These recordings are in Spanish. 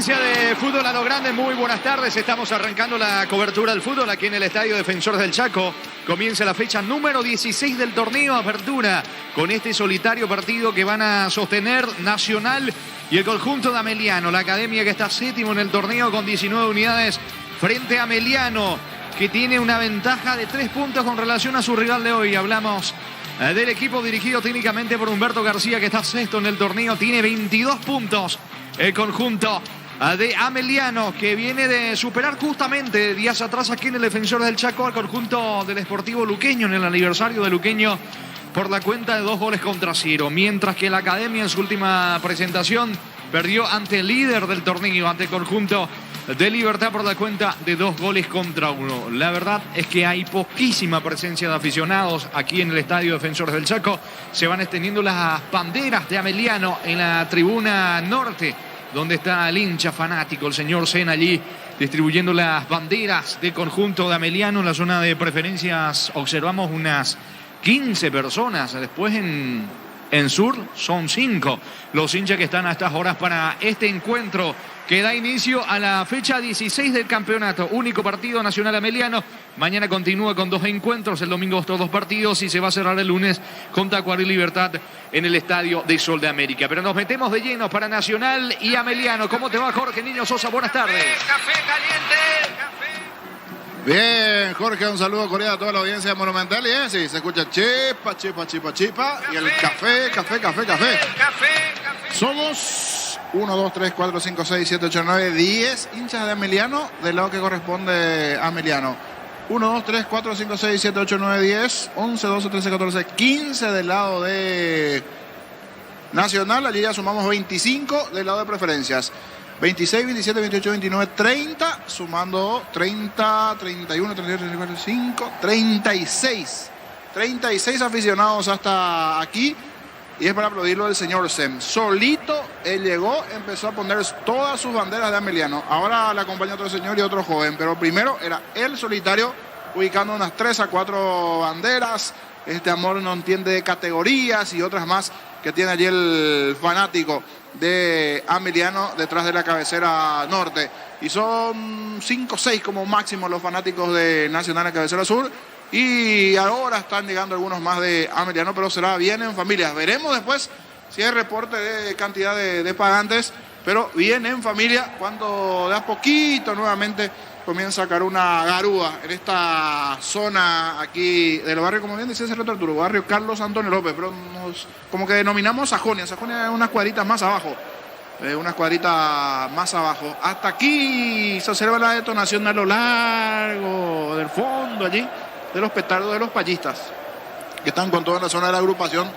audiencia de Fútbol a lo Grande, muy buenas tardes. Estamos arrancando la cobertura del fútbol aquí en el Estadio Defensores del Chaco. Comienza la fecha número 16 del torneo Apertura, con este solitario partido que van a sostener Nacional y el conjunto de Ameliano. La academia que está séptimo en el torneo con 19 unidades frente a Ameliano, que tiene una ventaja de 3 puntos con relación a su rival de hoy. Hablamos del equipo dirigido técnicamente por Humberto García, que está sexto en el torneo, tiene 22 puntos. El conjunto de Ameliano, que viene de superar justamente días atrás aquí en el Defensores del Chaco al conjunto del Sportivo Luqueño en el aniversario de Luqueño por la cuenta de 2-0, mientras que la academia en su última presentación perdió ante el líder del torneo, ante el conjunto de Libertad por la cuenta de 2-1. La verdad es que hay poquísima presencia de aficionados aquí en el Estadio Defensores del Chaco. Se van extendiendo las banderas de Ameliano en la tribuna norte, donde está el hincha fanático, el señor Sena, allí distribuyendo las banderas del conjunto de Ameliano. En la zona de preferencias observamos unas 15 personas. Después en sur son 5 los hinchas que están a estas horas para este encuentro que da inicio a la fecha 16 del campeonato. Único partido Nacional Ameliano. Mañana continúa con 2 encuentros. El domingo otros 2 partidos y se va a cerrar el lunes con Tacuaro y Libertad en el Estadio de Sol de América. Pero nos metemos de lleno para Nacional y Ameliano. ¿Cómo te va, Jorge Niño Sosa? Buenas tardes. Café caliente. Bien, Jorge, un saludo cordial a toda la audiencia de Monumental. Y sí, se escucha chipa, chipa, chipa, chipa. Y el café. Somos 1, 2, 3, 4, 5, 6, 7, 8, 9, 10 hinchas de Ameliano del lado que corresponde a Ameliano. 1, 2, 3, 4, 5, 6, 7, 8, 9, 10, 11, 12, 13, 14, 15 del lado de Nacional. Allí ya sumamos 25 del lado de preferencias. 26, 27, 28, 29, 30, sumando 30, 31, 32, 34, 35, 36. 36 aficionados hasta aquí. Y es para aplaudirlo del señor Sem. Solito él llegó, empezó a poner todas sus banderas de Ameliano. Ahora le acompaña otro señor y otro joven. Pero primero era él solitario, ubicando unas 3 a 4 banderas. Este amor no entiende de categorías y otras más que tiene allí el fanático de Ameliano detrás de la cabecera norte. Y son 5 o 6 como máximo los fanáticos de Nacional en cabecera sur. Y ahora están llegando algunos más de Ameliano, pero será bien en familia. Veremos después si hay reporte de cantidad de pagantes, pero bien en familia cuando de a poquito nuevamente comienza a caer una garúa en esta zona aquí del barrio, como bien decía Cerro Arturo, barrio Carlos Antonio López, pero como que denominamos Sajonia. Sajonia es unas cuadritas más abajo. Hasta aquí se observa la detonación a lo largo del fondo allí de los petardos de los payistas, que están con toda la zona de la agrupación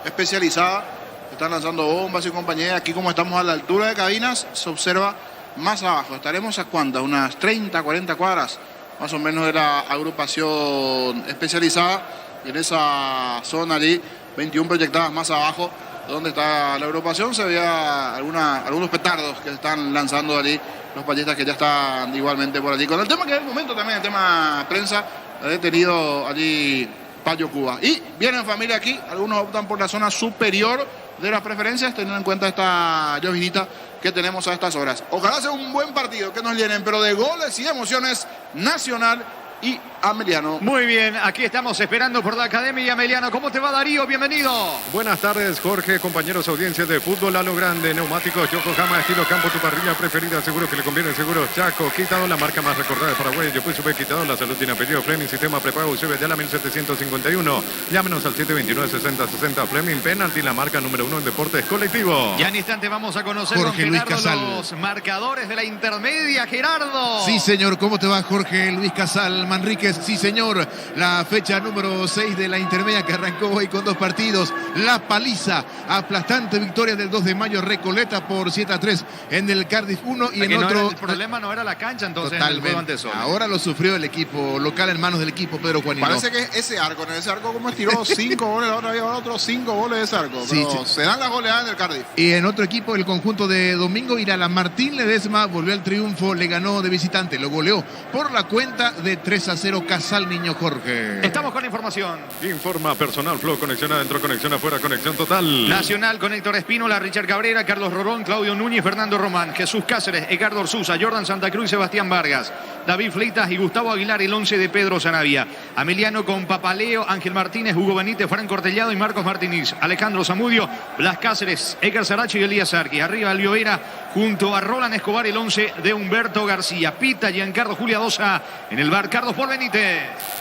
especializada, están lanzando bombas y compañía. Aquí, como estamos a la altura de cabinas, se observa más abajo. Estaremos a cuántas, unas 30, 40 cuadras más o menos de la agrupación especializada. En esa zona allí, 21 proyectadas más abajo, donde está la agrupación, se veía algunos petardos que están lanzando allí los payistas, que ya están igualmente por allí. Con el tema que es el momento también, el tema prensa, ha detenido allí Payo Cuba. Y vienen familia aquí, algunos optan por la zona superior de las preferencias, teniendo en cuenta esta llovinita que tenemos a estas horas. Ojalá sea un buen partido, que nos llenen, pero de goles y emociones, Nacional y Ameliano. Muy bien, aquí estamos esperando por la Academia y Ameliano. ¿Cómo te va, Darío? Bienvenido. Buenas tardes, Jorge, compañeros, audiencia de Fútbol a lo Grande. Neumáticos Yokohama, estilo campo, tu parrilla preferida. Seguro que le conviene, seguro Chaco. Quitado, la marca más recordada de Paraguay. Yo pues sube quitado, la salud tiene apellido. Fleming, sistema prepago, sube ya la 1751. Llámenos al 729-6060. Fleming, penalti, la marca número 1 en deportes colectivo. Ya en instante vamos a conocer Jorge con Luis Gerardo Casal, los marcadores de la intermedia. Gerardo. Sí, señor. ¿Cómo te va, Jorge Luis Casal Manríquez? Sí, señor. La fecha número 6 de la intermedia, que arrancó hoy con 2 partidos. La paliza, aplastante victoria del 2 de mayo, Recoleta por 7-3 en el Cardiff 1 y en otro... El problema no era la cancha, entonces. Totalmente. Ahora lo sufrió el equipo local en manos del equipo Pedro Juanino. Parece que ese arco como estiró 5 goles, ahora había otros 5 goles de ese arco. Sí, pero sí. Se dan las goleadas en el Cardiff. Y en otro equipo, el conjunto de Domingo Irala, Martín Ledesma volvió al triunfo, le ganó de visitante, lo goleó por la cuenta de 3-0 Estilo Casal Niño Jorge. Estamos con información. Informa Personal Flow, conexión adentro, conexión afuera, conexión total. Nacional con Héctor Espínola, Richard Cabrera, Carlos Rolón, Claudio Núñez, Fernando Román, Jesús Cáceres, Edgardo Orsuza, Jordan Santa Cruz, Sebastián Vargas, David Fleitas y Gustavo Aguilar, el 11 de Pedro Sanavia. Ameliano con Papaleo, Ángel Martínez, Hugo Benítez, Franco Ortellado y Marcos Martínez. Alejandro Zamudio, Blas Cáceres, Edgar Saracho y Elías Arqui. Arriba Elvio Vera junto a Roland Escobar, el 11 de Humberto García. Pita Giancarlo Julia Dosa en el bar Carlos por Benítez.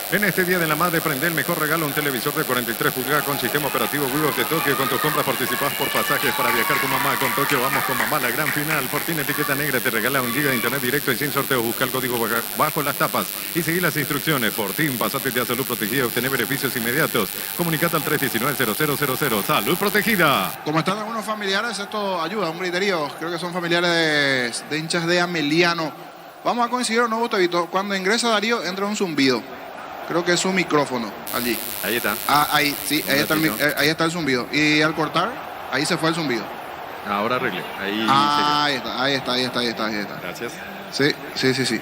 En este Día de la Madre, prende el mejor regalo, un televisor de 43 pulgadas con sistema operativo Wivos de Tokio. Con tus compras participas por pasajes para viajar con mamá. Con Tokio vamos con mamá, la gran final. Fortuna etiqueta negra te regala 1 GB de internet directo y sin sorteo. Busca el código bajo las tapas y seguí las instrucciones. Fortín, pasate de salud protegida y obtener beneficios inmediatos. Comunicate al 319-0000. Salud protegida. Como están algunos familiares, esto ayuda, un griterío. Creo que son familiares de hinchas de Ameliano. Vamos a coincidir un nuevo Tevito. Cuando ingresa Darío, entra un zumbido. Creo que es su micrófono allí. Ahí está. Ahí, sí, ahí está el zumbido. Y al cortar, ahí se fue el zumbido. Ahora arregle. Ahí está. Gracias. Sí.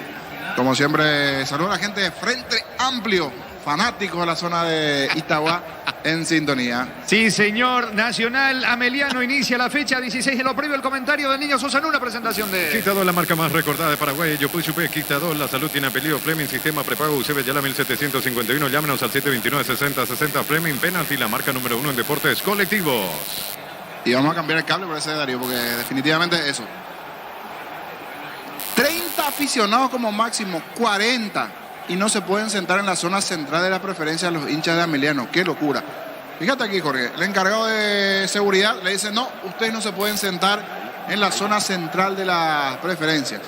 Como siempre, saludo a la gente de Frente Amplio, fanáticos de la zona de Itagua, en sintonía. Sí, señor. Nacional Ameliano inicia la fecha 16 de lo previo. El comentario del Niño Sosa en una presentación de... Quitador, la marca más recordada de Paraguay. Yo Chupé, Quitador, la salud tiene apellido. Fleming, sistema prepago UCB, Yala 1751. Llámenos al 729-6060. Fleming, penalti, la marca número 1 en deportes colectivos. Y vamos a cambiar el cable por ese de Darío, porque definitivamente eso. 30 aficionados como máximo, 40. Y no se pueden sentar en la zona central de la preferencia de los hinchas de Ameliano. ¡Qué locura! Fíjate aquí, Jorge. El encargado de seguridad le dice, no, ustedes no se pueden sentar en la zona central de las preferencias.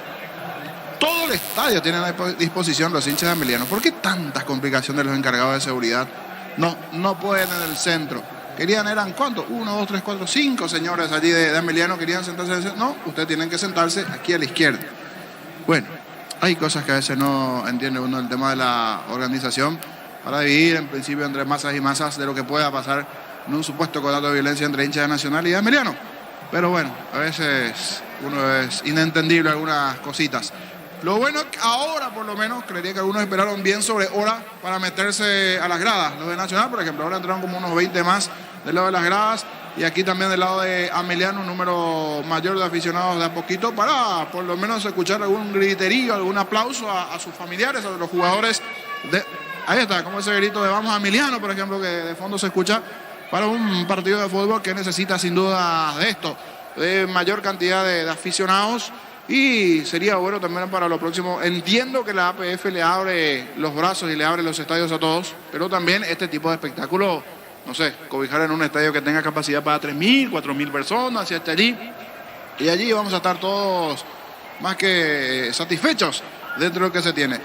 Todo el estadio tiene a disposición los hinchas de Ameliano. ¿Por qué tantas complicaciones de los encargados de seguridad? No pueden en el centro. Eran ¿cuántos? 1, 2, 3, 4, 5 señores allí de Ameliano querían sentarse en el centro. No, ustedes tienen que sentarse aquí a la izquierda. Bueno, hay cosas que a veces no entiende uno el tema de la organización para dividir en principio entre masas y masas de lo que pueda pasar en un supuesto conato de violencia entre hinchas de Nacional y de Ameliano. Pero bueno, a veces uno es inentendible algunas cositas. Lo bueno es que ahora, por lo menos, creería que algunos esperaron bien sobre hora para meterse a las gradas. Los de Nacional, por ejemplo, ahora entraron como unos 20 más del lado de las gradas. Y aquí también del lado de Ameliano, un número mayor de aficionados de a poquito para por lo menos escuchar algún griterío, algún aplauso a sus familiares, a los jugadores. Ahí está, como ese grito de vamos Ameliano, por ejemplo, que de fondo se escucha para un partido de fútbol que necesita sin duda de esto, de mayor cantidad de aficionados. Y sería bueno también para lo próximo. Entiendo que la APF le abre los brazos y le abre los estadios a todos, pero también este tipo de espectáculo, no sé, cobijar en un estadio que tenga capacidad para 3.000, 4.000 personas y hasta allí. Y allí vamos a estar todos más que satisfechos dentro de lo que se tiene.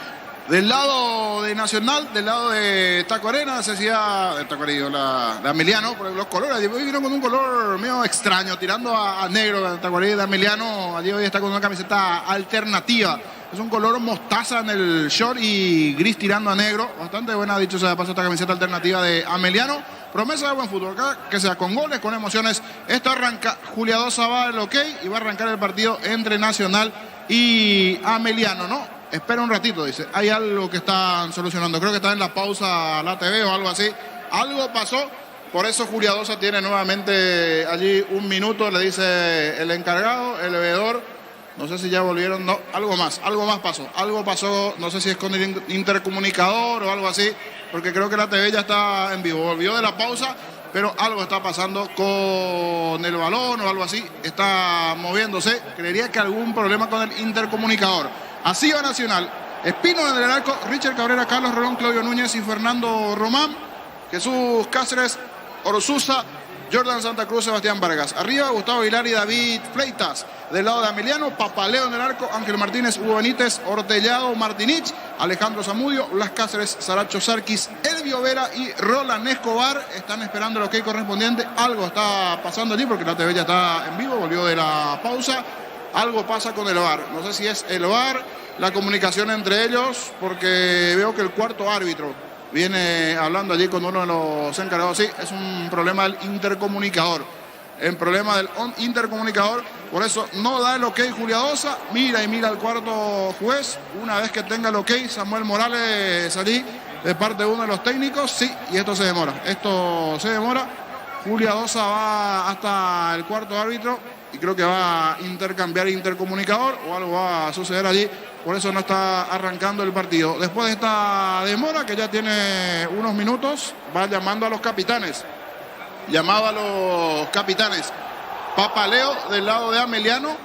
Del lado de Nacional, del lado de Taco Arena, se decía, de Taco Arena, de Ameliano, por los colores, hoy vino con un color medio extraño, tirando a negro, de Taco Arena, de Ameliano, allí hoy está con una camiseta alternativa. Es un color mostaza en el short y gris tirando a negro. Bastante buena, dicho sea de paso, esta camiseta alternativa de Ameliano. Promesa de buen fútbol acá, que sea con goles, con emociones. Esto arranca, Julia Dosa va el ok y va a arrancar el partido entre Nacional y Ameliano, ¿no? Espera un ratito, dice. Hay algo que están solucionando. Creo que está en la pausa la TV o algo así. Algo pasó. Por eso Julia Dosa tiene nuevamente allí un minuto. Le dice el encargado, el veedor. No sé si ya volvieron. No, algo más pasó. Algo pasó, no sé si es con el intercomunicador o algo así. Porque creo que la TV ya está en vivo. Volvió de la pausa, pero algo está pasando con el balón o algo así. Está moviéndose. Creería que algún problema con el intercomunicador. Así va Nacional. Espino en el arco, Richard Cabrera, Carlos Rolón, Claudio Núñez y Fernando Román. Jesús Cáceres, Orsuza, Jordan Santa Cruz, Sebastián Vargas. Arriba Gustavo Aguilar y David Fleitas. Del lado de Ameliano, Papaleo en el arco, Ángel Martínez, Hugo Benítez, Ortellado, Martinich, Alejandro Zamudio, Blas Cáceres, Saracho Sarquis, Elvio Vera y Roland Escobar. Están esperando el ok correspondiente. Algo está pasando allí porque la TV ya está en vivo, volvió de la pausa. Algo pasa con el VAR. No sé si es el VAR, la comunicación entre ellos, porque veo que el cuarto árbitro viene hablando allí con uno de los encargados. Sí, es un problema del intercomunicador. el problema del intercomunicador. Por eso no da el ok Juliadosa. Mira al cuarto juez. Una vez que tenga el ok, Samuel Morales allí de parte de uno de los técnicos. Sí, y esto se demora. Juliadosa va hasta el cuarto árbitro y creo que va a intercambiar intercomunicador o algo va a suceder allí. Por eso no está arrancando el partido. Después de esta demora, que ya tiene unos minutos, va llamando a los capitanes. Llamado a los capitanes. Papaleo del lado de Ameliano,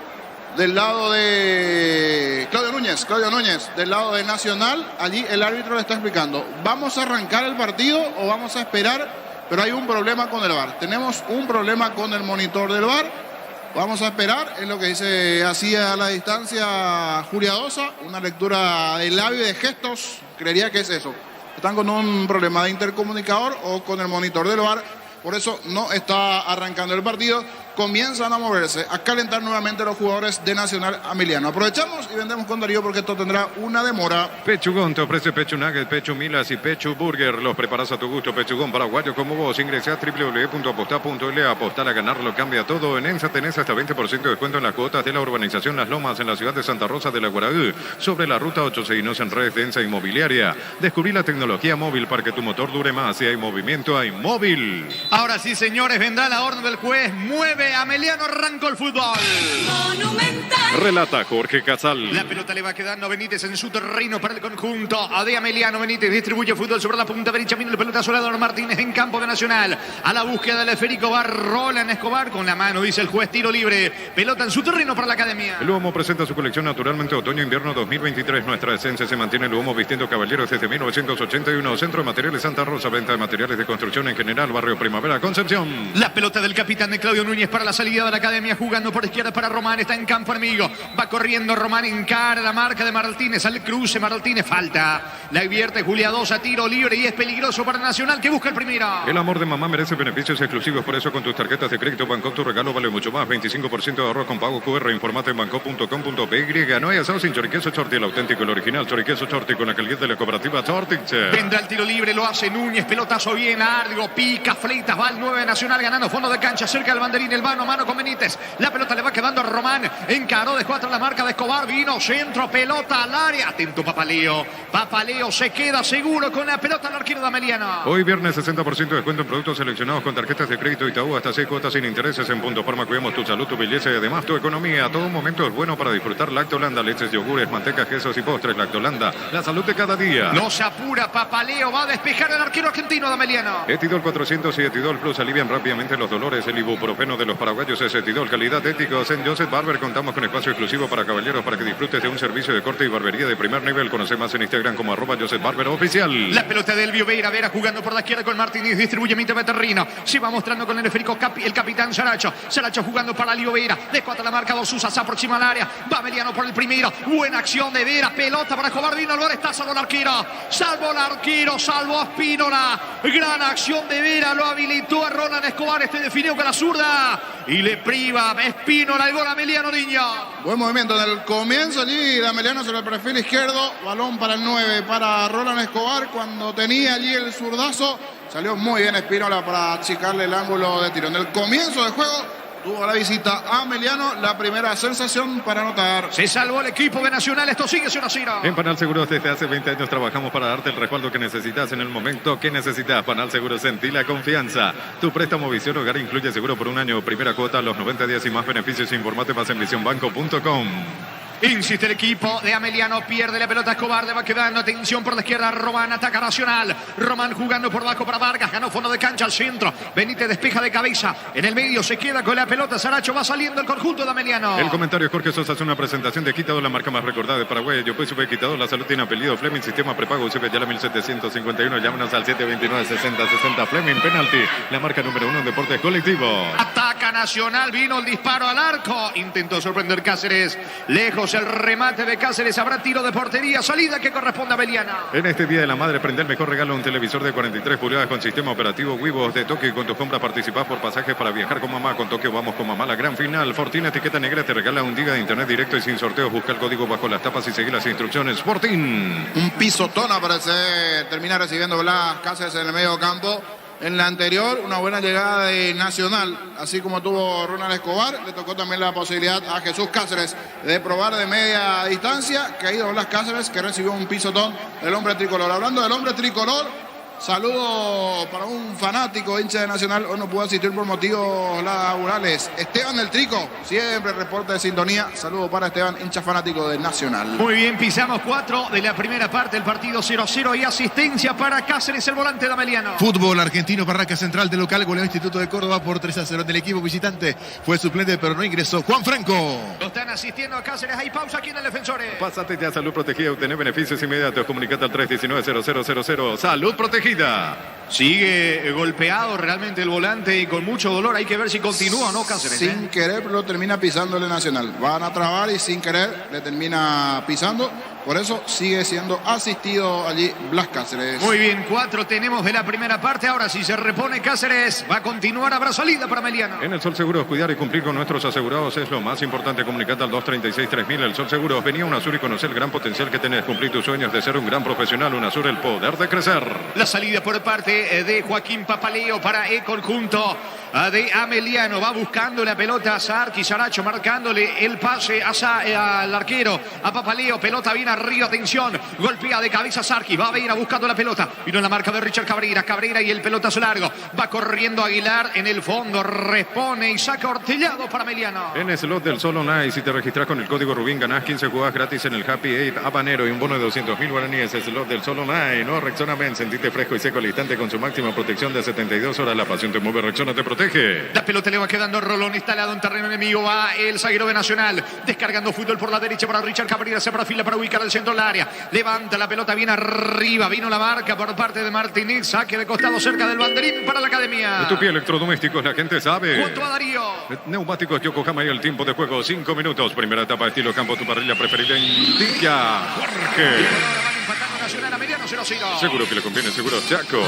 del lado de Claudio Núñez, del lado de Nacional. Allí el árbitro le está explicando, ¿vamos a arrancar el partido o vamos a esperar? Pero hay un problema con el VAR. Tenemos un problema con el monitor del VAR. Vamos a esperar, es lo que dice así a la distancia Juliadosa, una lectura de labio y de gestos, creería que es eso. Están con un problema de intercomunicador o con el monitor del VAR, por eso no está arrancando el partido. Comienzan a moverse, a calentar nuevamente los jugadores de Nacional Ameliano. Aprovechamos y vendemos con Darío porque esto tendrá una demora. Pechugón te ofrece pecho nugget, pecho milas y pecho burger. Los preparas a tu gusto. Pechugón paraguayo como vos. Ingresa a www.aposta.le. Apostar a ganar lo cambia todo. En ENSA tenés hasta 20% de descuento en las cuotas de la urbanización Las Lomas en la ciudad de Santa Rosa de la Guaraú. Sobre la ruta 861 en redes de ENSA Inmobiliaria. Descubrí la tecnología móvil para que tu motor dure más. Si hay movimiento, hay móvil. Ahora sí, señores, vendrá la orden del juez. Mueve Ameliano, arrancó el fútbol. Monumental. Relata Jorge Casal. La pelota le va quedando a Benítez en su terreno para el conjunto de Ameliano. Benítez distribuye fútbol sobre la punta derecha. Viene la pelota sobre Ador Martínez en campo de Nacional. A la búsqueda del esférico va Roland Escobar con la mano, dice el juez, tiro libre. Pelota en su terreno para la academia. El Luomo presenta su colección naturalmente otoño-invierno 2023. Nuestra esencia se mantiene el Luomo vistiendo caballeros desde 1981. Centro de Materiales Santa Rosa. Venta de materiales de construcción en general. Barrio Primavera, Concepción. La pelota del capitán de Claudio Núñez para la salida de la academia, jugando por izquierda para Román. Está en campo enemigo. Va corriendo Román, encara la marca de Martínez. Al cruce Martínez, falta. La invierte Juliadosa, tiro libre y es peligroso para Nacional que busca el primero. El amor de mamá merece beneficios exclusivos. Por eso con tus tarjetas de crédito Banco tu regalo vale mucho más. 25% de ahorro con pago QR. Informate en banco.com.py. No hay asado sin choriqueso Chorti, el auténtico, el original choriqueso Chorti con la calidad de la cooperativa Chortix. Vendrá el tiro libre, lo hace Núñez. Pelotazo bien largo, pica, fleitas, va al 9 Nacional ganando fondo de cancha cerca del banderín. El mano a mano con Benítez. La pelota le va quedando a Román. Encaró de cuatro la marca de Escobar. Vino centro, pelota al área. Atento Papaleo. Papaleo se queda seguro con la pelota al arquero de Ameliano. Hoy viernes 60% de descuento en productos seleccionados con tarjetas de crédito Itaú hasta 6 cuotas sin intereses en Punto Farma. Cuidamos tu salud, tu belleza y además tu economía. A todo momento es bueno para disfrutar Lactolanda, leches, yogures, mantecas, quesos y postres. Lactolanda, la salud de cada día. No se apura Papaleo. Va a despejar el arquero argentino de Ameliano. Etidol 400 y Etidol Plus alivian rápidamente los dolores. El ibuprofeno de los paraguayos es Etidol, calidad éticos. En Joseph Barber contamos con espacio exclusivo para caballeros para que disfrutes de un servicio de corte y barbería de primer nivel. Conoce más en Instagram como @JosephBarberOficial. La pelota del Vera jugando por la izquierda con Martínez. Distribuye mitad de terreno. Se va mostrando con el esférico el capitán Saracho. Saracho jugando para Vera. Descuata la marca, dos usas, aproxima al área. Va Ameliano por el primero. Buena acción de Vera. Pelota para Escobar. Vino Álvarez. Está salvo el arquero. Salvo el arquero. Salvo a Espínola. Gran acción de Vera. Lo habilitó a Roland Escobar. Este definió con la zurda. Y le priva a Espínola el gol a Ameliano Niño. Buen movimiento en el comienzo allí de Ameliano sobre el perfil izquierdo. Balón para el 9 para Roland Escobar. Cuando tenía allí el zurdazo, salió muy bien Espínola para achicarle el ángulo de tiro. En el comienzo del juego tuvo la visita a Ameliano, la primera sensación para anotar. Se salvó el equipo de Nacional, esto sigue 0-0. En Panal Seguros desde hace 20 años trabajamos para darte el respaldo que necesitas en el momento que necesitas. Panal Seguros, sentí la confianza. Tu préstamo Visión Hogar incluye seguro por un año, primera cuota, los 90 días y más beneficios. Informate más en visionbanco.com. Insiste el equipo de Ameliano, pierde la pelota Escobar, le va quedando atención por la izquierda, Román ataca Nacional, Román jugando por abajo para Vargas, ganó fondo de cancha al centro, Benítez despeja de cabeza, en el medio se queda con la pelota, Saracho va saliendo el conjunto de Ameliano. El comentario Jorge Sosa hace una presentación de Quitado, la marca más recordada de Paraguay. Yo pues sube Quitado, la salud tiene apellido Fleming, sistema prepago UCB ya la 1751, llámenos al 729-6060 Fleming, penalti, la marca número 1 en deportes colectivos. Ataca Nacional, vino el disparo al arco, intentó sorprender Cáceres, lejos el remate de Cáceres, habrá tiro de portería, salida que corresponde a Ameliano. En este Día de la Madre, prende el mejor regalo, un televisor de 43 pulgadas con sistema operativo Wivos de Tokio, y con tus compras participás por pasajes para viajar con mamá. Con Tokio vamos con mamá, la gran final. Fortín etiqueta negra te regala un día de internet directo y sin sorteos. Busca el código bajo las tapas y seguir las instrucciones. Fortín. Un pisotón parece terminar recibiendo Blas Cáceres en el medio campo. En la anterior, una buena llegada de Nacional, así como tuvo Ronald Escobar, le tocó también la posibilidad a Jesús Cáceres de probar de media distancia, que ha ido Blas Cáceres, que recibió un pisotón del hombre tricolor. Hablando del hombre tricolor, saludo para un fanático hincha de Nacional, hoy no pudo asistir por motivos laborales. Esteban del Trico, siempre reporte de sintonía. Saludo para Esteban, hincha fanático de Nacional. Muy bien, pisamos 4 de la primera parte del partido 0-0 y asistencia para Cáceres, el volante de Ameliano. Fútbol argentino, Barraca Central de local, goleó Instituto de Córdoba por 3-0 del equipo visitante. Fue suplente, pero no ingresó Juan Franco. Lo están asistiendo a Cáceres. Hay pausa aquí en el Defensores. Pásate ya a Salud Protegida, obtener beneficios inmediatos. Comunicate al 319-0000. Salud Protegida. Sigue golpeado realmente el volante y con mucho dolor. Hay que ver si continúa o no Cáceres. Sin querer lo termina pisándole Nacional. Van a trabar y sin querer le termina pisando. Por eso sigue siendo asistido allí Blas Cáceres. Muy bien, 4 tenemos de la primera parte. Ahora si se repone Cáceres, va a continuar. Habrá salida para Ameliano. En el Sol Seguros, cuidar y cumplir con nuestros asegurados es lo más importante. Comunicate al 236-3000. El Sol Seguros. Venía a UNASUR y conocer el gran potencial que tenés. Cumplir tus sueños de ser un gran profesional. UNASUR, el poder de crecer. La salida por parte de Joaquín Papaleo para el conjunto de Ameliano. Va buscando la pelota a Sarki Saracho, marcándole el pase al arquero, a Papaleo. Pelota bien arriba, atención. Golpea de cabeza Sarki. Va a ir a buscando la pelota. Vino la marca de Richard Cabrera. Cabrera y el pelotazo largo. Va corriendo Aguilar en el fondo. Responde y saca Ortellado para Ameliano. En el slot del Sol Online, si te registras con el código Rubín, ganás 15 jugadas gratis en el Happy Eight Habanero y un bono de 200.000 guaraníes. Slot del Sol Online. No, Rexona Men, sentite fresco y seco al instante con su máxima protección de 72 horas. La pasión te mueve, Rexona te protege. La pelota le va quedando Rolón instalado en terreno enemigo. Va el zaguero de Nacional. Descargando fútbol por la derecha para Richard Cabrera. Se perfila para ubicar el centro del área. Levanta la pelota bien arriba. Vino la marca por parte de Martínez. Saque de costado cerca del banderín para la academia. Tu pie electrodomésticos, la gente sabe. Junto a Darío. Neumáticos Yokohama y el tiempo de juego 5 minutos. Primera etapa estilo campo, tu parrilla preferida indica Jorge. Nacional Ameliano 0-0. Seguro que le conviene, seguro Chaco.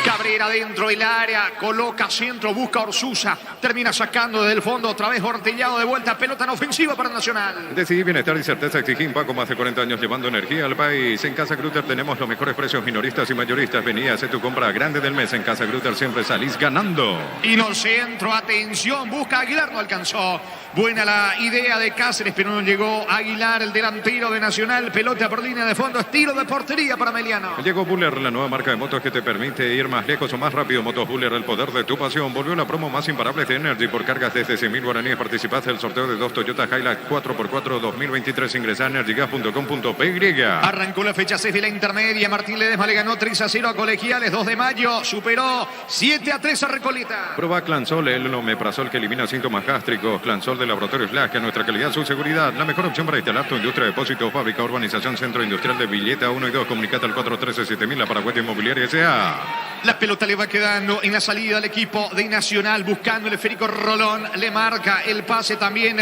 Cabrera dentro del área, coloca centro, busca Orsusa, termina sacando desde el fondo, otra vez Ortellado de vuelta, pelota en ofensiva para Nacional. Decidí bienestar y certeza, exigí Paco, más de 40 años llevando energía al país. En Casa Grutter tenemos los mejores precios minoristas y mayoristas. Vení a hacer tu compra grande del mes. En Casa Grutter siempre salís ganando. Y no centro, atención, busca Aguilar, no alcanzó. Buena la idea de Cáceres, pero no llegó Aguilar, el delantero de Nacional. Pelota por línea de fondo, estilo de portería para Ameliano. Llegó Buller, la nueva marca de motos que te permite ir más lejos o más rápido. Motos Buller, el poder de tu pasión. Volvió la promo más imparable de Energy. Por cargas desde 100.000 guaraníes participaste del sorteo de 2 Toyota Hilux 4x4 2023. Ingresa a energygas.com.py. Arrancó la fecha 6 de la intermedia. Martín Ledesma le ganó 3-0 a Colegiales. 2 de mayo superó 7-3 a Recoleta. Prueba Clansol, el omeprazol que elimina síntomas gástricos. Clansol de Laboratorios Flash, que nuestra calidad, su seguridad. La mejor opción para instalar tu industria de depósito, fábrica, urbanización, centro industrial de Villeta 1 y 2. Comunicate al 413-7000, la Paraguay Inmobiliaria S.A. La pelota le va quedando en la salida al equipo de Nacional, buscando el esférico Rolón. Le marca el pase también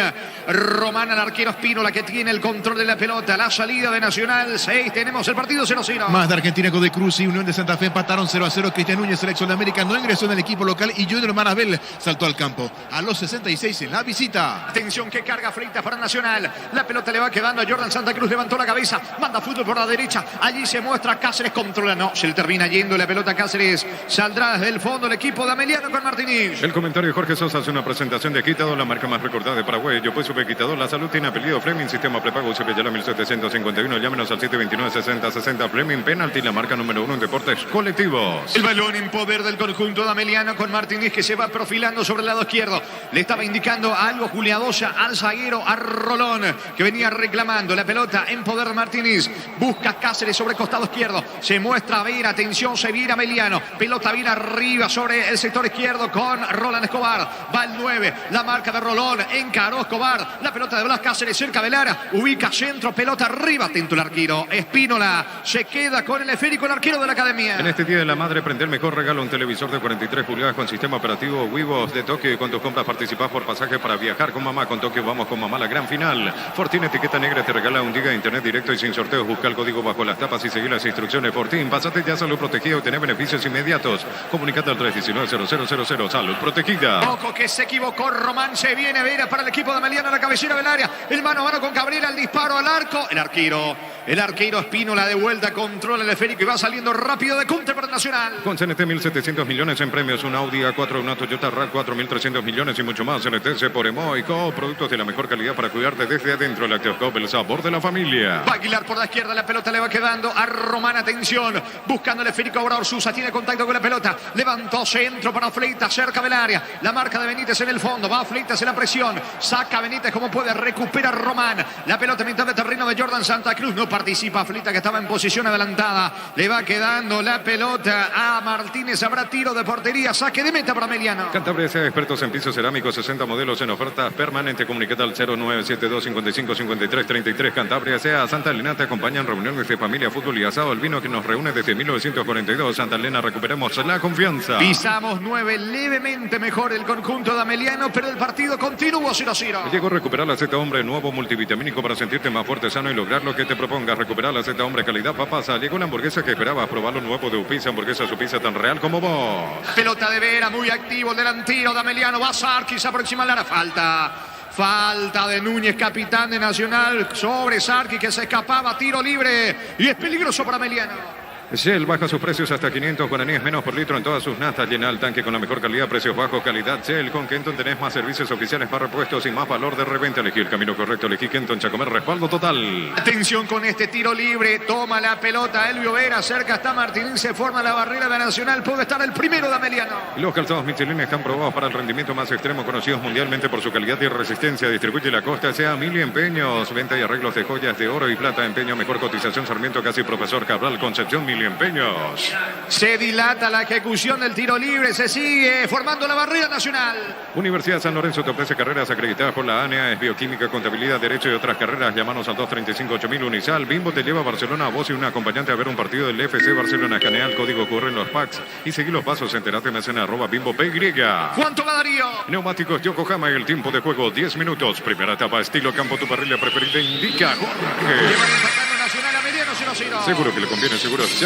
Román al arquero Espínola, que tiene el control de la pelota. La salida de Nacional, 6. Tenemos el partido 0-0. Más de Argentina, Godoy Cruz y Unión de Santa Fe empataron 0-0. Cristian Núñez, selección de América, no ingresó en el equipo local y Junior Marabel saltó al campo a los 66 en la visita. Atención que carga Freitas para Nacional. La pelota le va quedando a Jordan Santa Cruz, levantó la cabeza, manda fútbol por la derecha. Allí se muestra Cáceres, controla, no, se le termina yendo la pelota a Cáceres. Saldrá desde el fondo el equipo de Ameliano con Martínez. El comentario de Jorge Sosa hace una presentación de Quitador, la marca más recordada de Paraguay. Yo pues supe Quitador, la salud tiene apellido Fleming, sistema prepago UCP Yala 1751. Llámenos al 729-6060 Fleming, penalti, la marca número 1 en deportes colectivos. El balón en poder del conjunto de Ameliano con Martínez, que se va profilando sobre el lado izquierdo. Le estaba indicando algo Juliadosa al zaguero, a Rolón, que venía reclamando la pelota en poder de Martínez. Busca Cáceres sobre el costado izquierdo. Se muestra Vera, atención, se viene Ameliano. Pelota bien arriba sobre el sector izquierdo con Roland Escobar. Va el 9, la marca de Rolón, encaró Escobar. La pelota de Blas Cáceres cerca del área. Ubica centro, pelota arriba, atento el arquero. Espínola se queda con el esférico, el arquero de la academia. En este Día de la Madre, prende el mejor regalo, un televisor de 43 pulgadas con sistema operativo Wivos de Tokio. Y con tus compras participás por pasaje para viajar con mamá. Con Tokio vamos con mamá a la gran final. Fortín etiqueta negra te regala un giga de internet directo y sin sorteos. Busca el código bajo las tapas y seguir las instrucciones. Fortín, pasate ya Salud Protegida y tener beneficios inmediatos. Comunicate al 319-0000. Salud Protegida. Ojo que se equivocó Román, se viene Vera para el equipo de Ameliano a la cabecera del área. El mano a mano con Cabrera, el disparo al arco. El arquero El arquero Espínola de vuelta, controla el esférico y va saliendo rápido de contra para Nacional. Con CNT 1.700 millones en premios, un Audi A4, una Toyota RAV 4.300 millones y mucho más. CNT por Emoico, productos de la mejor calidad para cuidarte desde adentro. Lactoscope, el sabor de la familia. Va Aguilar por la izquierda, la pelota le va quedando a Román, atención, buscando el esférico ahora Orsusa, tiene contacto con la pelota, levantó centro para Fleitas, cerca del área, la marca de Benítez en el fondo, va Fleitas en la presión, saca Benítez como puede, recupera Román, la pelota en mitad de terreno de Jordan Santa Cruz, no participa Fleitas que estaba en posición adelantada, le va quedando la pelota a Martínez, habrá tiro de portería, saque de meta para Emiliano. Cantabria sea expertos en pisos cerámicos, 60 modelos en oferta permanente, comunicate al 0972 55 53 33. Cantabria sea Santa Elena te acompaña en reuniones de familia, fútbol y asado, el vino que nos reúne desde 1942. Santa Elena, recuperemos la confianza. Pisamos 9, levemente mejor el conjunto de Ameliano, pero el partido continuó 0-0. Llegó a recuperar la Z Hombre, nuevo multivitamínico para sentirte más fuerte, sano y lograr lo que te propongas. Recuperar la Z Hombre, calidad papasa. Llegó la hamburguesa que esperabas, probar lo nuevo de Upisa, hamburguesa su pizza tan real como vos. Pelota de Vera, muy activo el delantero de Ameliano, va Sarkis, se aproxima a la falta. Falta de Núñez, capitán de Nacional, sobre Sarki que se escapaba, tiro libre y es peligroso para Ameliano. Shell baja sus precios hasta 500 guaraníes menos por litro en todas sus naftas. Llena el tanque con la mejor calidad, precios bajos, calidad Shell. Con Kenton tenés más servicios oficiales, más repuestos y más valor de reventa. Elegí el camino correcto, elegí Kenton Chacomer, respaldo total. Atención con este tiro libre, toma la pelota Elvio Vera, cerca está Martínez, se forma la barrera de Nacional, puede estar el primero de Ameliano. Los calzados Michelin están probados para el rendimiento más extremo, conocidos mundialmente por su calidad y resistencia. Distribuye la costa, sea Mili Empeños, venta y arreglos de joyas de oro y plata, empeño, mejor cotización, Sarmiento, casi Profesor Cabral, Concepción, Mili Empeños. Se dilata la ejecución del tiro libre, se sigue formando la barrera Nacional. Universidad San Lorenzo te ofrece carreras acreditadas por la ANEA, es bioquímica, contabilidad, derecho y otras carreras. Llámanos al 235-8000 Unisal. Bimbo te lleva a Barcelona a vos y un acompañante a ver un partido del FC Barcelona. Escanea el código ocurre en los packs y seguí los pasos. Enterate más en @BimboPY. ¿Cuánto va Darío? Neumáticos Yokohama, el tiempo de juego 10 minutos. Primera etapa, estilo campo, tu parrilla preferida indica Jorge. Llevan empatando Nacional a Ameliano 0-0. Seguro que le conviene, seguro Chaco.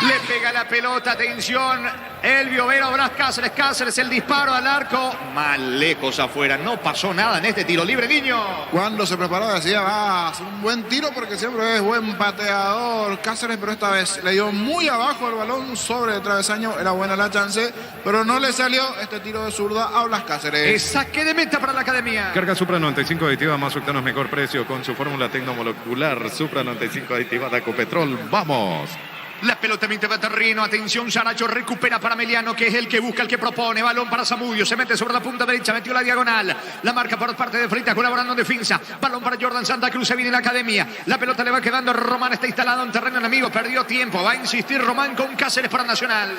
Le pega la pelota, atención, Elvio Vera, Blas Cáceres, Cáceres, el disparo al arco, más lejos afuera, no pasó nada en este tiro libre, niño. Cuando se preparó decía, va a hacer un buen tiro porque siempre es buen pateador Cáceres, pero esta vez le dio muy abajo el balón sobre el travesaño, era buena la chance, pero no le salió este tiro de zurda a Blas Cáceres. Es saque de meta para la academia. Carga Supra 95 aditiva, más octanos, mejor precio, con su fórmula tecnomolecular. Supra 95 aditiva de Ecopetrol, ¡vamos! La pelota en va terreno, atención, Saracho recupera para Emiliano, que es el que busca, el que propone, balón para Zamudio, se mete sobre la punta derecha, metió la diagonal, la marca por parte de Freitas, colaborando en defensa, balón para Jordan Santa Cruz, se viene la academia, la pelota le va quedando, Román está instalado en terreno enemigo, perdió tiempo, va a insistir Román con Cáceres para Nacional.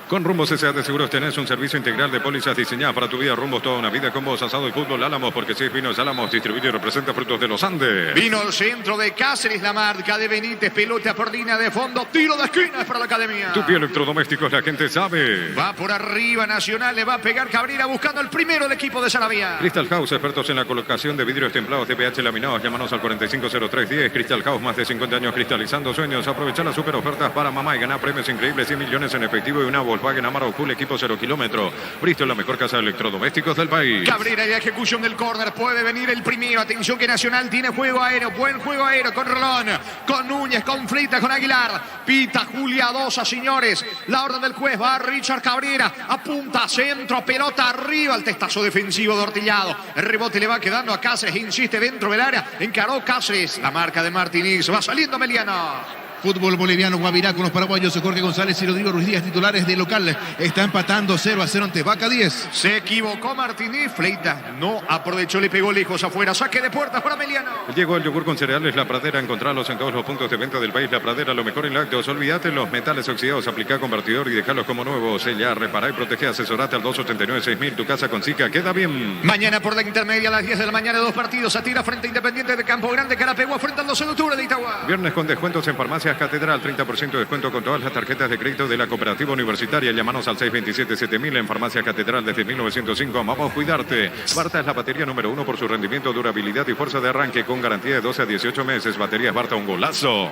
Con Rumbos S.A. de Seguros tenés un servicio integral de pólizas diseñadas para tu vida. Rumbos, toda una vida con vos, asado y fútbol. Álamos, porque si es vinos Álamos, distribuye y representa frutos de los Andes. Vino al centro de Cáceres, la marca de Benítez, pelota por línea de fondo, tiro de esquina para la academia. Tu pie electrodomésticos, la gente sabe. Va por arriba Nacional, le va a pegar Cabrera buscando el primero del equipo de Sarabia. Crystal House, expertos en la colocación de vidrios templados de pH laminados. Llámanos al 450310. Crystal House, más de 50 años cristalizando sueños. Aprovecha las super ofertas para mamá y ganar premios increíbles, 100 millones en efectivo y una Volkswagen Amarok Full equipo 0 kilómetro. Bristol, la mejor casa de electrodomésticos del país. Cabrera y la ejecución del córner. Puede venir el primero. Atención que Nacional tiene juego aéreo. Buen juego aéreo con Rolón, con Núñez, con Freitas, con Aguilar. Pita Julia Dosa, señores. La orden del juez va a Richard Cabrera. Apunta centro, pelota arriba. El testazo defensivo de Ortillado. El rebote le va quedando a Cáceres. Insiste dentro del área. Encaró Cáceres. La marca de Martínez. Va saliendo Emiliano. Fútbol boliviano, Guavirá con los paraguayos Jorge González y Rodrigo Ruiz Díaz, titulares de local. Está empatando 0-0 ante Vaca 10. Se equivocó Martínez. Freitas no aprovechó, le pegó lejos afuera. Saque de puertas para Emiliano. Llegó el yogur con cereales La Pradera. Encontrarlos en todos los puntos de venta del país. La Pradera, lo mejor en lácteos. Olvídate los metales oxidados. Aplica convertidor y dejarlos como nuevos. Sella, repará y protege. Asesorate al 289-6000. Tu casa con Zika queda bien. Mañana por la intermedia a las 10 de la mañana, 2 partidos. Atira frente a Independiente de Campo Grande, Carapegua frente al 12 de octubre de Itagua. Viernes con descuentos en Farmacias Catedral. 30% de descuento con todas las tarjetas de crédito de la Cooperativa Universitaria. Llámanos al 627-7000 en Farmacia Catedral desde 1905. Vamos a cuidarte. Barta es la batería número 1 por su rendimiento, durabilidad y fuerza de arranque con garantía de 12 a 18 meses. Baterías Barta, un golazo.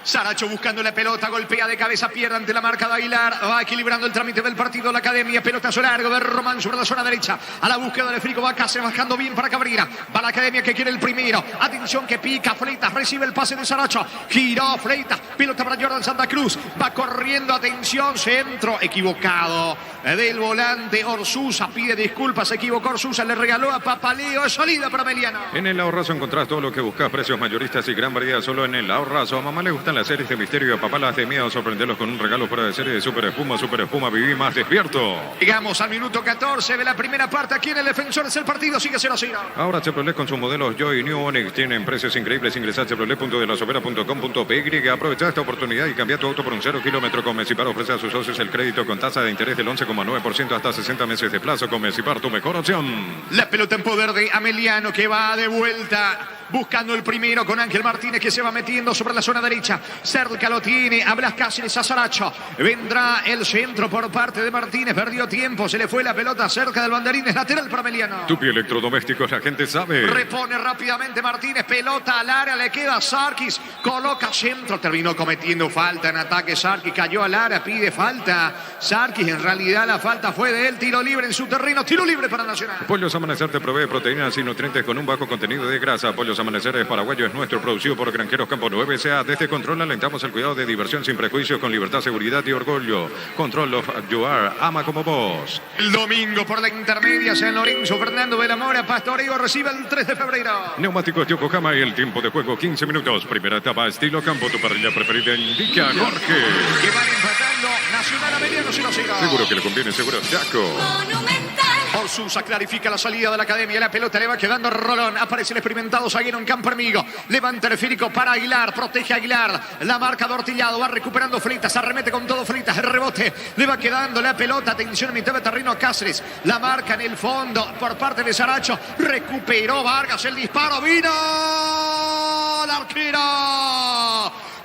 Saracho buscando la pelota, golpea de cabeza, pierde ante la marca de Aguilar, va equilibrando el trámite del partido la Academia, pelotazo largo de Román sobre la zona derecha, a la búsqueda de Frico, va Cáceres bajando bien para Cabrera, va la Academia que quiere el primero, atención que pica, Fleitas recibe el pase de Saracho, giró Fleitas, pelota para Jordan Santa Cruz, va corriendo, atención, centro, equivocado del volante Orsusa, pide disculpas, se equivocó Orsusa, le regaló a Papaleo, salida para Meliano. En el Ahorrazo encontrás todo lo que buscas, precios mayoristas y gran variedad solo en el Ahorrazo. A mamá le gustan las series de misterio, a papá las de miedo, sorprenderlos con un regalo fuera de serie de Super Espuma, viví más despierto. Llegamos al minuto 14 de la primera parte, aquí en el Defensores el partido sigue 0-0. Ahora Chevrolet con sus modelos Joy y New Onix tienen precios increíbles. Ingresá a chevrolet.delasovera.com.py. Aprovecha esta oportunidad y cambia tu auto por un 0 kilómetro. Con Mecipar ofrece a sus socios el crédito con tasa de interés del 11,9% hasta 60 meses de plazo. Con Mecipar, tu mejor opción. La pelota en poder de Ameliano que va de vuelta. Buscando el primero con Ángel Martínez que se va metiendo sobre la zona derecha. Cerca lo tiene a Blas Cáceres, a Saracho. Vendrá el centro por parte de Martínez. Perdió tiempo, se le fue la pelota cerca del banderín. Es lateral para Meliano. Tupi Electrodomésticos, la gente sabe. Repone rápidamente Martínez. Pelota al área, le queda Sarkis. Coloca centro, terminó cometiendo falta en ataque. Sarkis cayó al área, pide falta. Sarkis, en realidad la falta fue de él. Tiro libre en su terreno, tiro libre para Nacional. Pollos Amanecer te provee proteínas y nutrientes con un bajo contenido de grasa. Pollos Amaneceres Paraguayo es nuestro, producido por Granjeros Campo 9 S.A. Desde Control alentamos el cuidado de diversión sin prejuicios, con libertad, seguridad y orgullo. Control of You Are, ama como vos. El domingo por la intermedia, San Lorenzo, Fernando de la Mora, Pastoreo recibe el 3 de febrero. Neumáticos Yokohama y el tiempo de juego 15 minutos. Primera etapa, estilo campo, tu parrilla preferida indica Jorge. Que van empatando Nacional a Meliano 0-0. Seguro que le conviene, seguro Chaco. Monumental. Orsusa clarifica la salida de la Academia. La pelota le va quedando Rolón. Aparece el experimentado zaguero en campo amigo. Levanta el esférico para Aguilar. Protege a Aguilar. La marca de Ortillado. Va recuperando Fleitas. Arremete con todo Fleitas. El rebote. Le va quedando la pelota. Atención a mitad de terreno a Cáceres. La marca en el fondo por parte de Saracho. Recuperó Vargas. El disparo. Vino el arquero.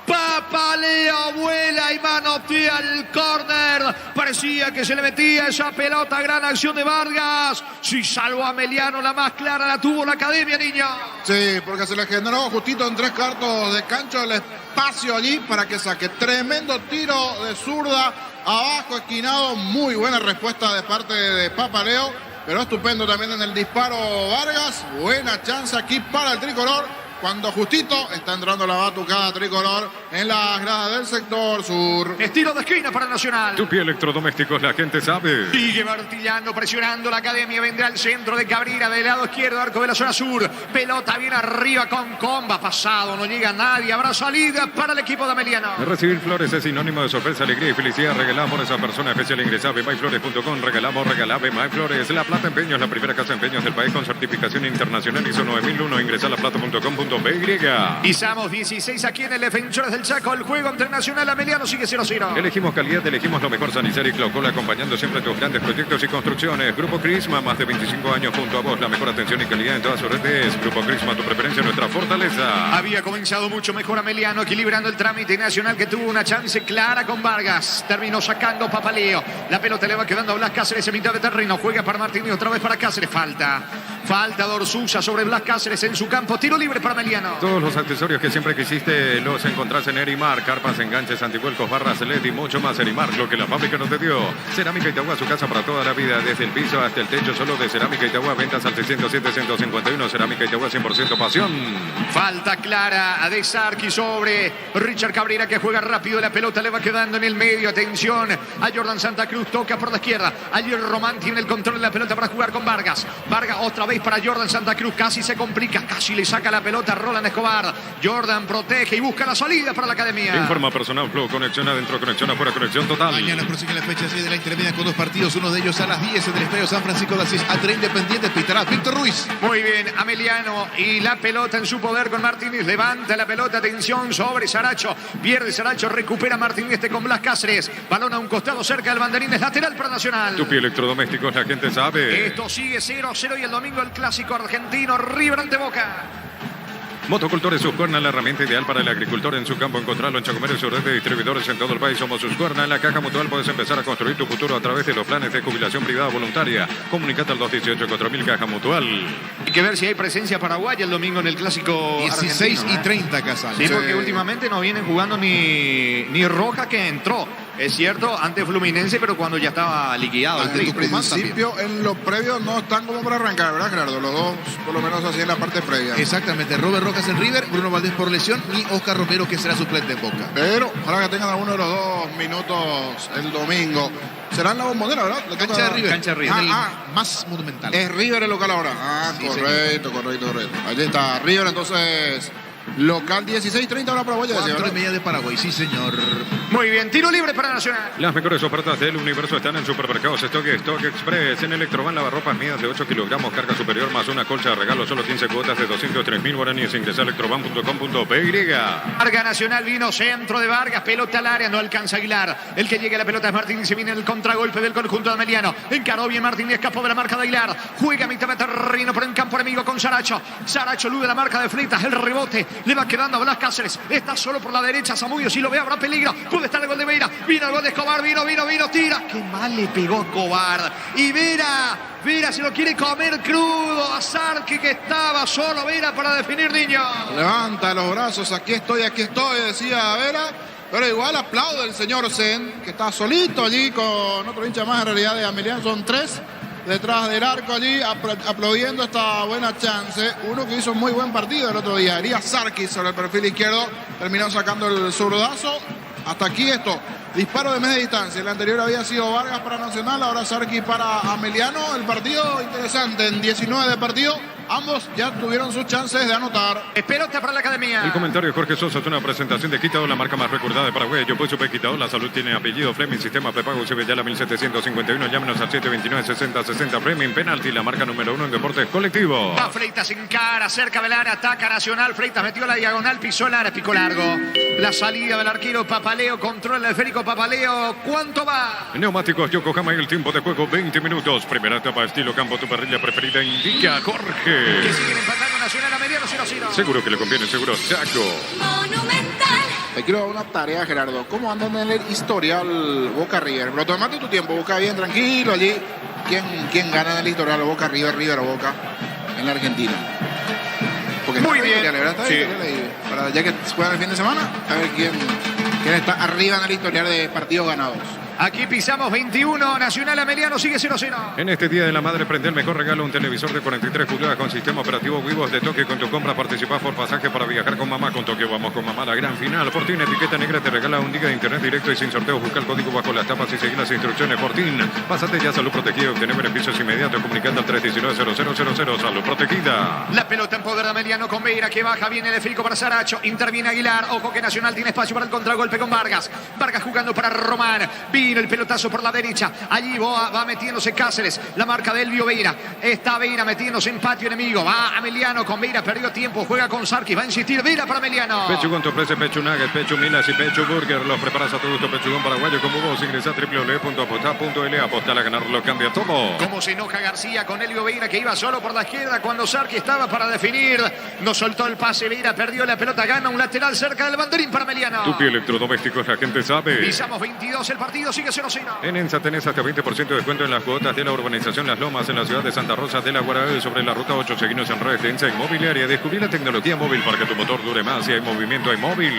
Papaleo vuela y manotea el córner. Parecía que se le metía esa pelota. Gran acción de Vargas. Si salvó a Meliano, la más clara la tuvo la Academia, niño. Sí, porque se le generó justito en 3 cuartos de cancha el espacio allí para que saque. Tremendo tiro de zurda. Abajo esquinado. Muy buena respuesta de parte de Papaleo. Pero estupendo también en el disparo Vargas. Buena chance aquí para el tricolor. Cuando justito está entrando la batucada tricolor en las gradas del sector sur. Estilo de esquina para Nacional. Tupi Electrodomésticos, la gente sabe. Sigue martillando, presionando la Academia. Vendrá al centro de Cabrera, del lado izquierdo, arco de la zona sur. Pelota bien arriba con comba. Pasado, no llega nadie. Habrá salida para el equipo de Ameliano. Recibir flores es sinónimo de sorpresa, alegría y felicidad. Regalamos a esa persona especial. Ingresa a bemyflores.com. Regalamos Bemyflores. La Plata Empeños, la primera casa de empeños del país con certificación internacional ISO 9001. Ingresa a laplata.com.py. Pisamos 16 aquí en el Defensores del Chaco. El juego entre Nacional Ameliano sigue 0-0. Elegimos calidad, elegimos lo mejor. Sanicer y Clocola, acompañando siempre tus grandes proyectos y construcciones. Grupo Crisma, más de 25 años junto a vos. La mejor atención y calidad en todas sus redes. Grupo Crisma, tu preferencia, nuestra fortaleza. Había comenzado mucho mejor Ameliano, equilibrando el trámite. Nacional que tuvo una chance clara con Vargas. Terminó sacando Papaleo. La pelota le va quedando a Blas Cáceres en mitad de terreno. Juega para Martín y otra vez para Cáceres. Falta de Orsusa sobre Blas Cáceres en su campo. Tiro libre para Ameliano. Todos los accesorios que siempre quisiste los encontrás en Erimar. Carpas, enganches, antivuelcos, barras, LED y mucho más. Erimar, lo que la fábrica no te dio. Cerámica Itagua, su casa para toda la vida. Desde el piso hasta el techo, solo de Cerámica Itagua. Ventas al 607-151. Cerámica Itagua, 100% pasión. Falta clara de Sarki sobre Richard Cabrera, que juega rápido. La pelota le va quedando en el medio. Atención a Jordan Santa Cruz. Toca por la izquierda. Ayer Román tiene el control de la pelota para jugar con Vargas. Vargas otra vez para Jordan Santa Cruz. Casi se complica. Casi le saca la pelota a Roland Escobar. Jordan protege y busca la salida para la Academia. Informa Personal Flow. Conexión adentro, conexión afuera, conexión total. Mañana prosigue la fecha 6 de la intermedia con 2 partidos. Uno de ellos a las 10 en el Estadio San Francisco de Asís. Ante Independiente pitará Víctor Ruiz. Muy bien, Ameliano y la pelota en su poder con Martínez. Levanta la pelota, atención sobre Saracho. Pierde Saracho, recupera Martínez con Blas Cáceres. Balón a un costado cerca del banderín. Es lateral para Nacional. Tupi Electrodomésticos, la gente sabe. Esto sigue 0-0 y el domingo el clásico argentino River ante Boca. Motocultores Suscuerna, la herramienta ideal para el agricultor en su campo. Encontrarlo en Chacomer y su red de distribuidores en todo el país. Somos Suscuerna. En la Caja Mutual puedes empezar a construir tu futuro a través de los planes de jubilación privada voluntaria. Comunicate al 218-4000 Caja Mutual. Hay que ver si hay presencia paraguaya el domingo en el clásico 16 argentino, y 30 Casal. Sí, porque últimamente no vienen jugando ni Roja, que entró. Es cierto, ante Fluminense, pero cuando ya estaba liquidado. Ante En Tucumán principio, en los previos no están como para arrancar, ¿verdad, Gerardo? Los dos, por lo menos así en la parte previa. Exactamente, Robert Rojas en River, Bruno Valdés por lesión y Oscar Romero, que será suplente en Boca. Pero ojalá que tengan alguno de los 2 minutos el domingo. Será en la Bombonera, ¿verdad? Le toca- Cancha de River. Cancha de River. El más monumental. Es River el local ahora. Sí, Correcto. Allí está River, entonces local 16:30 hora paraguaya. 4:30 de Paraguay, sí señor. Muy bien, tiro libre para Nacional. Las mejores ofertas del universo están en Supermercados Stock Express. En Electroban, lavarropas mías de 8 kilogramos, carga superior más una colcha de regalo, solo 15 cuotas de 203.000 guaraníes. Ingresa a electroban.com.py. Vargas Nacional vino centro de Vargas, pelota al área, no alcanza Aguilar. El que llega a la pelota es Martínez, se viene el contragolpe del conjunto de Ameliano. Encaró bien Martínez, escapó de la marca de Aguilar. Juega a mitad de terreno, pero en campo enemigo con Saracho. Saracho elude la marca de Freitas, el rebote le va quedando a Blas Cáceres. Está solo por la derecha, Zamudio, si lo ve habrá peligro. Puede estar el gol de Vera. Vino el gol de Escobar, vino, tira. Qué mal le pegó Escobar. Y Vera se lo quiere comer crudo a Sarki, que estaba solo Vera para definir, niño. Levanta los brazos, aquí estoy, decía Vera. Pero igual aplaude el señor Zen, que está solito allí con otro hincha más en realidad de Ameliano. Son 3 detrás del arco allí, aplaudiendo esta buena chance. Uno que hizo un muy buen partido el otro día, Elías Sarkis, sobre el perfil izquierdo, terminó sacando el zurdazo. Hasta aquí esto, disparo de media distancia. El anterior había sido Vargas para Nacional, ahora Sarkis para Ameliano. El partido interesante, en 19 de partido, ambos ya tuvieron sus chances de anotar. Es pelota para la academia. El comentario de Jorge Sosa es una presentación de Quitado, la marca más recordada de Paraguay. Yo pues supe Quitado, la salud tiene apellido. Fleming, sistema prepago, Cibellala 1751. Llámenos al 729-6060. Fleming, penalti, la marca número 1 en deportes colectivos. Va Freitas en cara, cerca del área, ataca Nacional. Freitas metió la diagonal, pisó el área, picó largo. La salida del arquero Papaleo, controla el esférico Papaleo. ¿Cuánto va? Neumáticos Yokohama y el tiempo de juego 20 minutos. Primera etapa estilo campo, tu parrilla preferida indica Jorge. Que siguen empatando Nacional a mediano 0-0. Seguro que le conviene, seguro Chaco. Monumental. Te quiero dar una tarea, Gerardo. ¿Cómo andan en el historial Boca River? Pero tomate tu tiempo, Boca bien tranquilo allí. ¿Quién gana en el historial Boca River, River o Boca en la Argentina? Porque Muy está bien. historial, ¿verdad? Está Sí. historial ahí. Para ya que juegan el fin de semana, a ver quién está arriba en el historial de partidos ganados. Aquí pisamos 21, Nacional Ameliano sigue 0-0. En este Día de la Madre, prende el mejor regalo, un televisor de 43 pulgadas con sistema operativo Vivos de Toque. Con tu compra participás por pasaje para viajar con mamá. Con Toque vamos con mamá, la gran final. Fortín, etiqueta negra, te regala un día de internet directo y sin sorteo. Busca el código bajo las tapas y seguir las instrucciones. Fortín, pásate ya a Salud Protegida y obtener beneficios inmediatos comunicando al 319-0000. Salud Protegida. La pelota en poder de Ameliano con Veira, que baja, viene el esférico para Saracho, interviene Aguilar. Ojo que Nacional tiene espacio para el contragolpe con Vargas. Vargas jugando para Román. Vino el pelotazo por la derecha. Allí va metiéndose Cáceres. La marca de Elvio Veira. Está Veira metiéndose en patio enemigo. Va Ameliano con Veira. Perdió tiempo. Juega con Sarkis. Va a insistir Veira para Ameliano. Pechugón te ofrece Pechu Nugget, Pechu Milas y Pechu Burger. Los preparas a tu gusto. Pechugón paraguayo como vos. Ingresa a www.apostar.l. Apostar a ganar lo cambia todo. Cómo se enoja García con Elvio Veira, que iba solo por la izquierda cuando Sarkis estaba para definir. No soltó el pase. Veira perdió la pelota. Gana un lateral cerca del banderín para Ameliano. Tupi Electrodomésticos, la gente sabe. Pisamos 22. El partido sigue 0-0. En ENSA tenés hasta 20% de descuento en las cuotas de la urbanización Las Lomas en la ciudad de Santa Rosa de la Guaraí sobre la ruta 8. Seguinos en redes de ENSA Inmobiliaria. Descubrí la tecnología móvil para que tu motor dure más. Si hay movimiento, hay móvil.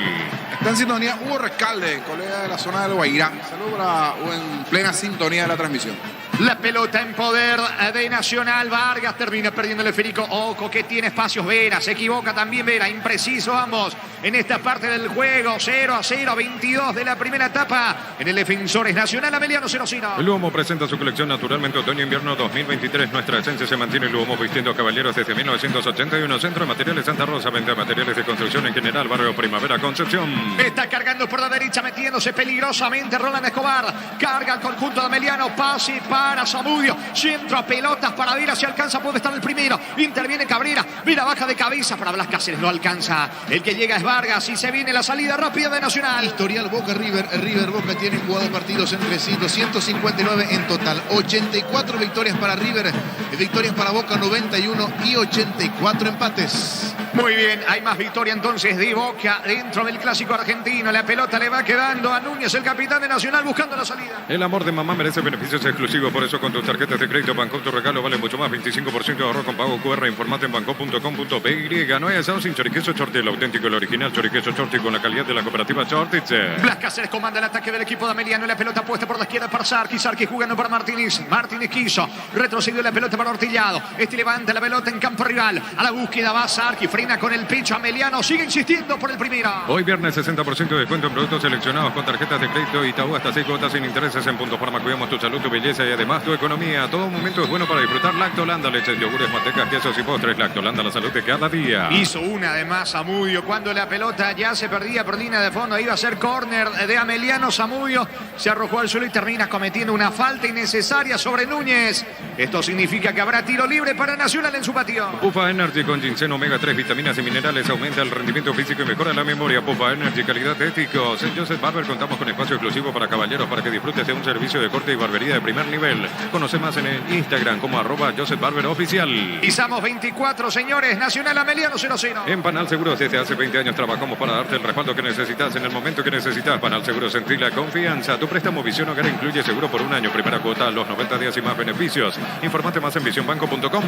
Está en sintonía Hugo Recalde, colega de la zona del Guairá. Saludos para en plena sintonía de la transmisión. La pelota en poder de Nacional. Vargas termina perdiendo el esférico. Ojo que tiene espacios Vera. Se equivoca también Vera. Impreciso ambos en esta parte del juego. 0-0, 22 de la primera etapa. En el Defensores Nacional Ameliano 0-0. Luomo presenta su colección Naturalmente Otoño-Invierno 2023. Nuestra esencia se mantiene. Luomo vistiendo a caballeros desde 1981. Centro de Materiales Santa Rosa. Venta de materiales de construcción en general. Barrio Primavera Concepción. Está cargando por la derecha, metiéndose peligrosamente Roland Escobar. Carga el conjunto de Ameliano. Pase para Zamudio. Centro a pelotas para Vera. Si alcanza, puede estar el primero. Interviene Cabrera. Vera baja de cabeza para Blas Cáceres. No alcanza. El que llega es Vargas. Y se viene la salida rápida de Nacional. Historial Boca River. River Boca tienen jugado partidos entre sí. 259 en total. 84 victorias para River. Victorias para Boca 91 y 84 empates. Muy bien, hay más victoria entonces de Boca dentro del clásico argentino. La pelota le va quedando a Núñez, el capitán de Nacional, buscando la salida. El amor de mamá merece beneficios exclusivos, por eso con tus tarjetas de crédito Banco tu regalo vale mucho más. 25% de ahorro con pago QR. Informate en banco.com.py. No hay asado sin choriqueso Chorti, el auténtico, el original choriqueso Chorti con la calidad de la cooperativa Chortich. Blas Cáceres comanda el ataque del equipo de Ameliano. La pelota puesta por la izquierda para Sarki. Sarki jugando para Martínez. Martínez quiso. Retrocedió la pelota para Ortillado. Este levanta la pelota en campo rival. A la búsqueda va Sarki. Frena con el pecho Ameliano. Sigue insistiendo por el primero. Hoy viernes 60% de descuento en productos seleccionados con tarjetas de crédito Itaú hasta 6 cuotas sin intereses en Punto Farma. Cuidamos tu salud, tu belleza y además tu economía. Todo momento es bueno para disfrutar Lactolanda, leches, yogures, mantecas, quesos y postres. Lactolanda, la salud de cada día. Hizo una además Zamudio cuando la pelota ya se perdía por línea de fondo. Iba a ser córner de Ameliano. Zamudio se arrojó al suelo y termina cometiendo una falta innecesaria sobre Núñez. Esto significa que habrá tiro libre para Nacional en su patio. Pufa Energy con ginseng, omega 3, vitaminas y minerales aumenta el rendimiento físico y mejora la memoria. Pufa Energy, calidad de éticos. En Joseph Barber contamos con espacio exclusivo para caballeros para que disfrutes de un servicio de corte y barbería de primer nivel. Conoce más en el Instagram como @JosephBarberOficial. Pisamos 24, señores. Nacional Ameliano 0-0. En Panal Seguros desde hace 20 años trabajamos para darte el respaldo que necesitas en el momento que necesitas. Panal Seguros, sentí la confianza. Tu préstamo Visión Hogar incluye seguro por un año, primera cuota, los 90 días y más beneficios. Infórmate más en visionbanco.com.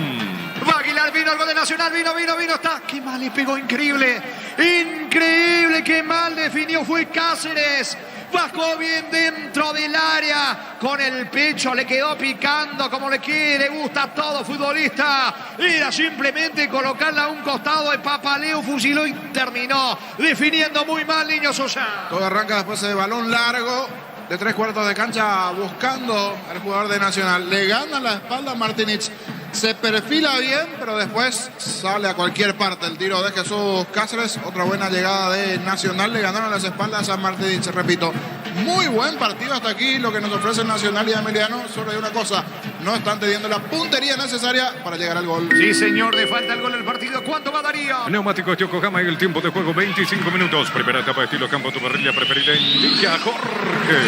Va Aguilar, vino el gol de Nacional, vino, está. Qué mal le pegó, increíble. Increíble, qué mal definió, fue Cáceres. Bajó bien dentro del área, con el pecho le quedó picando como le quiere, le gusta a todo futbolista. Era simplemente colocarla a un costado de Papaleo, fusiló y terminó definiendo muy mal Niño Sosa. Todo arranca después de balón largo de 3/4 de cancha buscando al jugador de Nacional. Le gana la espalda a Martínez. Se perfila bien, pero después sale a cualquier parte el tiro de Jesús Cáceres. Otra buena llegada de Nacional. Le ganaron las espaldas a Martínez. Repito, muy buen partido hasta aquí lo que nos ofrece el Nacional y Ameliano. Solo hay una cosa, no están teniendo la puntería necesaria para llegar al gol. Sí, señor, le falta el gol del partido. ¿Cuánto va Darío? Neumáticos Yokohama y el tiempo de juego 25 minutos. Primera etapa de estilo campo, tu parrilla preferida. Indica Jorge.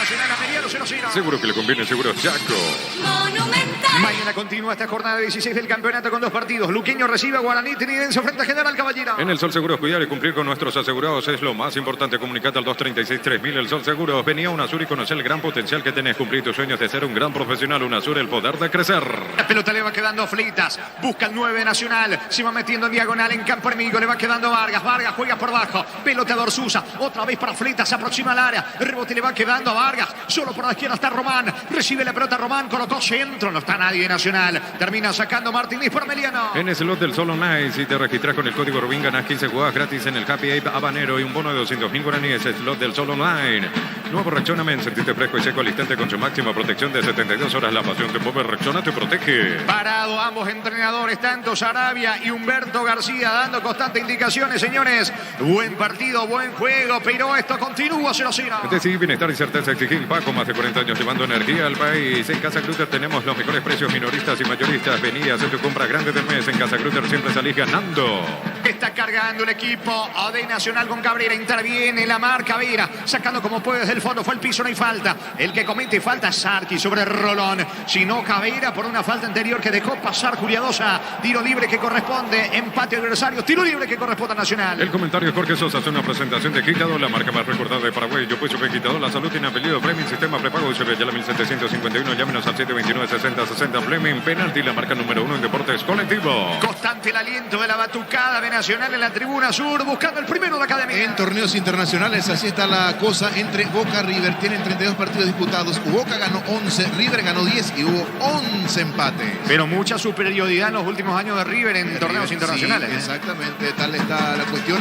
Nacional Ameliano 0-0. Seguro que le conviene, seguro Chaco. Monumental. Mañana continúa esta jornada 16 del campeonato con 2 partidos. Luqueño recibe a Guaraní Trinidense frente a General Caballero. En el Sol Seguros, cuidar y cumplir con nuestros asegurados es lo más importante. Comunicate al 236-3000. El Sol Seguros. Venía a UNASUR y conocer el gran potencial que tenés. Cumplir tus sueños de ser un gran profesional. UNASUR, el poder de crecer. La pelota le va quedando a Fleitas. Busca el 9 Nacional. Se va metiendo en diagonal en campo enemigo. Le va quedando Vargas. Vargas juega por bajo. Pelota de Orsusa. Otra vez para Fleitas. Se aproxima al área. El rebote le va quedando a Vargas. Solo por la izquierda está Román. Recibe la pelota Román. Colocó centro. No está nadie de Nacional. Termina sacando Martínez por Ameliano. En el slot del Sol Online, si te registras con el código Rubín, ganas 15 jugadas gratis en el Happy Ape Habanero y un bono de 200.000 guaraníes. Slot del Sol Online. Nuevo Rexonamen, sentite fresco y seco al instante con su máxima protección de 72 horas. La pasión de Power Rexona te protege. Parado ambos entrenadores, tanto Sarabia y Humberto García, dando constantes indicaciones, señores. Buen partido, buen juego, pero esto continúa 0-0. Decidí bienestar y certeza exigir Paco, más de 40 años llevando energía al país. En Casa Clutter tenemos los mejores precios minoristas y mayoristas. Vení a hacer tu compra grande del mes. En Casa Clutter siempre salís ganando. Está cargando el equipo de Nacional con Cabrera. Interviene la marca Vera, sacando como puede desde el fondo. Fue el piso, no hay falta. El que comete falta es Sarki sobre Rolón. Si no, Cabrera por una falta anterior que dejó pasar Juliadosa. Tiro libre que corresponde. Empate adversario. Tiro libre que corresponde a Nacional. El comentario de Jorge Sosa hace una presentación de Quitado, la marca más recordada de Paraguay. Yo pues supe Quitado, la salud tiene apellido Fleming, sistema prepago UCB, ya la 1751, llámenos al 729-6060 Fleming, penalti, la marca número 1 en deportes colectivos. Constante el aliento de la batucada de Nacional en la tribuna sur, buscando el primero de la academia. En torneos internacionales así está la cosa entre Boca y River. Tienen 32 partidos disputados. Boca ganó 11, River ganó 10 y hubo 11 empates. Pero mucha superioridad en los últimos años de River en torneos internacionales. Sí, exactamente, tal está la cuestión.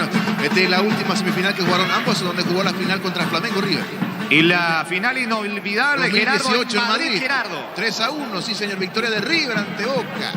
La última semifinal que jugaron ambos, donde jugó la final contra Flamengo River. Y la final inolvidable, 2018 Gerardo, en Madrid. Gerardo. 3-1, sí señor, victoria de River ante Boca.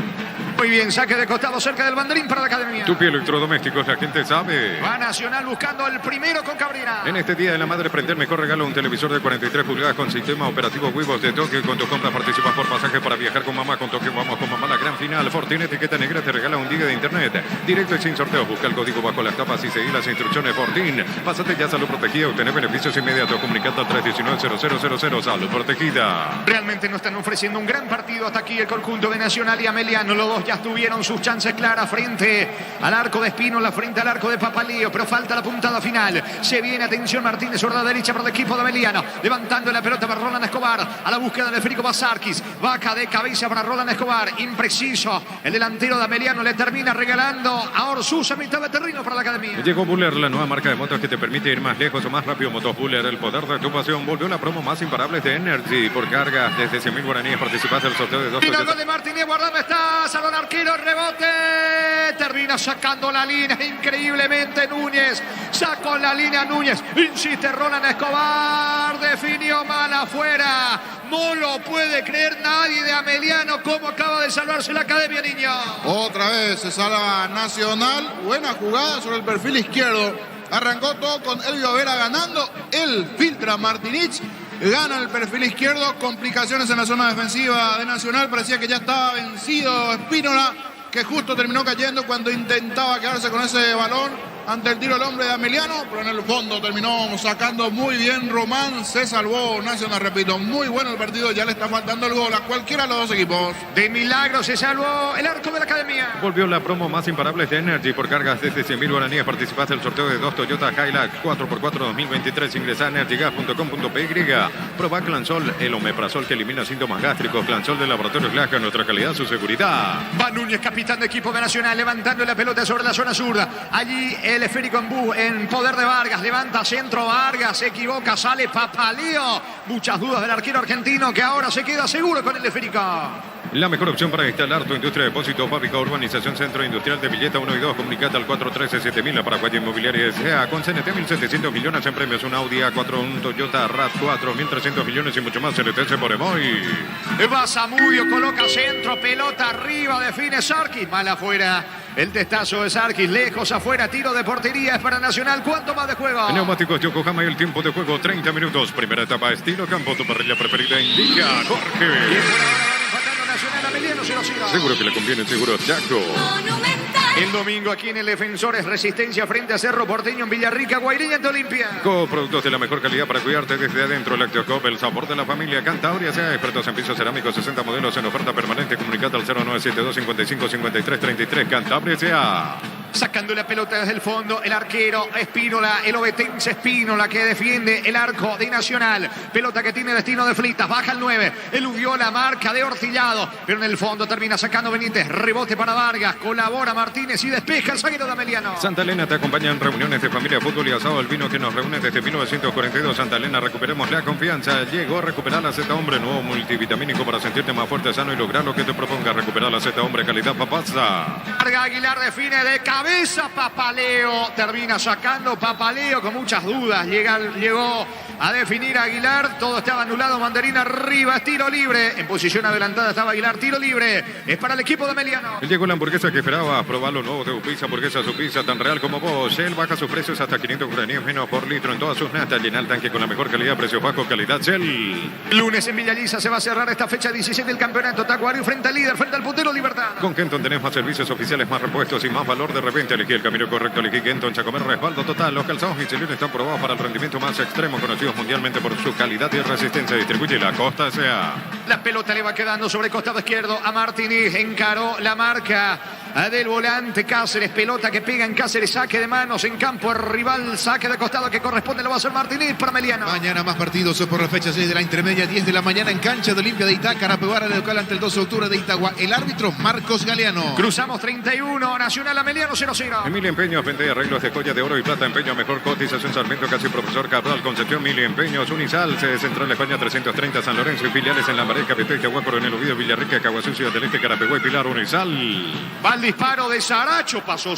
Muy bien, saque de costado cerca del banderín para la academia. Tu pie electrodomésticos, la gente sabe. Va Nacional buscando el primero con Cabrera. En este Día de la Madre, prender mejor regalo un televisor de 43 pulgadas con sistema operativo Huevos de Toque. Con tu compra participas por pasaje para viajar con mamá. Con Toque vamos con mamá, la gran final. Fortune etiqueta negra te regala un día de internet. Directo y sin sorteo. Busca el código bajo las tapas y seguí las instrucciones. Fortin. Pásate ya a Salud Protegida. Obtener beneficios inmediatos. Comunicate al 319-0000. Salud Protegida. Realmente nos están ofreciendo un gran partido hasta aquí el conjunto de Nacional y Ameliano. Los dos ya Boyas tuvieron sus chances claras frente al arco de Espínola, frente al arco de Papaleo, pero falta la puntada final. Se viene, atención, Martínez, zurda derecha para el equipo de Ameliano, levantando la pelota para Roland Escobar, a la búsqueda de Federico Basarquis, vaca de cabeza para Roland Escobar, impreciso, el delantero de Ameliano le termina regalando a Orsús a mitad de terreno para la academia. Llegó Buller, la nueva marca de motos que te permite ir más lejos o más rápido. Motos Buller, el poder de tu pasión. Volvió la promo más imparable de Energy por carga desde 100.000 guaraníes. Participaste del sorteo de 2 Tiro gol de Martínez, guardado está, salón arquero, rebote, termina sacando la línea increíblemente Núñez, sacó la línea Núñez, insiste Roland Escobar, definió mal afuera, no lo puede creer nadie de Ameliano, cómo acaba de salvarse la academia, niño. Otra vez se salva Nacional. Buena jugada sobre el perfil izquierdo. Arrancó todo con Elvio Vera ganando. Él filtra a Martinich. Gana el perfil izquierdo. Complicaciones en la zona defensiva de Nacional. Parecía que ya estaba vencido Espínola, que justo terminó cayendo cuando intentaba quedarse con ese balón ante el tiro del hombre de Ameliano, pero en el fondo terminó sacando muy bien Román. Se salvó Nacional, repito, muy bueno el partido. Ya le está faltando el gol a cualquiera de los dos equipos. De milagro se salvó el arco de la academia. Volvió la promo más imparable de Energy por cargas desde 100.000 guaraníes. Participaste del sorteo de 2 Toyota Hilux 4x4 2023. Ingresa a energygas.com.py. Proba Clansol, el omeprazol que elimina síntomas gástricos. Clansol de Laboratorios Glaca, nuestra calidad, su seguridad. Va Núñez, capitán de equipo de Nacional, levantando la pelota sobre la zona zurda. Allí el esférico en poder de Vargas. Levanta centro Vargas, se equivoca, sale Papaleo. Muchas dudas del arquero argentino que ahora se queda seguro con el esférico. La mejor opción para instalar tu industria de depósito, fábrica, urbanización, centro industrial de Villeta 1 y 2. Comunicate al 413-7000, la Paraguaya Inmobiliaria S.A. Con CNT 1.700 millones en premios, un Audi A4, un Toyota RAV4, 1.300 millones y mucho más. CNT por Emoy. Va Zamudio, coloca centro, pelota arriba, define Sarkis, mal afuera. El testazo de Sarkis, lejos afuera, tiro de portería, es para Nacional. ¿Cuánto más de juego? Neumáticos Yokohama y el tiempo de juego, 30 minutos. Primera etapa, estilo campo, tu parrilla preferida indica Jorge. Nacional Ameliano 0-0. Seguro que le conviene, seguro Chaco. Monumental. El domingo aquí en el Defensores, Resistencia frente a Cerro Porteño en Villarrica, Guairilla de Olimpia. Productos de la mejor calidad para cuidarte desde adentro. Lactocop, el sabor de la familia. Cantabria, sea expertos en pisos cerámicos, 60 modelos en oferta permanente. Comunicate al 0972 55 53 33. Cantabria, sea. Sacando la pelota desde el fondo, el arquero Espínola, el obetense Espínola que defiende el arco de Nacional. Pelota que tiene destino de Flitas, baja el 9, eludió la marca de Ortillado, pero en el fondo termina sacando Benítez, rebote para Vargas, colabora Martínez y despeja el zaguero de Ameliano. Santa Elena te acompaña en reuniones de familia, fútbol y asado. El vino que nos reúne desde 1942. Santa Elena, recuperemos la confianza. Llegó a recuperar la Z Hombre, nuevo multivitamínico para sentirte más fuerte, sano y lograr lo que te proponga. Recuperar la Z Hombre, calidad papazza. Vargas Aguilar define de cabeza, Papaleo termina sacando Papaleo con muchas dudas. Llegó a definir a Aguilar, todo estaba anulado. Mandarina arriba, es tiro libre. En posición adelantada estaba Aguilar, tiro libre. Es para el equipo de Ameliano. Llegó la hamburguesa que esperaba. Probar lo nuevo de Upizza, hamburguesa su pizza tan real como vos. Shell baja sus precios hasta 500 guaraníes menos por litro en todas sus natas. Llena el tanque con la mejor calidad, precios bajos, calidad Shell. Lunes en Villaliza se va a cerrar esta fecha 16 del campeonato. Tacuario frente al líder, frente al puntero Libertad. Con Kenton tenés más servicios oficiales, más repuestos y más valor de repente. Elegí el camino correcto, elegí Kenton. Chacomer, respaldo total. Los calzados Michelin están probados para el rendimiento más extremo, conocidos mundialmente por su calidad y resistencia. Distribuye la Costa S.A. La pelota le va quedando sobre el costado izquierdo a Martínez. Encaró la marca del volante Cáceres. Pelota que pega en Cáceres. Saque de manos en campo rival. Saque de costado que corresponde. Lo va a hacer Martínez para Ameliano. Mañana más partidos por la fecha 6 de la intermedia. 10 de la mañana en cancha de Olimpia de Itaca. Arapeguara de local ante el 12 de octubre de Itagua. El árbitro Marcos Galeano. Cruzamos 31. Nacional Ameliano 0-0. Emilia Empeños, venta y arreglos de joya de oro y plata. Empeño, mejor cotización. Sarmiento, casi profesor Cabral. Concepción, Emilia Empeños. Unisal, sede central España 330. San Lorenzo y filiales en Lambaré, Capitán, Cahuapro, en el Ovidio, Villarrica, Caguazú, Ciudad del Este, Carapeguá y Pilar. Unisal. Va el disparo de Saracho. Pasó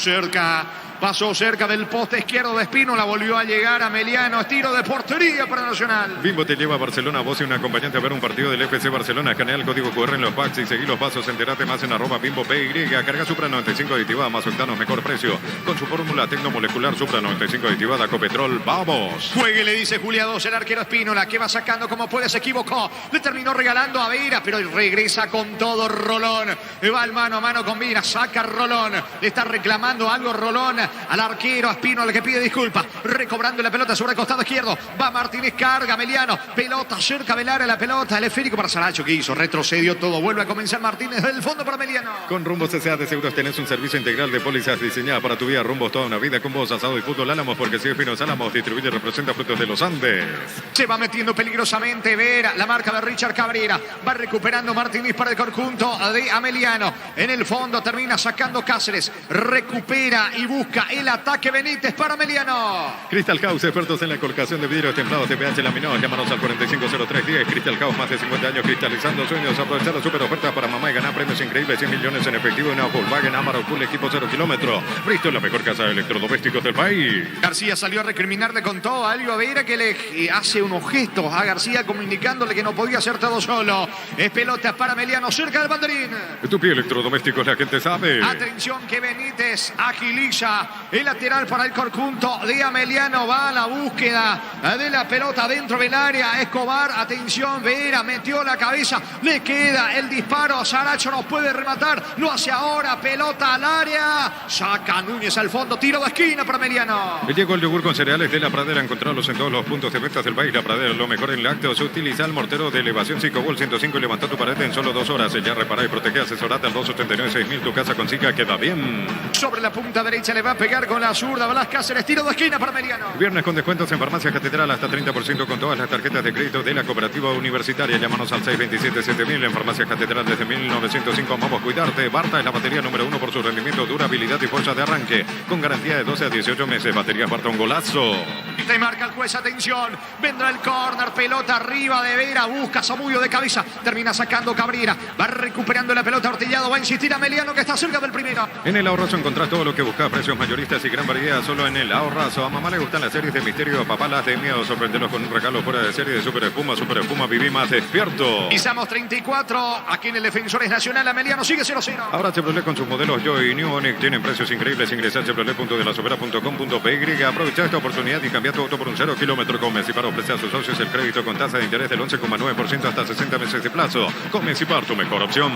cerca del poste izquierdo de Espino. La volvió a llegar a Ameliano. Estiro de portería para Nacional. Bimbo te lleva a Barcelona. Vos y un acompañante a ver un partido del FC Barcelona. Escanea el código QR en los packs y seguí los pasos. Enterate más en @BimboPY. Carga Supra 95 aditivada más octanos, mejor precio. Con su fórmula tecnomolecular Supra 95 aditivada Copetrol. ¡Vamos! Juegue, le dice Julia 2, el arquero Espínola, que va sacando como puede, se equivocó. Le terminó regalando a Vera, pero regresa con todo Rolón. Va el mano a mano con Vera, saca Rolón. Le está reclamando algo Rolón al arquero, a Espino, al que pide disculpas. Recobrando la pelota sobre el costado izquierdo. Va Martínez, carga Ameliano. Pelota cerca del área, la pelota. El esférico para Saracho, que hizo, retrocedió todo. Vuelve a comenzar Martínez del fondo para Ameliano. Con Rumbos S.A. de Seguros tenés un servicio integral de pólizas diseñada para tu vida. Rumbos toda una vida con vos, asado y fútbol Álamos, porque si es Pinos Álamos, distribuye y representa Frutos de los Andes. Se va metiendo peligrosamente Vera, la marca de Richard Cabrera. Va recuperando Martínez para el conjunto de Ameliano. En el fondo termina sacando Cáceres. Recupera y busca el ataque Benítez para Ameliano. Crystal House, expertos en la colocación de vidrios templados de pH laminados. Llámanos al 450310. Crystal House, más de 50 años cristalizando sueños. Aprovechar las super ofertas para mamá y ganar premios increíbles. 100 millones en efectivo en una Volkswagen Amarok Full equipo 0 kilómetros. Bristol, la mejor casa de electrodomésticos del país. García salió a recriminarle con todo a Elio Vera, que le hace unos gestos a García como indicándole que no podía hacer todo solo. Es pelota para Ameliano cerca del banderín. Tu pie electrodomésticos, la gente sabe. Atención que Benítez agiliza el lateral para el conjunto de Ameliano. Va a la búsqueda de la pelota dentro del área. Escobar, atención, Vera metió la cabeza. Le queda el disparo. Saracho no puede rematar. Lo hace ahora. Pelota al área. Saca Núñez al fondo. Tiro de esquina para Ameliano. Llegó el yogur con cereales de La Pradera. Encontrarlos en todos los puntos de ventas del país. La Pradera, lo mejor en lácteos. Utiliza el mortero de elevación Psicobol 105 y levanta tu pared en solo 2 horas. Ya repara y protege. Asesorate al 279-6000. Tu casa con Sica queda bien. Sobre la punta derecha le va a pegar con la zurda. Blas Cáceres. Tiro de esquina para Ameliano. Viernes con descuentos en Farmacia Catedral. Hasta 30% con todas las tarjetas de crédito de la Cooperativa Universitaria. Llámanos al 627-7000. En Farmacia Catedral desde 1905. Vamos a cuidarte. Barta es la batería número 1 por su rendimiento, durabilidad y fuerza de arranque. Con garantía de 12 a 18 meses. Batería Barta, un golazo. Y marca el juez, atención. Vendrá el córner, pelota arriba de Vera. Busca Zamudio de cabeza. Termina sacando Cabrera. Va recuperando la pelota Ortillado. Va a insistir Ameliano, que está cerca del primero. En el Ahorrazo encontrás todo lo que buscas. Precios mayoristas y gran variedad solo en el Ahorrazo. A mamá le gustan las series de misterio. A papá las de miedo. Sorprenderlos con un regalo fuera de serie de Super Espuma. Super Espuma, viví más despierto. Pisamos 34. Aquí en el Defensores Nacional. Ameliano sigue 0-0. Ahora Chevrolet con sus modelos Joy y New Onyx tienen precios increíbles. Ingresa a chevrolet.delasobera.com.py. Aprovecha esta oportunidad y cambia tu auto por un 0 kilómetro. Con Mecipar ofrece a sus socios el crédito con tasa de interés del 11,9% hasta 60 meses de plazo. Con Mecipar, tu mejor opción.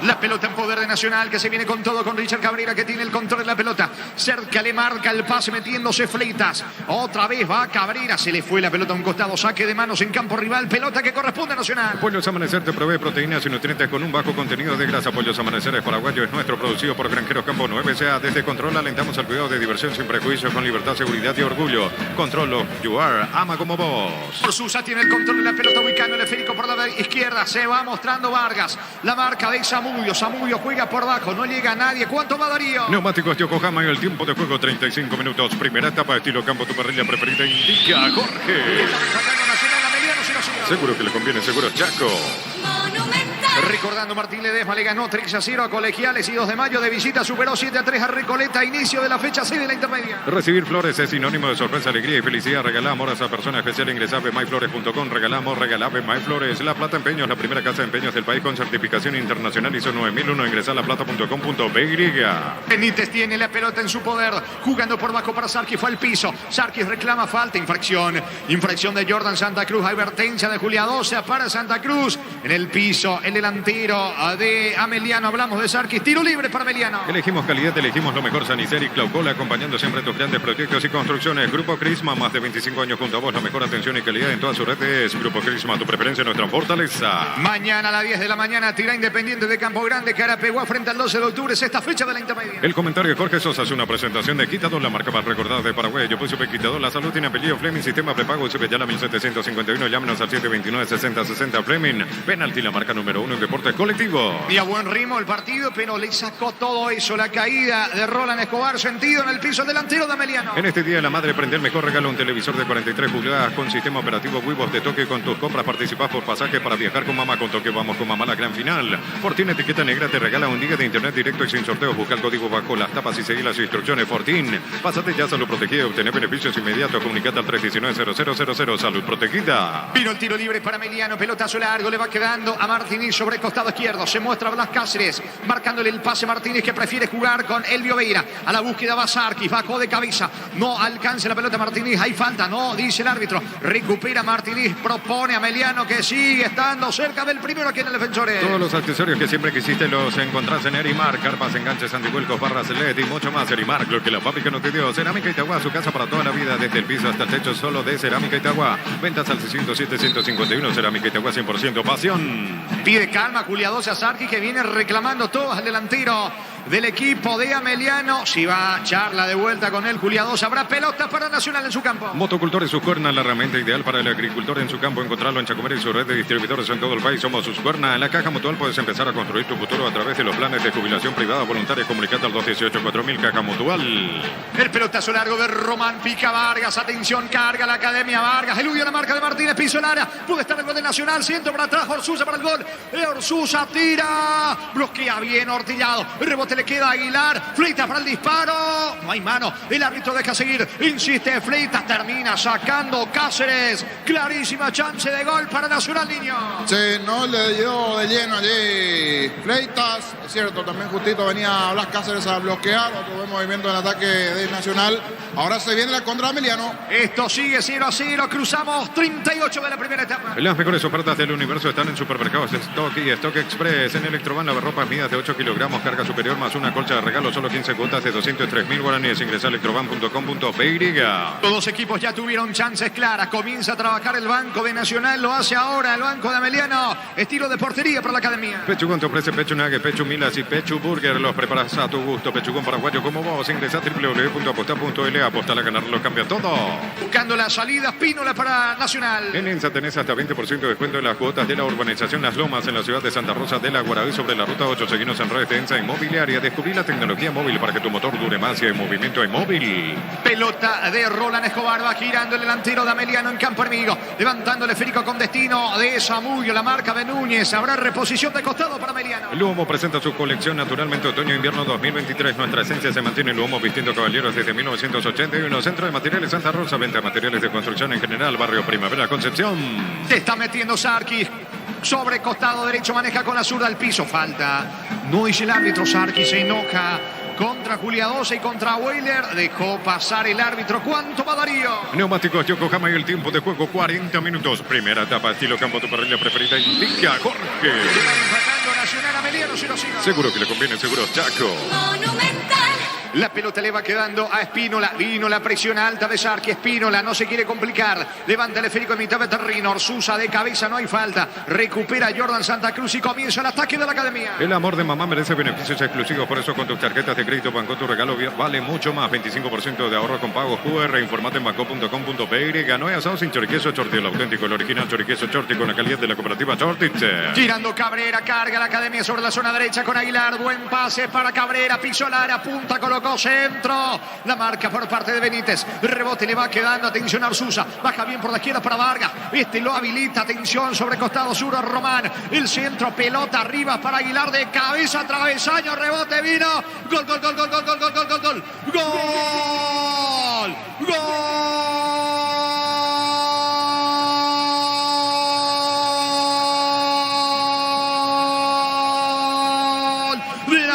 La pelota en poder de Nacional, que se viene con todo con Richard Cabrera, que tiene el control de la pelota. Cerca le marca el pase metiéndose Fleitas. Otra vez va Cabrera. Se le fue la pelota a un costado. Saque de manos en campo rival. Pelota que corresponde a Nacional. Pollos Amanecer te provee proteínas y nutrientes con un bajo contenido de grasa. Pollos Amanecer es paraguayo, es nuestro, producido por Granjeros Campo 9 SA. Desde Control alentamos al cuidado de diversión sin prejuicios, con libertad, seguridad y orgullo. Control of You Are, ama como vos. Susa tiene el control de la pelota, ubicando el esférico por la izquierda. Se va mostrando Vargas. La marca de Zamudio. Zamudio juega por abajo. No llega a nadie. ¿Cuánto va Darío? Neumáticos Yokohama y el tiempo de juego 35 minutos. Primera etapa, estilo campo, tu parrilla preferida indica Jorge. Nacional, Ameliano 0-0. Seguro que le conviene, seguro Chaco. Monumental. Recordando, Martín Ledesma le ganó 3-0 a Colegiales y 2 de mayo de visita superó 7-3 a Recoleta. Inicio de la fecha 6 de la intermedia. Recibir flores es sinónimo de sorpresa, alegría y felicidad. Regalamos a esa persona especial. Ingresa a myflores.com. Regalamos MyFlores. La Plata Empeños, la primera casa de empeños del país con certificación internacional ISO 9001. Ingresa a laplata.com.py. Benítez tiene la pelota en su poder, jugando por bajo para Sarkis, fue al piso. Sarkis reclama falta, infracción. Infracción de Jordan Santa Cruz, advertencia de Julia 12 para Santa Cruz. En el piso, el delantero de Ameliano, hablamos de Sarkis, tiro libre para Ameliano. Elegimos calidad, elegimos lo mejor. Sanicer y Claucola, acompañando siempre tus grandes proyectos y construcciones. Grupo Crisma, más de 25 años junto a vos, la mejor atención y calidad en todas sus redes. Grupo Crisma, tu preferencia, nuestra fortaleza. Mañana a las 10 de la mañana, tira Independiente de Campo Grande, Carapeguá frente al 12 de octubre, es esta fecha de la intermedia. El comentario de Jorge Sosa es una presentación de Quitador, la marca más recordada de Paraguay. Yo puse Quitador, la salud tiene apellido Fleming, sistema prepago, ya la 1751, llámenos al 729-6060 Fleming. Penalti, la marca número 1 en deportes colectivos. Y a buen ritmo el partido, pero le sacó todo eso, la caída de Roland Escobar, sentido en el piso delantero de Ameliano. En este día de la madre, prende el mejor regalo, un televisor de 43 pulgadas con sistema operativo Wibos de toque. Con tus compras participás por pasaje para viajar con mamá. Con toque vamos con mamá, la gran final. Fortín etiqueta negra te regala un día de internet directo y sin sorteos. Busca el código bajo las tapas y seguir las instrucciones. Fortín, pásate ya a Salud Protegida y obtener beneficios inmediatos. Comunicate al 319-0000. Salud Protegida. Vino el tiro libre para Ameliano, pelotazo largo, le va quedando a Martínez sobre sobre costado izquierdo. Se muestra Blas Cáceres, marcándole el pase Martínez, que prefiere jugar con Elvio Veira. A la búsqueda va Sarkis, bajó de cabeza. No alcanza la pelota Martínez. Hay falta, no, dice el árbitro. Recupera Martínez, propone a Meliano, que sigue estando cerca del primero aquí en el Defensores. Todos los accesorios que siempre quisiste los encontrás en Erimar. Carpas, enganches, antivuelcos, barras LED y mucho más. Erimar, lo que la fábrica no te dio. Cerámica Itagua, su casa para toda la vida. Desde el piso hasta el techo, solo de Cerámica Itagua. Ventas al 607-151. Cerámica Itagua, 100% pasión. Pide calma Culiadosa Sarkis, que viene reclamando todo al delantero del equipo de Ameliano. Si va a charla de vuelta con él Culiadosa, habrá pelota para Nacional en su campo. Motocultor y Suscuerna, la herramienta ideal para el agricultor en su campo. Encontrarlo en Chacomer y su red de distribuidores en todo el país. Somos Suscuerna. En la Caja Mutual puedes empezar a construir tu futuro a través de los planes de jubilación privada voluntaria. Comunicate al 218-4000 Caja Mutual. El pelotazo largo de Román, pica Vargas. Atención, carga la Academia Vargas. Eludió la marca de Martínez, piso el área. Puede estar el gol de Nacional. Centro para atrás, Orsusa para el gol. Orsusa tira. Bloquea bien Ortillado. El rebote le queda a Aguilar. Fleitas para el disparo. No hay mano. El árbitro deja seguir. Insiste Fleitas. Termina sacando Cáceres. Clarísima chance de gol para Nacional, niño. Sí, no le dio de lleno allí Fleitas. Es cierto, también justito venía Blas Cáceres a bloquear. Otro buen movimiento en el ataque de Nacional. Ahora se viene la contra Emiliano. Esto sigue 0-0. Cruzamos 38 de la primera etapa. Las mejores ofertas del universo están en Supermercados Stock y Stock Express. En Electroban, lavarropas medidas de 8 kilogramos, carga superior más una colcha de regalo, solo 15 cuotas de 203.000 guaraníes. Ingresa a electroban.com.py. Todos los equipos ya tuvieron chances claras. Comienza a trabajar el banco de Nacional. Lo hace ahora el banco de Ameliano. Estilo de portería para la Academia. Pechugón te ofrece pecho nugget, pecho milas y pecho burger. Los preparas a tu gusto. Pechugón paraguayo como vos. Ingresa a www.aposta.l. Apostar a ganar lo cambia todo. Buscando la salida, Pínola para Nacional. En ENSA tenés hasta 20% de descuento en las cuotas de la urbanización Las Lomas en la ciudad de Santa Rosa de la Guaraví sobre la ruta 8. Seguinos en redes de ENSA Inmobiliaria. Descubrí la tecnología móvil para que tu motor dure más y hay movimiento en móvil. Pelota de Roland Escobar, va girando el delantero de Ameliano en campo enemigo, levantando el esférico con destino de Zamudio, la marca de Núñez. Habrá reposición de costado para Ameliano. Luomo presenta su colección naturalmente otoño-invierno 2023. Nuestra esencia se mantiene en Luomo, vistiendo caballeros desde 1981. Centro de Materiales Santa Rosa, venta de materiales de construcción en general, barrio Primavera Concepción. Se está metiendo Sarkis. Sobre costado derecho, maneja con la zurda al piso. Falta. No dice el árbitro. Sarkis se enoja contra Culiadosa y contra Weiler. Dejó pasar el árbitro. ¿Cuánto va Darío? Neumáticos Yokohama y el tiempo de juego 40 minutos. Primera etapa, estilo campo, tu parrilla preferida indica Jorge. Queda empatando Nacional Ameliano 0-0. Seguro que le conviene, seguro Chaco. Monumental. La pelota le va quedando a Espínola. Vino la presión alta de Sarkis. Espínola no se quiere complicar. Levanta el esférico en mitad de terreno. Orsusa de cabeza, no hay falta. Recupera Jordan Santa Cruz y comienza el ataque de la Academia. El amor de mamá merece beneficios exclusivos. Por eso con tus tarjetas de crédito Banco tu regalo vale mucho más. 25% de ahorro con pagos QR. Informate en banco.com.py. Ganó asado sin choriqueso Chorti. El auténtico, el original choriqueso Chorti con la calidad de la cooperativa Chortich. Girando Cabrera, carga la Academia sobre la zona derecha con Aguilar. Buen pase para Cabrera. Pisó la área, punta, colocó centro. La marca por parte de Benítez. Rebote le va quedando. Atención a Orsusa. Baja bien por la izquierda para Vargas. Este lo habilita. Atención sobre costado sur a Román. El centro, pelota arriba para Aguilar de cabeza. Travesaño, rebote vino. Gol, gol, gol, gol, gol, gol, gol, gol, gol, gol. Gol. Gol.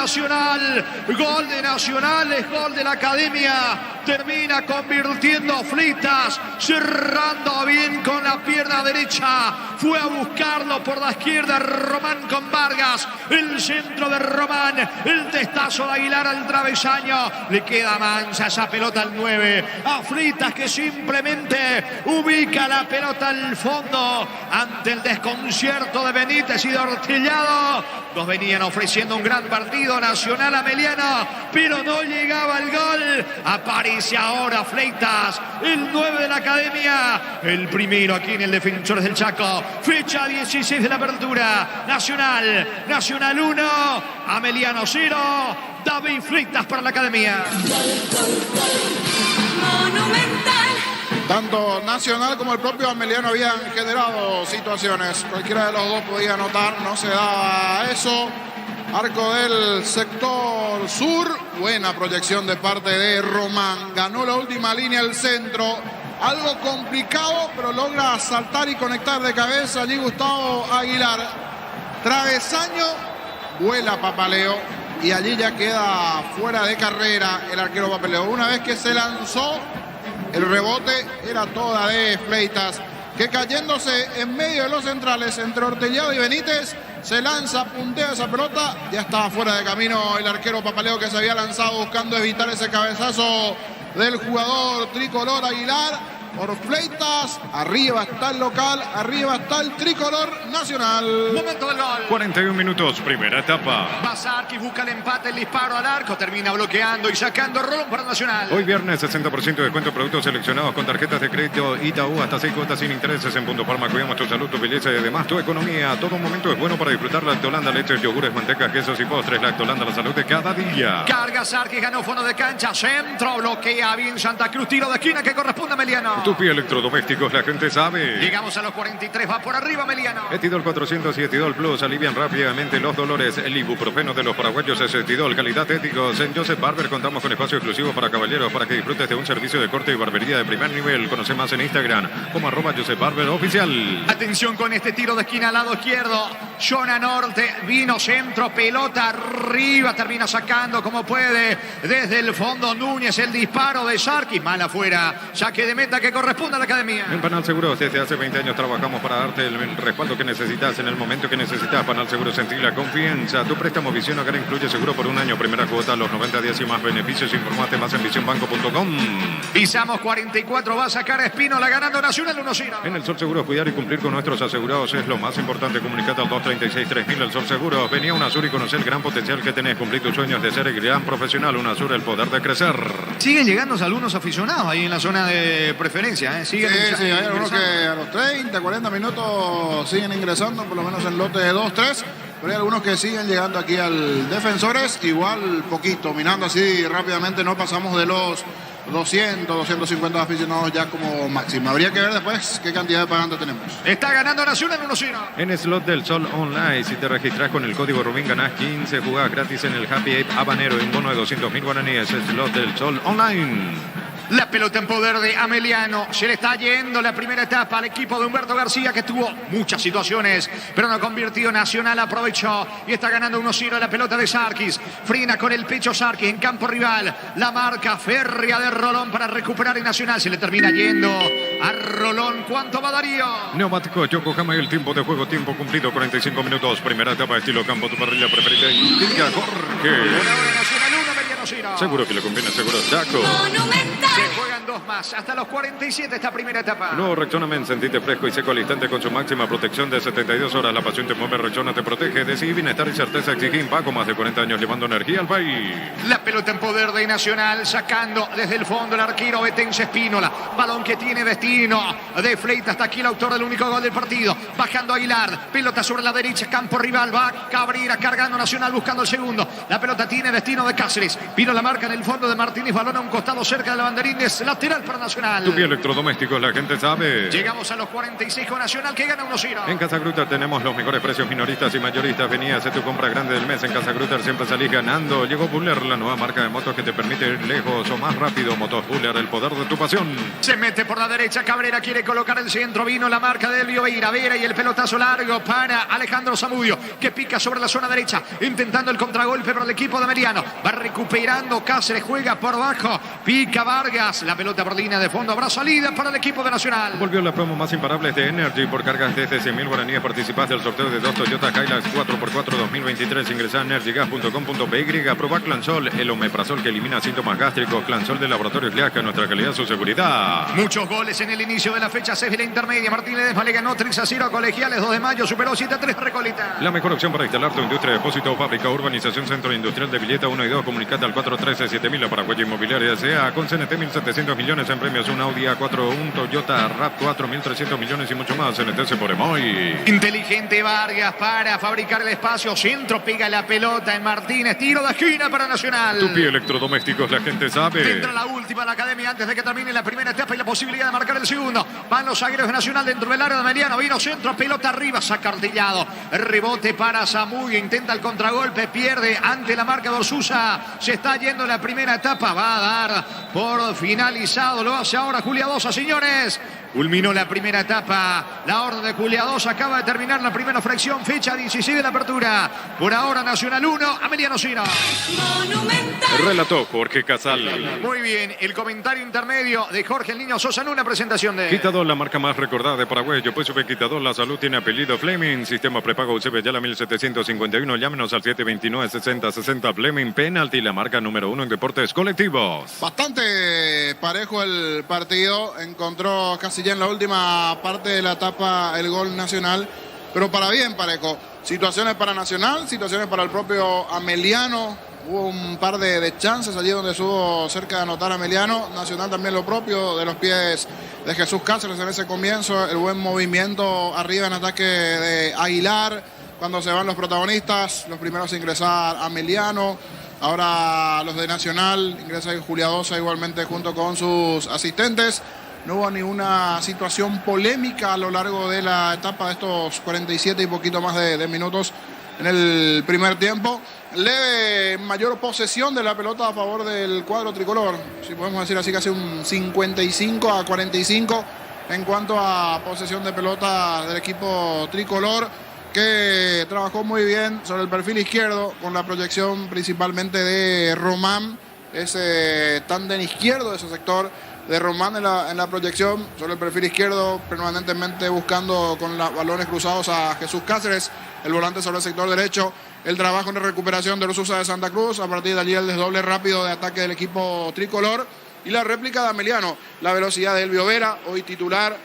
Nacional, gol de Nacional, es gol de la Academia, termina convirtiendo Fleitas, cerrando bien con la pierna derecha, fue a buscarlo por la izquierda Román con Vargas, el centro de Román, el testazo de Aguilar al travesaño, le queda mansa esa pelota al 9, a Fleitas que simplemente ubica la pelota al fondo, ante el desconcierto de Benítez y de Ortillado. Nos venían ofreciendo un gran partido Nacional Ameliano, pero no llegaba el gol. Aparece ahora Fleitas, el 9 de la Academia, el primero aquí en el Defensores del Chaco. Fecha 16 de la apertura. Nacional 1, Ameliano 0. David Fleitas para la Academia. Monumental. Tanto Nacional como el propio Ameliano habían generado situaciones. Cualquiera de los dos podía anotar, no se daba eso. Arco del sector sur. Buena proyección de parte de Román. Ganó la última línea al centro. Algo complicado, pero logra saltar y conectar de cabeza allí Gustavo Aguilar. Travesaño, vuela Papaleo y allí ya queda fuera de carrera el arquero Papaleo. Una vez que se lanzó, el rebote era toda de Fleitas, que cayéndose en medio de los centrales entre Ortellado y Benítez, se lanza, puntea esa pelota, ya estaba fuera de camino el arquero Papaleo, que se había lanzado buscando evitar ese cabezazo del jugador tricolor Aguilar. Por Fleitas, arriba está el local, arriba está el tricolor nacional. Momento del gol. 41 minutos, primera etapa. Va Sarkis, busca el empate, el disparo al arco, termina bloqueando y sacando Rolón para Nacional. Hoy viernes 60% de descuento en productos seleccionados con tarjetas de crédito Itaú hasta 6 cuotas sin intereses en Punto Palma. Cuidamos tu salud, tu belleza y además tu economía. Todo momento es bueno para disfrutar Lactolanda, leches, yogures, mantecas, quesos y postres. Lactolanda, la salud de cada día. Carga Sarkis, ganó fondo de cancha, centro, bloquea bien Santa Cruz, tiro de esquina que corresponde a Meliano. Tupi Electrodomésticos, la gente sabe. Llegamos a los 43, va por arriba Meliano. Etidol 400 y Etidol Plus alivian rápidamente los dolores. El ibuprofeno de los paraguayos es Etidol, calidad éticos. En Joseph Barber contamos con espacio exclusivo para caballeros para que disfrutes de un servicio de corte y barbería de primer nivel. Conoce más en Instagram como @Joseph Barber oficial. Atención con este tiro de esquina al lado izquierdo. Zona Norte, vino centro, pelota arriba, termina sacando como puede desde el fondo Núñez, el disparo de Sarkis, mal afuera, saque de meta que corresponde a la academia. En Panal Seguros, desde hace 20 años trabajamos para darte el respaldo que necesitas en el momento que necesitas. Panal Seguros, sentir la confianza. Tu préstamo Visión Hogar incluye seguro por un año, primera cuota a los 90 días y más beneficios. Informate más en visionbanco.com. Pisamos 44, va a sacar a Espínola ganando Nacional 1-0. En el Sol Seguros, cuidar y cumplir con nuestros asegurados es lo más importante. Comunicate al 236-3000. El Sol Seguros. Venía a UNASUR y conocer el gran potencial que tenés. Cumplir tus sueños de ser el gran profesional. UNASUR, el poder de crecer. Siguen llegando algunos aficionados ahí en la zona de preferencia, ¿eh? Siguen Sí, hay algunos que a los 30, 40 minutos siguen ingresando, por lo menos en lote de 2-3. Pero hay algunos que siguen llegando aquí al Defensores, igual poquito, minando así rápidamente. No pasamos de los 200, 250 aficionados ya como máximo. Habría que ver después qué cantidad de pagantes tenemos. Está ganando Nacional 1-0. En Slot del Sol Online, si te registras con el código Rubín, ganás 15 jugadas gratis en el Happy Ape Habanero y un bono de 200.000 guaraníes. Slot del Sol Online. La pelota en poder de Ameliano. Se le está yendo la primera etapa al equipo de Humberto García, que tuvo muchas situaciones, pero no convirtió. Nacional aprovechó y está ganando 1-0 la pelota de Sarkis. Frena con el pecho Sarkis en campo rival. La marca férrea de Rolón para recuperar en Nacional. Se le termina yendo a Rolón. ¿Cuánto va Darío? Neumático Yokohama y el tiempo de juego, tiempo cumplido, 45 minutos. Primera etapa, estilo campo, tu parrilla preferida. Indica Jorge. Nacional 1, Meliano 0. Seguro que le conviene, seguro Chaco. Monumental. Se juegan dos más. Hasta los 47 esta primera etapa. Nuevo Rexona Men, sentite fresco y seco al instante con su máxima protección de 72 horas. La pasión te mueve, Rexona te protege. Decidí bienestar y certeza exige Impaco, más de 40 años llevando energía al país. La pelota en poder de Nacional, sacando desde el fondo el arquero Betense Espínola. Balón que tiene destino de Fleitas. Hasta aquí el autor del único gol del partido. Bajando Aguilar. Pelota sobre la derecha, campo rival. Va Cabrera cargando Nacional, buscando el segundo. La pelota tiene destino de Cáceres. Vino la marca en el fondo de Martínez. Balón a un costado cerca de la banderín. Es lateral para Nacional. Tu pie electrodomésticos, la gente sabe. Llegamos a los 46 con Nacional, que gana 1-0. En Casa Grutter tenemos los mejores precios minoristas y mayoristas. Vení a hacer tu compra grande del mes. En Casa Grutter siempre salís ganando. Llegó Buller, la nueva marca de motos que te permite ir lejos o más rápido. Motos Buller, el poder de tu pasión. Se mete por la derecha, Cabrera quiere colocar el centro. Vino la marca de Elvio Beira. Vera y el pelotazo largo para Alejandro Zamudio, que pica sobre la zona derecha, intentando el contragolpe para el equipo de Meliano. Va recuperando Cáceres, juega por abajo. Pica Vargas. La pelota por línea de fondo. Habrá salida para el equipo de Nacional. Volvió la promo más imparables de Energy. Por cargas desde 100.000 guaraníes participás del sorteo de 2 Toyota Hilux 4x4 2023. Ingresá a energygas.com.py. Probá Clansol, el omeprazol que elimina síntomas gástricos. Clansol de Laboratorios Leaca, nuestra calidad, su seguridad. Muchos goles en el inicio de la fecha 6 de la intermedia. Martín Ledesma le ganó 3-0 a Colegiales. 2 de mayo superó 7-3 Recoleta. La mejor opción para instalar tu industria, depósito, fábrica, urbanización, centro industrial de Villeta 1 y 2. Comunicate al 413-7000. La Paraguaya Inmobiliaria S.A. con CNT 1.700 millones en premios. Un Audi A4, un Toyota RAV4, 1.300 millones y mucho más. CNT por Emoy. Inteligente Vargas para fabricar el espacio. Centro, pega la pelota en Martínez. Tiro de esquina para Nacional. Tu pie electrodomésticos, la gente sabe. Tendrá la última la academia antes de que termine la primera etapa y la posibilidad de marcar el segundo. Van los zagueros de Nacional dentro del área de Meliano. Vino centro, pelota arriba, saca artillado. Rebote para Zamudio. Intenta el contragolpe, pierde ante la marca de Orsusa. Se está yendo la primera etapa. Va a dar por finalizar costado, lo hace ahora Juliadosa, señores. Culminó la primera etapa. La orden de Juliadosa acaba de terminar la primera fracción. Fecha 16 de la apertura. Por ahora Nacional 1, Ameliano 0. Monumental. Relató Jorge Casal. Muy bien, el comentario intermedio de Jorge el Niño Sosa en una presentación de... Quitador, la marca más recordada de Paraguay. Yo pues sube Quitador, la salud tiene apellido Fleming. Sistema prepago UCB ya la 1751. Llámenos al 729-6060 Fleming. Penalty, la marca número 1 en deportes colectivos. Bastante parejo el partido. Encontró casi ya en la última parte de la etapa el gol Nacional, pero para bien parejo. Situaciones para Nacional, situaciones para el propio Ameliano. Hubo un par de chances allí donde estuvo cerca de anotar Ameliano. Nacional también lo propio de los pies de Jesús Cáceres en ese comienzo. El buen movimiento arriba en ataque de Aguilar. Cuando se van los protagonistas, los primeros a ingresar Ameliano. Ahora los de Nacional, ingresa Juliadosa igualmente junto con sus asistentes. No hubo ninguna situación polémica a lo largo de la etapa de estos 47 y poquito más de minutos en el primer tiempo. Leve mayor posesión de la pelota a favor del cuadro tricolor. Si podemos decir así, casi un 55-45 en cuanto a posesión de pelota del equipo tricolor, que trabajó muy bien sobre el perfil izquierdo con la proyección principalmente de Román, ese tándem izquierdo de ese sector de Román en la proyección sobre el perfil izquierdo, permanentemente buscando con los balones cruzados a Jesús Cáceres, el volante sobre el sector derecho. El trabajo en recuperación de los USA de Santa Cruz, a partir de allí el desdoble rápido de ataque del equipo tricolor y la réplica de Ameliano, la velocidad de Elvio Vera, hoy titular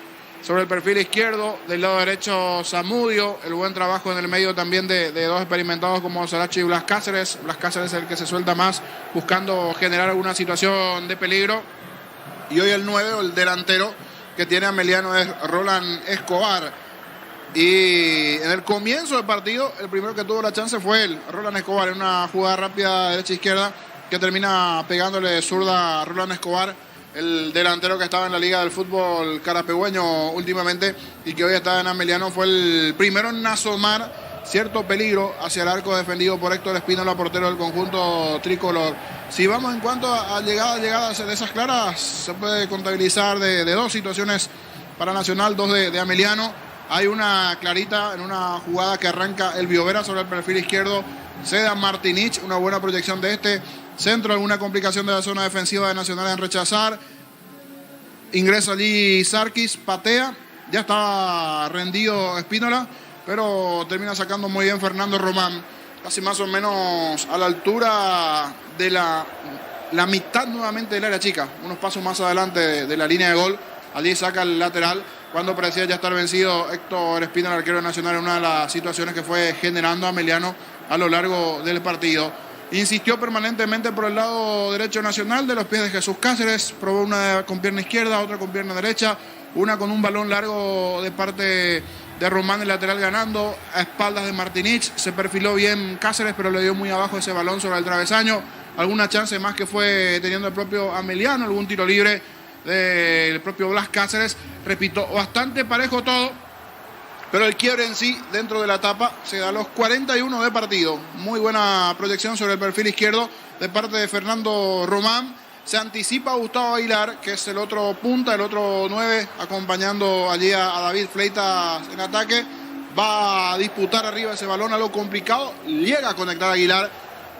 sobre el perfil izquierdo, del lado derecho Zamudio, el buen trabajo en el medio también de dos experimentados como Sarachi y Blas Cáceres. Blas Cáceres es el que se suelta más buscando generar alguna situación de peligro. Y hoy el 9 o el delantero que tiene Ameliano es Roland Escobar. Y en el comienzo del partido, el primero que tuvo la chance fue él, Roland Escobar, en una jugada rápida derecha-izquierda que termina pegándole zurda a Roland Escobar, el delantero que estaba en la Liga del Fútbol Carapegüeño últimamente y que hoy está en Ameliano. Fue el primero en asomar cierto peligro hacia el arco defendido por Héctor Espínola, portero del conjunto tricolor. Si vamos en cuanto a llegadas de esas claras, se puede contabilizar de dos situaciones para Nacional, dos de Ameliano. Hay una clarita en una jugada que arranca el Biovera sobre el perfil izquierdo, cede a Martinich, una buena proyección de este centro, alguna complicación de la zona defensiva de Nacional en rechazar. Ingresa allí Sarkis, patea, ya estaba rendido Espínola, pero termina sacando muy bien Fernando Román, casi más o menos a la altura de la mitad nuevamente del área chica, unos pasos más adelante de la línea de gol. Allí saca el lateral cuando parecía ya estar vencido Héctor Espínola, el arquero nacional, en una de las situaciones que fue generando Ameliano a lo largo del partido. Insistió permanentemente por el lado derecho Nacional, de los pies de Jesús Cáceres, probó una con pierna izquierda, otra con pierna derecha, una con un balón largo de parte de Román, el lateral ganando a espaldas de Martinich. Se perfiló bien Cáceres, pero le dio muy abajo ese balón sobre el travesaño. Alguna chance más que fue teniendo el propio Ameliano, algún tiro libre del propio Blas Cáceres. Repito, bastante parejo todo, pero el quiebre en sí dentro de la etapa se da a los 41 de partido. Muy buena proyección sobre el perfil izquierdo de parte de Fernando Román. Se anticipa Gustavo Aguilar, que es el otro punta, el otro 9, acompañando allí a David Fleitas en ataque. Va a disputar arriba ese balón, algo complicado. Llega a conectar a Aguilar,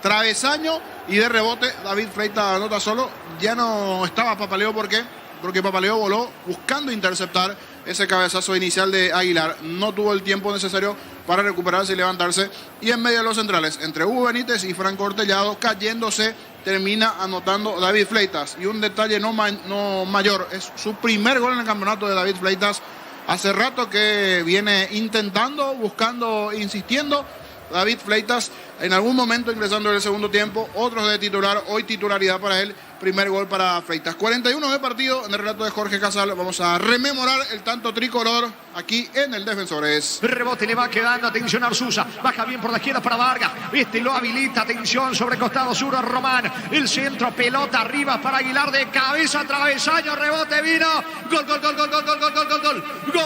travesaño, y de rebote David Fleitas anota solo. Ya no estaba Papaleo, ¿por qué? Porque Papaleo voló buscando interceptar ese cabezazo inicial de Aguilar. No tuvo el tiempo necesario para recuperarse y levantarse. Y en medio de los centrales, entre Hugo Benítez y Franco Ortellado, cayéndose, termina anotando David Fleitas. Y un detalle no mayor, es su primer gol en el campeonato de David Fleitas. Hace rato que viene intentando, buscando, insistiendo. David Fleitas en algún momento ingresando en el segundo tiempo, otros de titular, hoy titularidad para él, primer gol para Fleitas. 41 de partido en el relato de Jorge Casal. Vamos a rememorar el tanto tricolor aquí en el Defensores. Rebote le va quedando, atención Arzuza, baja bien por la izquierda para Vargas, este lo habilita, atención sobre costado sur a Román, el centro, pelota arriba para Aguilar, de cabeza, travesaño, rebote vino, gol, gol, gol, gol, gol, gol, gol, gol, gol, gol, gol, gol.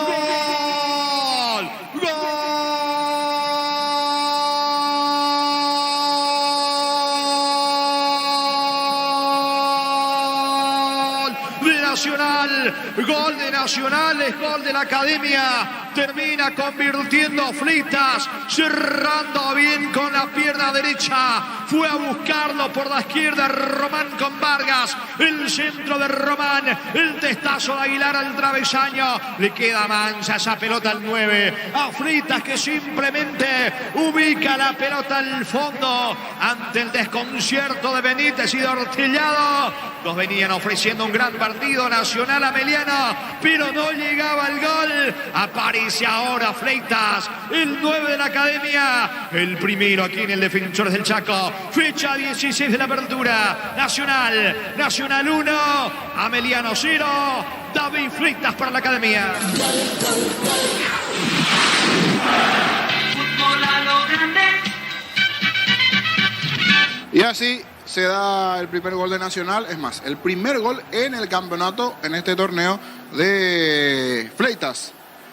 Nacional. Gol de Nacional, es gol de la Academia. Termina convirtiendo Fleitas, cerrando bien con la pierna derecha. Fue a buscarlo por la izquierda Román con Vargas. El centro de Román, el testazo de Aguilar al travesaño. Le queda mansa esa pelota al 9. A Fleitas, que simplemente ubica la pelota al fondo ante el desconcierto de Benítez y de Ortellado. Nos venían ofreciendo un gran partido Nacional Ameliano, pero no llegaba el gol. Aparece ahora Fleitas, el 9 de la Academia, el primero aquí en el Defensores del Chaco. Fecha 16 de la apertura. Nacional 1, Ameliano 0. David Fleitas para la Academia. Fútbol a lo grande. Y así se da el primer gol de Nacional. Es más, el primer gol en el campeonato, en este torneo, de Fleitas,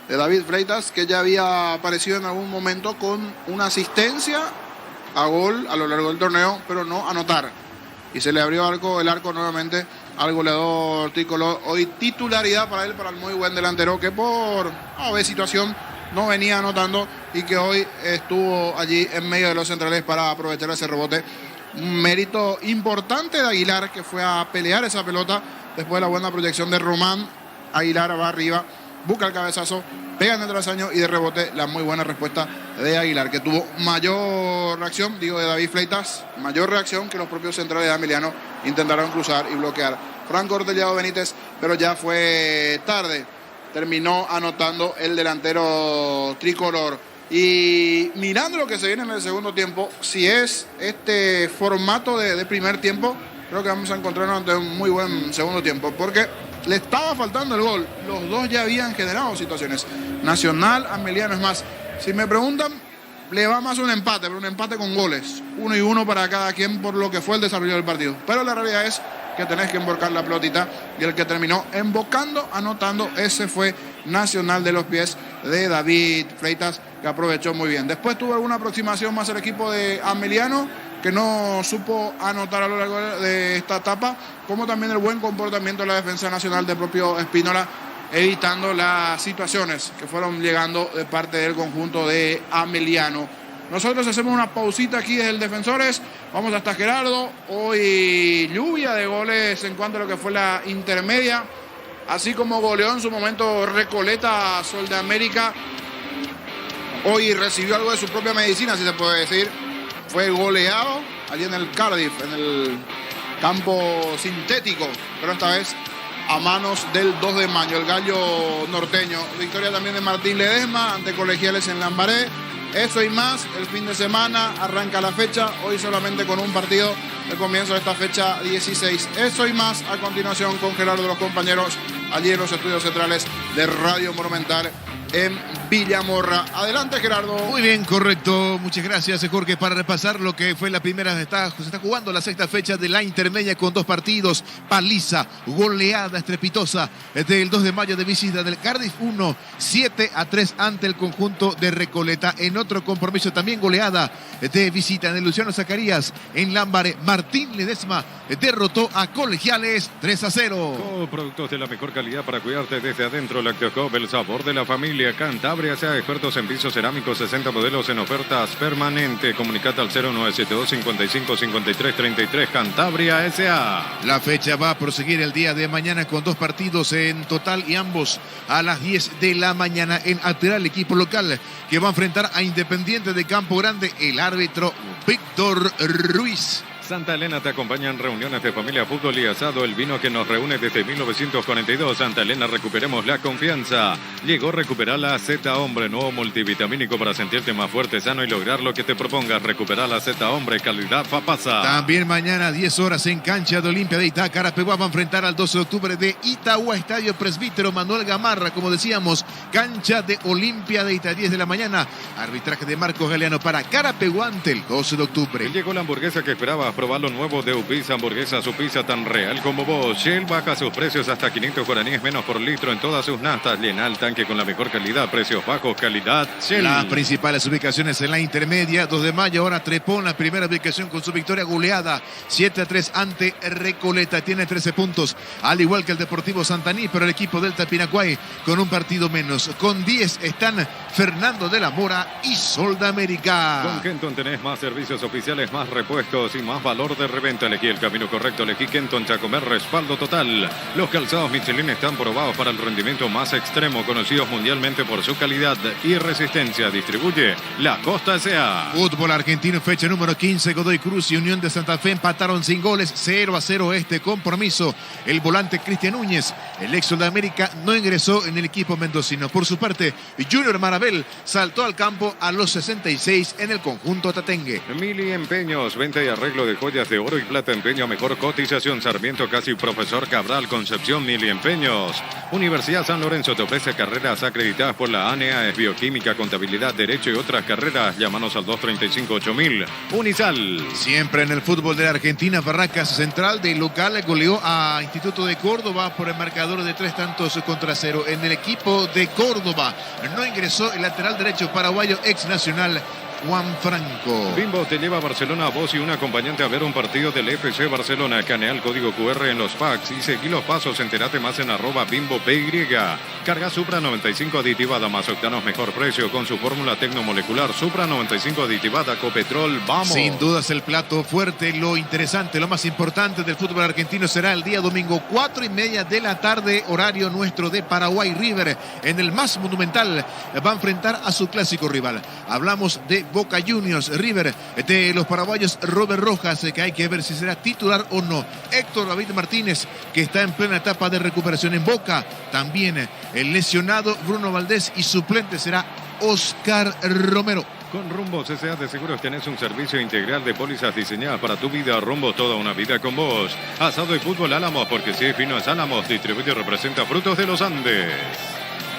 de David Fleitas, que ya había aparecido en algún momento con una asistencia a gol a lo largo del torneo, pero no anotar. Y se le abrió el arco nuevamente al goleador tricolor. Hoy titularidad para él, para el muy buen delantero, que por situación no venía anotando y que hoy estuvo allí en medio de los centrales para aprovechar ese rebote. Un mérito importante de Aguilar, que fue a pelear esa pelota después de la buena proyección de Román. Aguilar va arriba, busca el cabezazo, pega en el travesaño y de rebote la muy buena respuesta de Aguilar, que tuvo mayor reacción, de David Fleitas, mayor reacción que los propios centrales de Ameliano intentaron cruzar y bloquear. Franco Ortellado Benítez, pero ya fue tarde. Terminó anotando el delantero tricolor. Y mirando lo que se viene en el segundo tiempo, si es este formato de primer tiempo, creo que vamos a encontrarnos ante un muy buen segundo tiempo, porque le estaba faltando el gol. Los dos ya habían generado situaciones. Nacional, Ameliano, es más, si me preguntan, le va más un empate, pero un empate con goles. 1-1 para cada quien por lo que fue el desarrollo del partido. Pero la realidad es que tenés que emborcar la pelotita, y el que terminó embocando, anotando, ese fue Nacional, de los pies de David Fleitas, que aprovechó muy bien. Después tuvo alguna aproximación más el equipo de Ameliano, que no supo anotar a lo largo de esta etapa, como también el buen comportamiento de la defensa nacional del propio Espínola, evitando las situaciones que fueron llegando de parte del conjunto de Ameliano. Nosotros hacemos una pausita aquí desde el Defensores, vamos hasta Gerardo. Hoy lluvia de goles en cuanto a lo que fue la intermedia, así como goleó en su momento Recoleta Sol de América. Hoy recibió algo de su propia medicina, si se puede decir. Fue goleado allí en el Cardiff, en el campo sintético, pero esta vez a manos del 2 de mayo, el gallo norteño. Victoria también de Martín Ledesma ante Colegiales en Lambaré. Eso y más, el fin de semana arranca la fecha, hoy solamente con un partido, el comienzo de esta fecha 16. Eso y más a continuación con Gerardo de los compañeros allí en los estudios centrales de Radio Monumental en Villamorra. Adelante, Gerardo. Muy bien, correcto. Muchas gracias, Jorge. Para repasar lo que fue la primera, se está jugando la sexta fecha de la intermedia con 2 partidos. Paliza, goleada estrepitosa del 2 de mayo de visita del Cardiff 1, 7-3 ante el conjunto de Recoleta. En otro compromiso también goleada de visita de Luciano Zacarías en Lambaré. Martín Ledesma derrotó a Colegiales 3-0. Productos de la mejor calidad para cuidarte desde adentro. Lactocop, el sabor de la familia. Cantabria, sea expertos en pisos cerámicos, 60 modelos en ofertas permanente. Comunicate al 0972 55 53 33. Cantabria S.A. La fecha va a proseguir el día de mañana con 2 partidos en total, y ambos a las 10 de la mañana en Alteral, equipo local que va a enfrentar a Independiente de Campo Grande. El árbitro Víctor Ruiz. Santa Elena te acompaña en reuniones de familia, fútbol y asado. El vino que nos reúne desde 1942. Santa Elena, recuperemos la confianza. Llegó Recuperar la Z Hombre, nuevo multivitamínico para sentirte más fuerte, sano y lograr lo que te propongas. Recuperar la Z Hombre, calidad Fapasa. También mañana 10 horas en cancha de Olimpia de Itá. Carapeguá va a enfrentar al 12 de octubre de Itagua, Estadio Presbítero Manuel Gamarra. Como decíamos, cancha de Olimpia de Itá, 10 de la mañana. Arbitraje de Marcos Galeano para Carapeguá ante el 12 de octubre. Llegó la hamburguesa que esperabas. probar lo nuevo de Upisa Hamburguesa, su pizza tan real como vos. Shell baja sus precios hasta 500 guaraníes menos por litro en todas sus nastas. Llena el tanque con la mejor calidad, precios bajos, calidad Shell. Las principales ubicaciones en la intermedia, 2 de mayo, ahora Trepó en la primera ubicación con su victoria goleada, 7-3 ante Recoleta, tiene 13 puntos, al igual que el Deportivo Santaní, pero el equipo del Tapinacuay con un partido menos. Con 10 están Fernando de la Mora y Sol de América. Con Kenton tenés más servicios oficiales, más repuestos y más valor de reventa. Elegí el camino correcto, elegí Kenton Chacomer, respaldo total. Los calzados Michelin están probados para el rendimiento más extremo, conocidos mundialmente por su calidad y resistencia. Distribuye La Costa S.A. Fútbol argentino, fecha número 15, Godoy Cruz y Unión de Santa Fe empataron sin goles, 0-0 este compromiso. El volante Cristian Núñez, el ex Sol de América, no ingresó en el equipo mendocino. Por su parte, Junior Marabel saltó al campo a los 66 en el conjunto tatengue. Mili Empeños, venta y arreglo de joyas de oro y plata, empeño a mejor cotización. Sarmiento Casi, Profesor Cabral, Concepción, Mili Empeños. Universidad San Lorenzo te ofrece carreras acreditadas por la ANEA, es bioquímica, contabilidad, derecho y otras carreras. Llámanos al 235-8000. Unisal. Siempre en el fútbol de la Argentina, Barracas Central de local goleó a Instituto de Córdoba por el marcador de 3-0. En el equipo de Córdoba no ingresó el lateral derecho paraguayo ex nacional Juan Franco. Bimbo te lleva a Barcelona a vos y un acompañante a ver un partido del FC Barcelona. Escanea el código QR en los packs y seguí los pasos. Entérate más en @BimboPY. Carga Supra 95 aditivada más octanos mejor precio con su fórmula tecnomolecular. Supra 95 aditivada Copetrol. ¡Vamos! Sin dudas el plato fuerte, lo interesante, lo más importante del fútbol argentino será el día domingo, 4:30 de la tarde, horario nuestro de Paraguay. River en el más monumental va a enfrentar a su clásico rival. Hablamos de Boca Juniors. River de los paraguayos Robert Rojas, que hay que ver si será titular o no. Héctor David Martínez, que está en plena etapa de recuperación en Boca. También el lesionado Bruno Valdés y suplente será Oscar Romero. Con Rumbos S.A. de Seguros tenés un servicio integral de pólizas diseñadas para tu vida. Rumbos, toda una vida con vos. Asado y fútbol Álamos, porque si es fino es Álamos. Distribuye y representa Frutos de los Andes.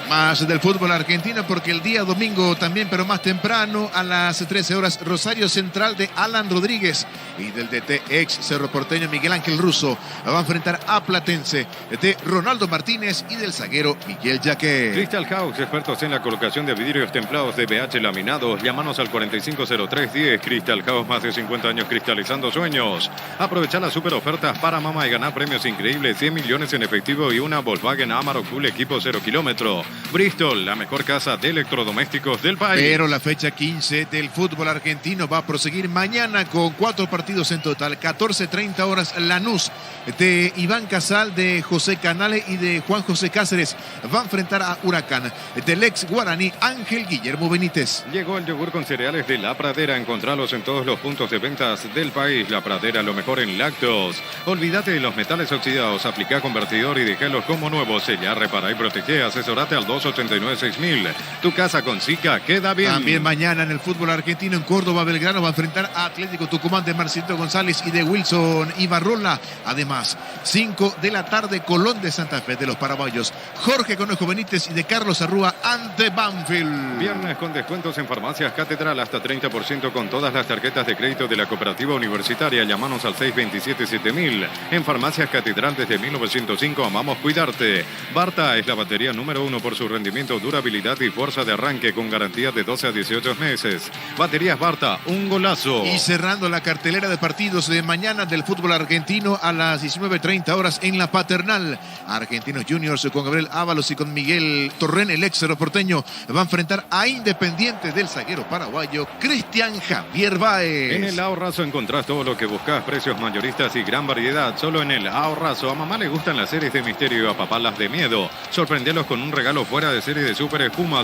Más del fútbol argentino porque el día domingo también, pero más temprano, a las 13 horas, Rosario Central de Alan Rodríguez y del DT ex Cerro Porteño Miguel Ángel Russo va a enfrentar a Platense de Ronaldo Martínez y del zaguero Miguel Jaquet. Crystal House, expertos en la colocación de vidrios templados de BH laminados. Llámanos al 450310. Crystal House, más de 50 años cristalizando sueños. Aprovecha las super ofertas para mamá y ganar premios increíbles. 100 millones en efectivo y una Volkswagen Amarok Full equipo 0 kilómetro. Bristol, la mejor casa de electrodomésticos del país. Pero la fecha 15 del fútbol argentino va a proseguir mañana con 4 partidos en total. 14:30 horas, Lanús de Iván Casal, de José Canale y de Juan José Cáceres va a enfrentar a Huracán del ex guaraní Ángel Guillermo Benítez. Llegó el yogur con cereales de La Pradera. Encontralos en todos los puntos de ventas del país. La Pradera, lo mejor en lácteos. Olvídate de los metales oxidados. Aplica convertidor y déjalos como nuevos. Sella, repara y protege. Asesorate al 289-6000. Tu casa con Zika queda bien. También mañana en el fútbol argentino, en Córdoba, Belgrano va a enfrentar a Atlético Tucumán de Marcito González y de Wilson Ibarrola. Además, 5 de la tarde, Colón de Santa Fe de los paraguayos Jorge Conejo Benítez y de Carlos Arrúa ante Banfield. Viernes con descuentos en Farmacias Catedral, hasta 30% con todas las tarjetas de crédito de la Cooperativa Universitaria. Llámanos al 627-7000. En Farmacias Catedral desde 1905, amamos cuidarte. Barta es la batería número 1 por su rendimiento, durabilidad y fuerza de arranque con garantía de 12 a 18 meses. Baterías Barta, un golazo. Y cerrando la cartelera de partidos de mañana del fútbol argentino a las 19:30 horas en la Paternal. Argentinos Juniors con Gabriel Ábalos y con Miguel Torren, el ex Cerro Porteño, va a enfrentar a Independiente del zaguero paraguayo Cristian Javier Báez. En el Ahorrazo encontrás todo lo que buscas, precios mayoristas y gran variedad. Solo en el Ahorrazo. A mamá le gustan las series de misterio y a papá las de miedo. Sorprendelos con un regalo fuera de serie de Super Espuma,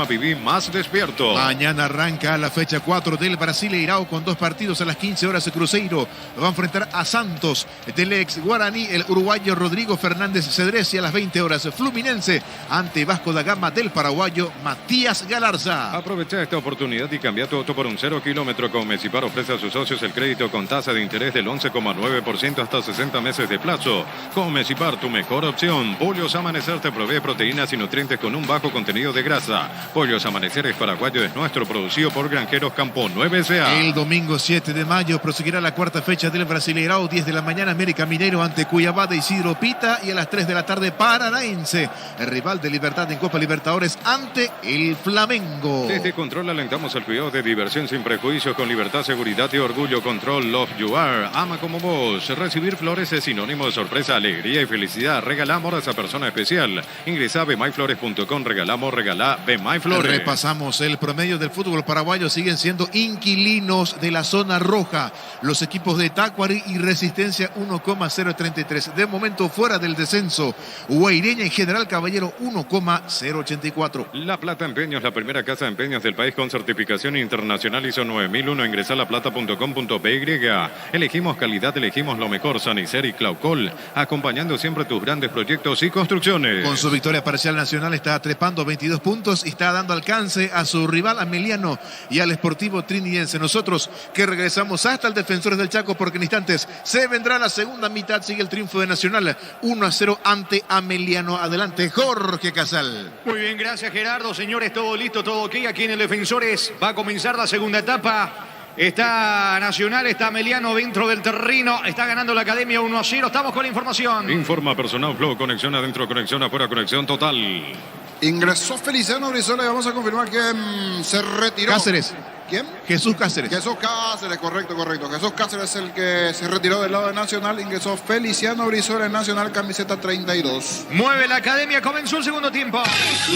viví más despierto. Mañana arranca la fecha 4 del Brasileirao con 2 partidos a las 15 horas. Cruzeiro va a enfrentar a Santos del ex guaraní, el uruguayo Rodrigo Fernández Cedrés, y a las 20 horas Fluminense ante Vasco da Gama del paraguayo Matías Galarza. Aprovecha esta oportunidad y cambia tu auto por un 0 kilómetro. Con Mecipar ofrece a sus socios el crédito con tasa de interés del 11,9% hasta 60 meses de plazo. Con Mecipar, tu mejor opción. Pollos Amanecer te provee proteínas y nutrientes con un bajo contenido de grasa. Pollos Amanecer es paraguayo, es nuestro, producido por Granjeros Campo 9 S.A. El domingo 7 de mayo, minutos proseguirá la cuarta fecha del Brasileirao. 10 de la mañana, América Mineiro ante Cuiabá de Isidro Pita. Y a las 3 de la tarde, Paranaense, el rival de Libertad en Copa Libertadores ante el Flamengo. Desde Control alentamos el cuidado de diversión sin prejuicios, con libertad, seguridad y orgullo. Control, love you are, ama como vos. Recibir flores es sinónimo de sorpresa, alegría y felicidad. Regalamos a esa persona especial. Ingresa a bmyflores.com, regalamos, regalá bmyflores. Repasamos el promedio del fútbol paraguayo. Siguen siendo inquilinos de la zona roja los equipos de Tacuary y Resistencia, 1,033. De momento fuera del descenso, Guaireña y General Caballero, 1,084. La Plata Empeños, la primera casa de empeños del país con certificación internacional ISO 9001. Ingresa a laplata.com.py. Elegimos calidad, elegimos lo mejor. Sanicer y Claucol, acompañando siempre tus grandes proyectos y construcciones. Con su victoria parcial, Nacional está trepando 22 puntos y está dando alcance a su rival Ameliano y al Sportivo Trinidense. Nosotros que regresamos hasta el Defensores del Chaco, porque en instantes se vendrá la segunda mitad. Sigue el triunfo de Nacional 1-0 ante Ameliano. Adelante, Jorge Casal. Muy bien, gracias Gerardo. Señores, todo listo, todo ok. Aquí en el Defensores va a comenzar la segunda etapa. Está Nacional, está Ameliano dentro del terreno. Está ganando la Academia 1-0. Estamos con la información. Informa Personal Flow, conexión adentro, conexión afuera, conexión total. Ingresó Feliciano Brizuela y vamos a confirmar que se retiró. Cáceres. ¿Quién? Jesús Cáceres. Jesús Cáceres, correcto. Jesús Cáceres es el que se retiró del lado de Nacional. Ingresó Feliciano Brizuela en Nacional, camiseta 32. Mueve la Academia, comenzó el segundo tiempo.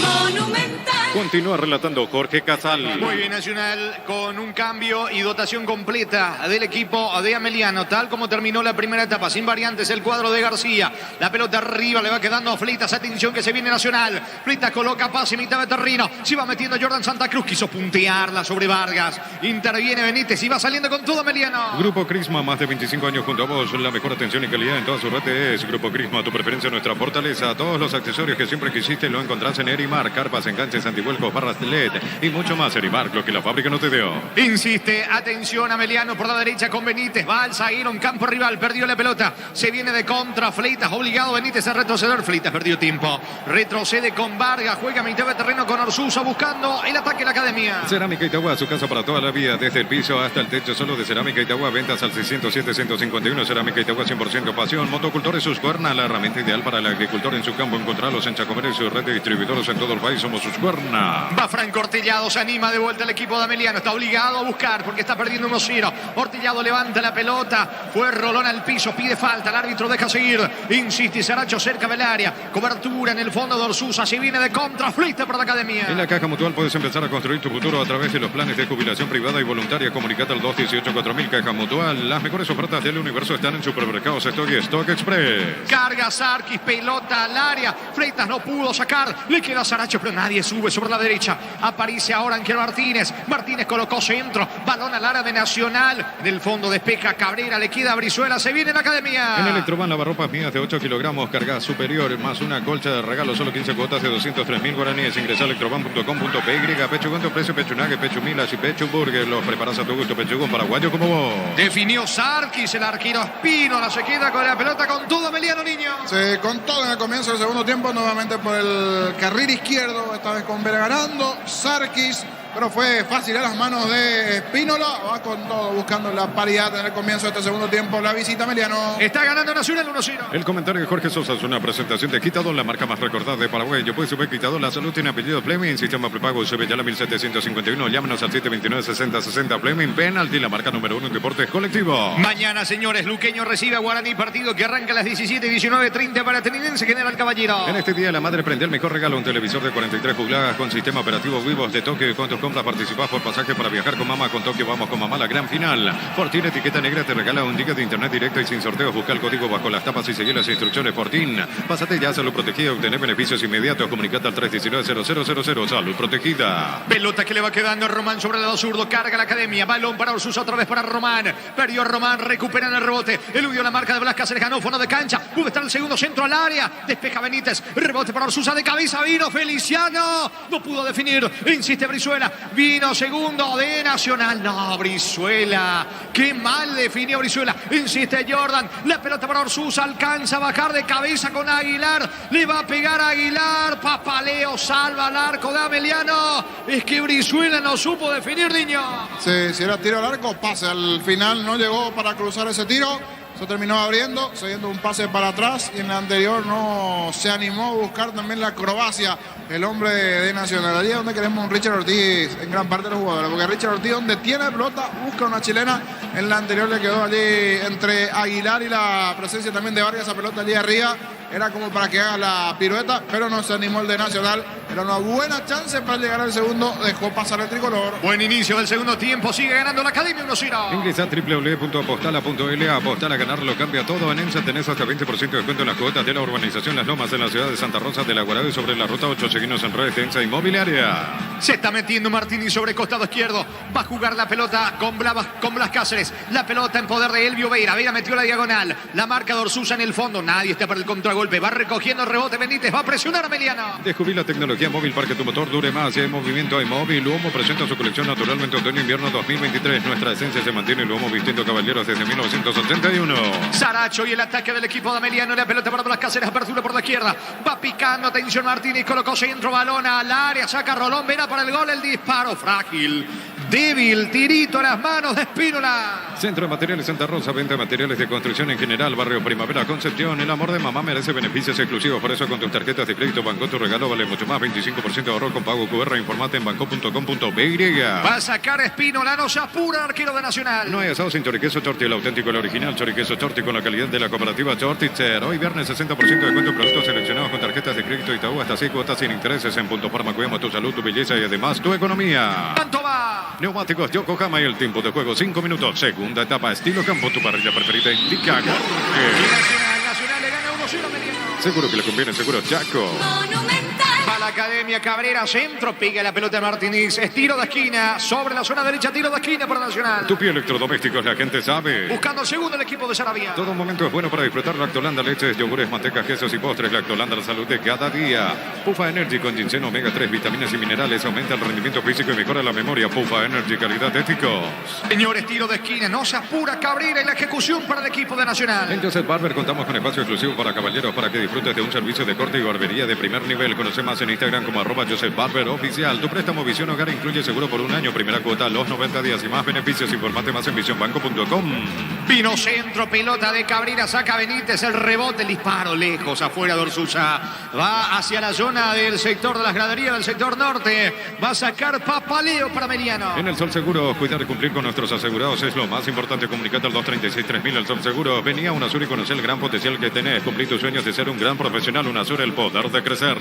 Monumental. Continúa relatando Jorge Casal. Muy bien, Nacional con un cambio y dotación completa del equipo de Ameliano, tal como terminó la primera etapa, sin variantes el cuadro de García. La pelota arriba, le va quedando a Fleitas. Atención que se viene Nacional. Fleitas coloca pase mitad de terreno. Se va metiendo Jordan Santa Cruz, quiso puntearla sobre Vargas. Interviene Benítez y va saliendo con todo Ameliano. Grupo Crisma, más de 25 años junto a vos. La mejor atención y calidad en todas sus redes. Grupo Crisma, tu preferencia, nuestra fortaleza. Todos los accesorios que siempre quisiste lo encontrás en Erimar. Carpas, enganches, antivuelcos, barras de LED y mucho más. Erimar, lo que la fábrica no te dio. Insiste, atención Ameliano por la derecha con Benítez. Va al zaguero, un campo rival, perdió la pelota. Se viene de contra, Fleitas obligado Benítez a retroceder. Fleitas perdió tiempo. Retrocede con Vargas, juega a mitad de terreno con Orsusa buscando el ataque de la Academia. Cerámica Itagua, su casa para toda la vida, desde el piso hasta el techo, solo de Cerámica Itagua. Ventas al 607-151. Cerámica Itagua, 100% pasión. Motocultores Suscuerna, la herramienta ideal para el agricultor en su campo. Encontrarlos en Chacomer y su red de distribuidores en todo el país. Somos Suscuerna. Va Franco Ortillado, se anima de vuelta el equipo de Ameliano. Está obligado a buscar porque está perdiendo 1-0. Ortillado levanta la pelota. Fue rolón al piso, pide falta. El árbitro deja seguir. Insiste Saracho cerca del área. Cobertura en el fondo de Orsusa. Se viene de contra. Fleita para la Academia. En la Caja Mutual puedes empezar a construir tu futuro a través de los planes de jubilación privada y voluntaria. Comunicate al 218-4000. Caja Mutual. Las mejores ofertas del universo están en Supermercados Stock y Stock Express. Carga Sarkis, pelota al área. Fleitas no pudo sacar. Le queda a Saracho, pero nadie sube sobre la derecha. Aparece ahora Ángel Martínez. Martínez colocó centro. Balón al área de Nacional. Del fondo despeja Cabrera. Le queda a Brizuela. Se viene la Academia. En Electroban, lavarropas mías de 8 kilogramos. Carga superior más una colcha de regalo. Solo 15 cuotas de 203.000 guaraníes. Ingresa a electroban.com.py. Pechugón te ofrece pechunage, pechumilas y pechuburger. Los preparas a tu gusto. Pechugón paraguayo como vos. Definió Sarkis. El arquero Espínola se queda con la pelota con todo Ameliano, niño. Se con todo en el comienzo del segundo tiempo, nuevamente por el carril izquierdo, esta vez con Vera ganando. Sarkis, pero fue fácil a las manos de Espínola. Va con todo buscando la paridad en el comienzo de este segundo tiempo. La visita Ameliano. Está ganando Nacional 1-0. El comentario de Jorge Sosa es una presentación de Quitador, la marca más recordada de Paraguay. Yo puedo subir Quitador, la salud tiene apellido Fleming, sistema prepago sube ya la 1751. Llámenos al 729-6060 Fleming. Penalti, la marca número 1 en deportes colectivos. Mañana, señores, Luqueño recibe a Guaraní, partido que arranca a las 17:19:30 para Trinidense General Caballero. En este día la madre prende el mejor regalo, un televisor de 43 pulgadas con sistema operativo Vivos de Tokio. Y con tus compras participás por pasaje para viajar con mamá. Con Tokio vamos con mamá, la gran final. Fortín etiqueta negra te regala un giga de internet directo y sin sorteos. Busca el código bajo las tapas y seguí las instrucciones. Fortín, pásate ya a Salud Protegida, obtener beneficios inmediatos. Comunicate al 319-0000. Salud Protegida. Pelota que le va quedando a Román sobre el lado zurdo. Carga la Academia. Balón para Orsusa, otra vez para Román. Perdió Román, recuperan el rebote. Eludió la marca de Blas Cáceres, ganó fondo de cancha. Pudo estar el segundo centro al área. Despeja Benítez. Rebote para Orsusa, de cabeza vino Feliciano. No pudo definir. Insiste Brizuela. Vino segundo de Nacional. No, Brizuela. Qué mal definió Brizuela. Insiste Jordan. La pelota para Orsusa. Alcanza a bajar de cabeza con Aguilar. Le va a pegar a Aguilar. Papaleo salva al arco de Ameliano. Es que Brizuela no supo definir, niño. Sí, si era tiro al arco, pase. Al final no llegó para cruzar ese tiro. Se terminó abriendo, siguiendo un pase para atrás. Y en la anterior no se animó a buscar también la acrobacia el hombre de Nacional. Allí es donde queremos un Richard Ortiz en gran parte de los jugadores. Porque Richard Ortiz, donde tiene pelota, busca una chilena. En la anterior le quedó allí entre Aguilar y la presencia también de Vargas. Esa pelota allí arriba era como para que haga la pirueta, pero no se animó el de Nacional. Era una buena chance para llegar al segundo. Dejó pasar el tricolor. Buen inicio del segundo tiempo. Sigue ganando la Academia 1-0. Ingresa a www.apostala.l. Apostar a ganar lo cambia todo. En ENSA tenés hasta 20% de descuento en las cuotas de la urbanización Las Lomas en la ciudad de Santa Rosa de la Guardia sobre la ruta 8. Seguinos en redes de ENSA Inmobiliaria. Se está metiendo Martínez sobre costado izquierdo. Va a jugar la pelota con Blas Cáceres. La pelota en poder de Elvio Veira. Veira metió la diagonal. La marca de Orsusa en el fondo. Nadie está para el contragolpe. Va recogiendo el rebote Benítez. Va a presionar a Meliano. Descubrí la tecnología móvil para que tu motor dure más. Si hay movimiento, hay móvil. Luomo presenta su colección naturalmente otoño-invierno 2023. Nuestra esencia se mantiene. Luomo vistiendo caballeros desde 1981. Saracho y el ataque del equipo de Ameliano. La pelota para Blas Cáceres. Apertura por la izquierda. Va picando. Atención Martínez. Colocó centro. Balón al área. Saca Rolón. Vena para el gol. El disparo frágil. Débil. Tirito a las manos de Espínola. Centro de Materiales Santa Rosa. Venta de materiales de construcción en general. Barrio Primavera Concepción. El amor de mamá merece beneficios exclusivos. Por eso con tus tarjetas de crédito Banco tu regalo vale mucho más. 25% de ahorro con pago QR. Informate en banco.com.by. Va a sacar Espínola. No se apura. Arquero de Nacional. No hay asado sin choriqueso Torti. El auténtico, el original choriqueso Torti con la calidad de la cooperativa Tortitzer. Hoy viernes 60% de descuento en productos seleccionados con tarjetas de crédito Itaú hasta 6 cuotas sin intereses en Punto Farma. Cuidamos tu salud, tu belleza y además tu economía. ¿Cuánto va? Neumáticos Yokohama y el tiempo de juego 5 minutos. Segunda etapa estilo campo. Tu parrilla preferida indica Nacional le gana 1-0 Ameliano. seguro que le conviene, seguro Chaco. Monumental. Va la Academia Cabrera, centro, pica la pelota de Martínez, es tiro de esquina, sobre la zona derecha, tiro de esquina para Nacional. Tupi Electrodomésticos, la gente sabe. Buscando el segundo el equipo de Sarabia. Todo momento es bueno para disfrutar Lactolanda, leches, yogures, mantecas, quesos y postres. Lactolanda, la salud de cada día. Pufa Energy con ginseng, omega 3, vitaminas y minerales. Aumenta el rendimiento físico y mejora la memoria. Pufa Energy, calidad éticos. Señores, tiro de esquina, no se apura Cabrera y la ejecución para el equipo de Nacional. En Joseph Barber contamos con espacio exclusivo para caballeros para que disfrutes de un servicio de corte y barbería de primer nivel. Conoce más en Instagram como @Joseph Barber Oficial. Tu préstamo Visión Hogar incluye seguro por un año, primera cuota a los 90 días y más beneficios. Informate más en visionbanco.com. Vino centro, pelota de Cabrera, saca Benítez, el rebote, el disparo lejos, afuera de Orsusa. Va hacia la zona del sector de las graderías del sector norte. Va a sacar Papaleo para Meliano. En el Sol Seguro, cuidar y cumplir con nuestros asegurados es lo más importante. Comunicate al 236-3000. El Sol Seguro. Venía a UNASUR y conocer el gran potencial que tenés. Cumplir tus sueños de ser un gran profesional. UNASUR, el poder de crecer.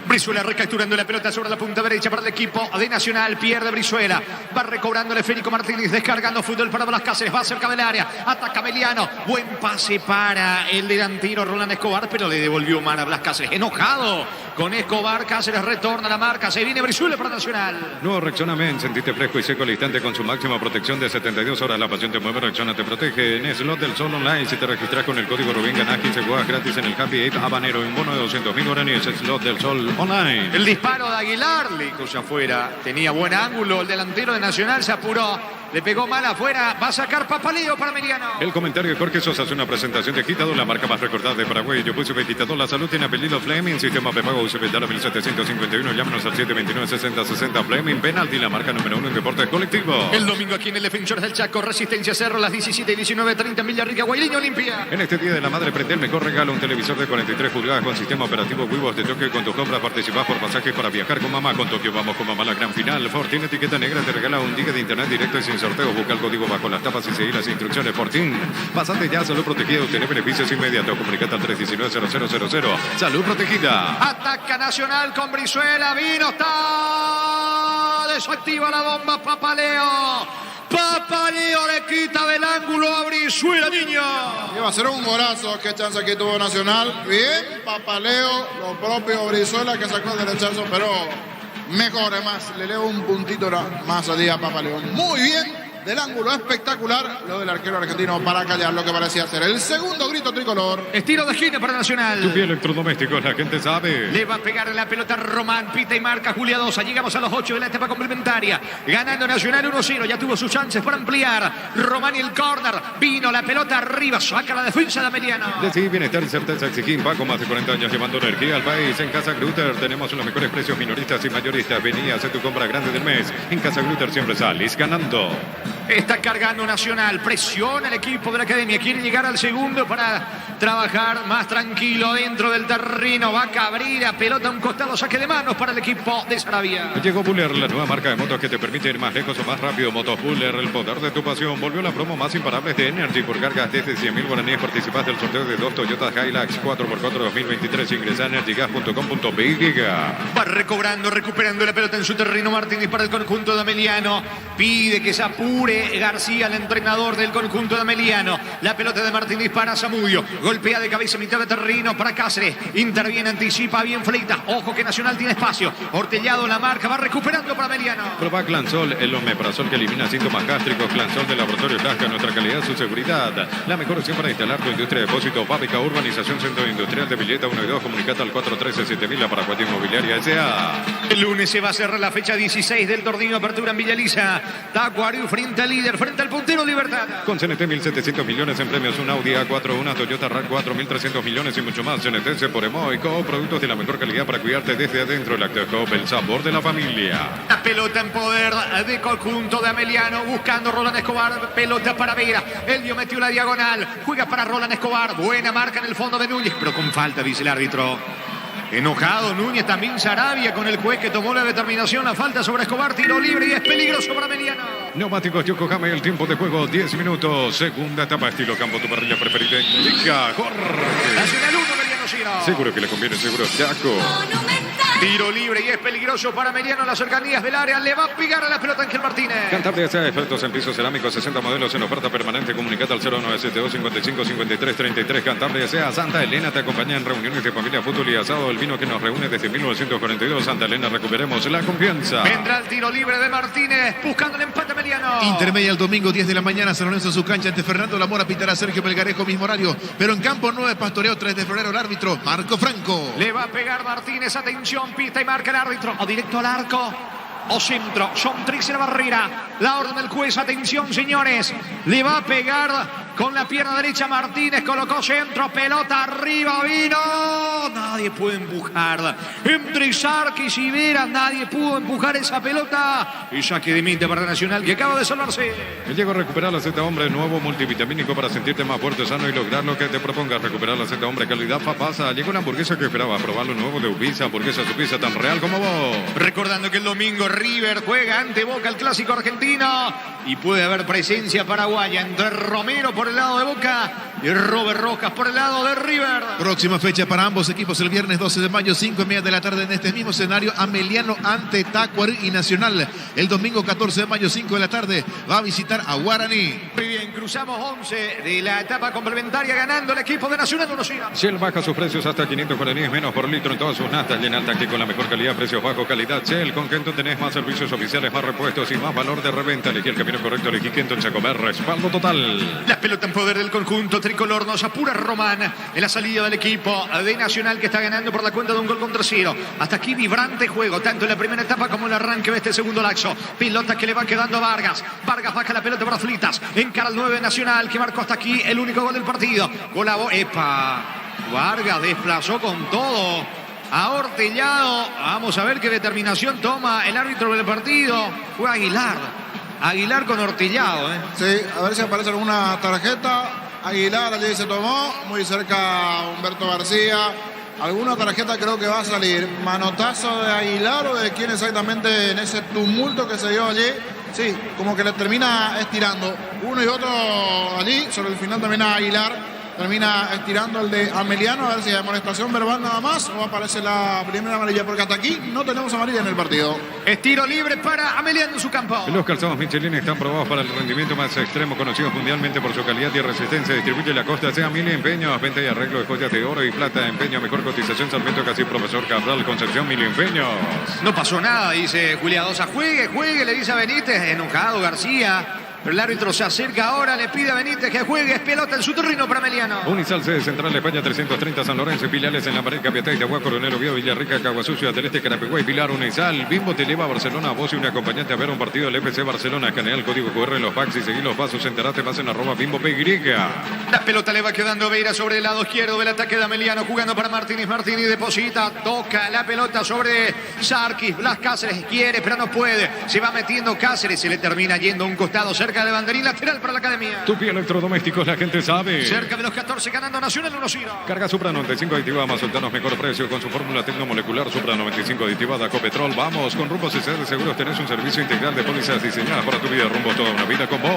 Brizuela recapturando la pelota sobre la punta derecha para el equipo de Nacional. Pierde Brizuela. Va recobrando el Federico Martínez. Descargando fútbol para Blas Cáceres. Va cerca del área. Ataca Meliano. Buen pase para el delantero Roland Escobar, pero le devolvió mal a Blas Cáceres. Enojado con Escobar. Cáceres retorna la marca. Se viene Brizuela para Nacional. Nuevo Rexona Men. Sentite fresco y seco al instante con su máxima protección de 72 horas. La pasión te mueve. Rexona te protege. En Slot del Sol Online. Si te registras con el código Rubén, ganás 15 jugadas gratis en el Happy Ape Habanero. Un bono de 200.000 guaraníes. Slot del Sol Online. El disparo de Aguilar, lejos afuera. Tenía buen ángulo el delantero de Nacional, se apuró. Le pegó mal afuera. Va a sacar Papaleo para Meliano. El comentario de Jorge Sosa hace una presentación de Quitador, la marca más recordada de Paraguay. Yo puse Quitador, la salud tiene apellido Fleming. Sistema prepago UCB Dala 1751. Llámanos al 729-6060 Fleming. Penalty, la marca número 1 en deportes colectivos. El domingo aquí en el Defensores del Chaco. Resistencia Cerro, las 17 y 19:30 en Villarrica, Guairiño, Olimpia. En este Día de la Madre, prende el mejor regalo. Un televisor de 43 pulgadas con sistema operativo Wivos de Tokio. Con tus compras participás por pasajes para viajar con mamá. Con Tokio vamos con mamá, la gran final. Ford tiene etiqueta negra, te regala un giga de internet directo y sin sorteo. Busca el código bajo las tapas y seguir las instrucciones. Fortín. Pasate ya, salud protegida, obtener beneficios inmediatos. Comunicate al 319-0000. Salud protegida. Ataca Nacional con Brizuela. Vino, está desactiva la bomba Papaleo. Papaleo le quita del ángulo a Brizuela, niño. Iba a ser un golazo. Qué chance aquí tuvo Nacional. Bien, Papaleo, lo propio Brizuela que sacó el derechazo, pero mejor, además, le leo un puntito más allí a Papaleo. Muy bien del ángulo espectacular. Lo del arquero argentino para callar lo que parecía ser el segundo grito tricolor. Estilo de esquina para Nacional. Tupi Electrodomésticos, la gente sabe. Le va a pegar la pelota Román, pita y marca Julia Dosa. Llegamos a los 8 de la etapa complementaria. Ganando Nacional 1-0. Ya tuvo sus chances para ampliar. Román y el córner. Vino la pelota arriba. Saca la defensa de Ameliano. Decí bienestar y certeza Exiquín. Va con más de 40 años llevando energía al país. En Casa Grutter tenemos los mejores precios minoristas y mayoristas. Vení a hacer tu compra grande del mes. En Casa Grutter siempre salís ganando. Está cargando Nacional. Presiona el equipo de la academia. Quiere llegar al segundo para trabajar más tranquilo dentro del terreno. Va Cabrera. Pelota a un costado. Saque de manos para el equipo de Sarabia. Llegó Buller, la nueva marca de motos que te permite ir más lejos o más rápido. Motos Buller, el poder de tu pasión. Volvió la promo más imparable de Energy. Por cargas desde 100.000 guaraníes participaste del sorteo de 2 Toyota Hilux 4x4 2023. Ingresa a energygas.com.py. Va recobrando, recuperando la pelota en su terreno Martínez para el conjunto de Ameliano. Pide que se apure García, el entrenador del conjunto de Ameliano. La pelota de Martínez para Zamudio. Golpea de cabeza mitad de terreno para Cáceres. Interviene, anticipa bien Fleitas. Ojo que Nacional tiene espacio. Ortellado la marca, va recuperando para Ameliano. Proba Clansol, el omeprazol que elimina síntomas gástricos. Clansol de Laboratorio Blasca, nuestra calidad, su seguridad. La mejor opción para instalar tu industria de depósito. Fábrica, urbanización, centro industrial de Villeta 1 y 2. Comunicate al 413-7000, la Paraguay Inmobiliaria S.A. El lunes se va a cerrar la fecha 16 del torneo Apertura en Villaliza. Tacuariu frente al líder, frente al puntero Libertad. Con CNT 1.700 millones en premios, un Audi A4, una Toyota RAV4, 1.300 millones y mucho más. CNT por Emoico, productos de la mejor calidad para cuidarte desde adentro. Lactocop, el sabor de la familia. La pelota en poder de conjunto de Ameliano, buscando Roland Escobar, pelota para Vera. Elio metió la diagonal, juega para Roland Escobar, buena marca en el fondo de Núñez, pero con falta, dice el árbitro. Enojado Núñez, también Sarabia con el juez que tomó la determinación, la falta sobre Escobar, tiro libre y es peligroso para Ameliano. Neumáticos Yokohama, el tiempo de juego 10 minutos, segunda etapa, estilo campo, tu parrilla preferida. Indica Jorge. Nacional 1, Ameliano 0. Seguro que le conviene, seguro Chaco. Monumental. Tiro libre y es peligroso para Ameliano en las cercanías del área, le va a pegar a la pelota Ángel Martínez. Cantabria sea expertos en pisos cerámicos, 60 modelos en oferta permanente. Comunicate al 0972 55 53 33. Cantabria sea Santa Elena te acompaña en reuniones de familia, fútbol y asado. El vino que nos reúne desde 1942. Santa Elena, recuperemos la confianza. Vendrá el tiro libre de Martínez, buscando el empate Ameliano. Intermedia el domingo 10 de la mañana, San Lorenzo en su cancha ante Fernando Lamora, pitará Sergio Melgarejo, mismo horario. Pero en campo 9, Pastoreo 3 de febrero, el árbitro Marco Franco. Le va a pegar Martínez, atención, pita y marca el árbitro. O directo al arco, o centro. Son 3 en la barrera. La orden del juez, atención señores. Le va a pegar con la pierna derecha Martínez, colocó centro, pelota arriba, vino. Nadie puede empujar. Entre Sarkis y Vera, nadie pudo empujar esa pelota. Y saque de meta para Nacional que acaba de salvarse. Llego a recuperar la Z Hombre, nuevo multivitamínico para sentirte más fuerte, sano y lograr lo que te propongas. Recuperar la Z Hombre, calidad papasa. Llegó la hamburguesa que esperaba. Probar lo nuevo de Ubisa, hamburguesa su pizza tan real como vos. Recordando que el domingo River juega ante Boca el clásico argentino y puede haber presencia paraguaya entre Romero por el lado de Boca y Robert Rojas por el lado de River. Próxima fecha para ambos equipos el viernes 12 de mayo, 5:30 de la tarde en este mismo escenario. Ameliano ante Tacuary y Nacional. El domingo 14 de mayo, 5 de la tarde, va a visitar a Guaraní. Muy bien, cruzamos 11 de la etapa complementaria ganando el equipo de Nacional 1-0. Shell baja sus precios hasta 500 guaraníes menos por litro en todas sus naftas. Llena el tanque con la mejor calidad, precios bajos, calidad. Shell, con Kenton tenés más servicios oficiales, más repuestos y más valor de reventa. Elegí el camino correcto, elegí Kenton Chacomer, respaldo total. La pelota en poder del conjunto tricolor, nos apura Román en la salida del equipo de Nacional que está ganando por la cuenta de un gol contra 0. Hasta aquí vibrante juego, tanto en la primera etapa como en el arranque de este segundo lapso. Pelota que le va quedando a Vargas. Vargas baja la pelota para Flitas. Encara el 9 Nacional que marcó hasta aquí el único gol del partido. ¡Epa! Vargas desplazó con todo a Ortellado. Vamos a ver qué determinación toma el árbitro del partido. Fue Aguilar. Aguilar con Ortellado. Sí, a ver si aparece alguna tarjeta. Aguilar allí se tomó, muy cerca Humberto García. Alguna tarjeta creo que va a salir. Manotazo de Aguilar o de quién exactamente en ese tumulto que se dio allí. Sí, como que le termina estirando. Uno y otro allí, sobre el final también a Aguilar. Termina estirando el de Ameliano, a ver si hay amonestación verbal nada más o aparece la primera amarilla, porque hasta aquí no tenemos amarilla en el partido. Estiro libre para Ameliano en su campo. Los calzados Michelin están probados para el rendimiento más extremo, conocidos mundialmente por su calidad y resistencia. Distribuye la costa, sea Mili Empeños, venta y arreglo de joyas de oro y plata, empeño, mejor cotización, Sarmiento Casi, Profesor Cabral, Concepción, Mili Empeños. No pasó nada, dice Julia Dosa. Juegue, le dice a Benítez, enojado García. Pero el árbitro se acerca ahora, le pide a Benítez que juegue, es pelota en su terreno para Meliano. Unisal C, Central España 330, San Lorenzo, filiales en la pared, Capiatá, Itagua, Coronel Oviedo, Villarrica, Caguasucio, del Este, Carapeguay, Pilar, Unisal. Bimbo te lleva a Barcelona, a vos y un acompañante a ver un partido del FC Barcelona. Escanea el código QR en los packs y seguí los pasos, enterate más en @Bimbo PY. La pelota le va quedando Veira sobre el lado izquierdo del ataque de Ameliano, jugando para Martínez. Martínez deposita, toca la pelota sobre Sarkis. Blas Cáceres quiere, pero no puede. Se va metiendo Cáceres, se le termina yendo a un costado cerca del banderín lateral para la academia. Tupi Electrodomésticos, la gente sabe. Cerca de los 14, ganando Nacional 1-0. Carga Supra 95 aditivada más Sultanos, mejor precio con su fórmula tecnomolecular Supra 95 aditivada Copetrol. Vamos, con Rumbo CC de Seguros tenés un servicio integral de pólizas diseñadas para tu vida. Rumbo toda una vida con vos.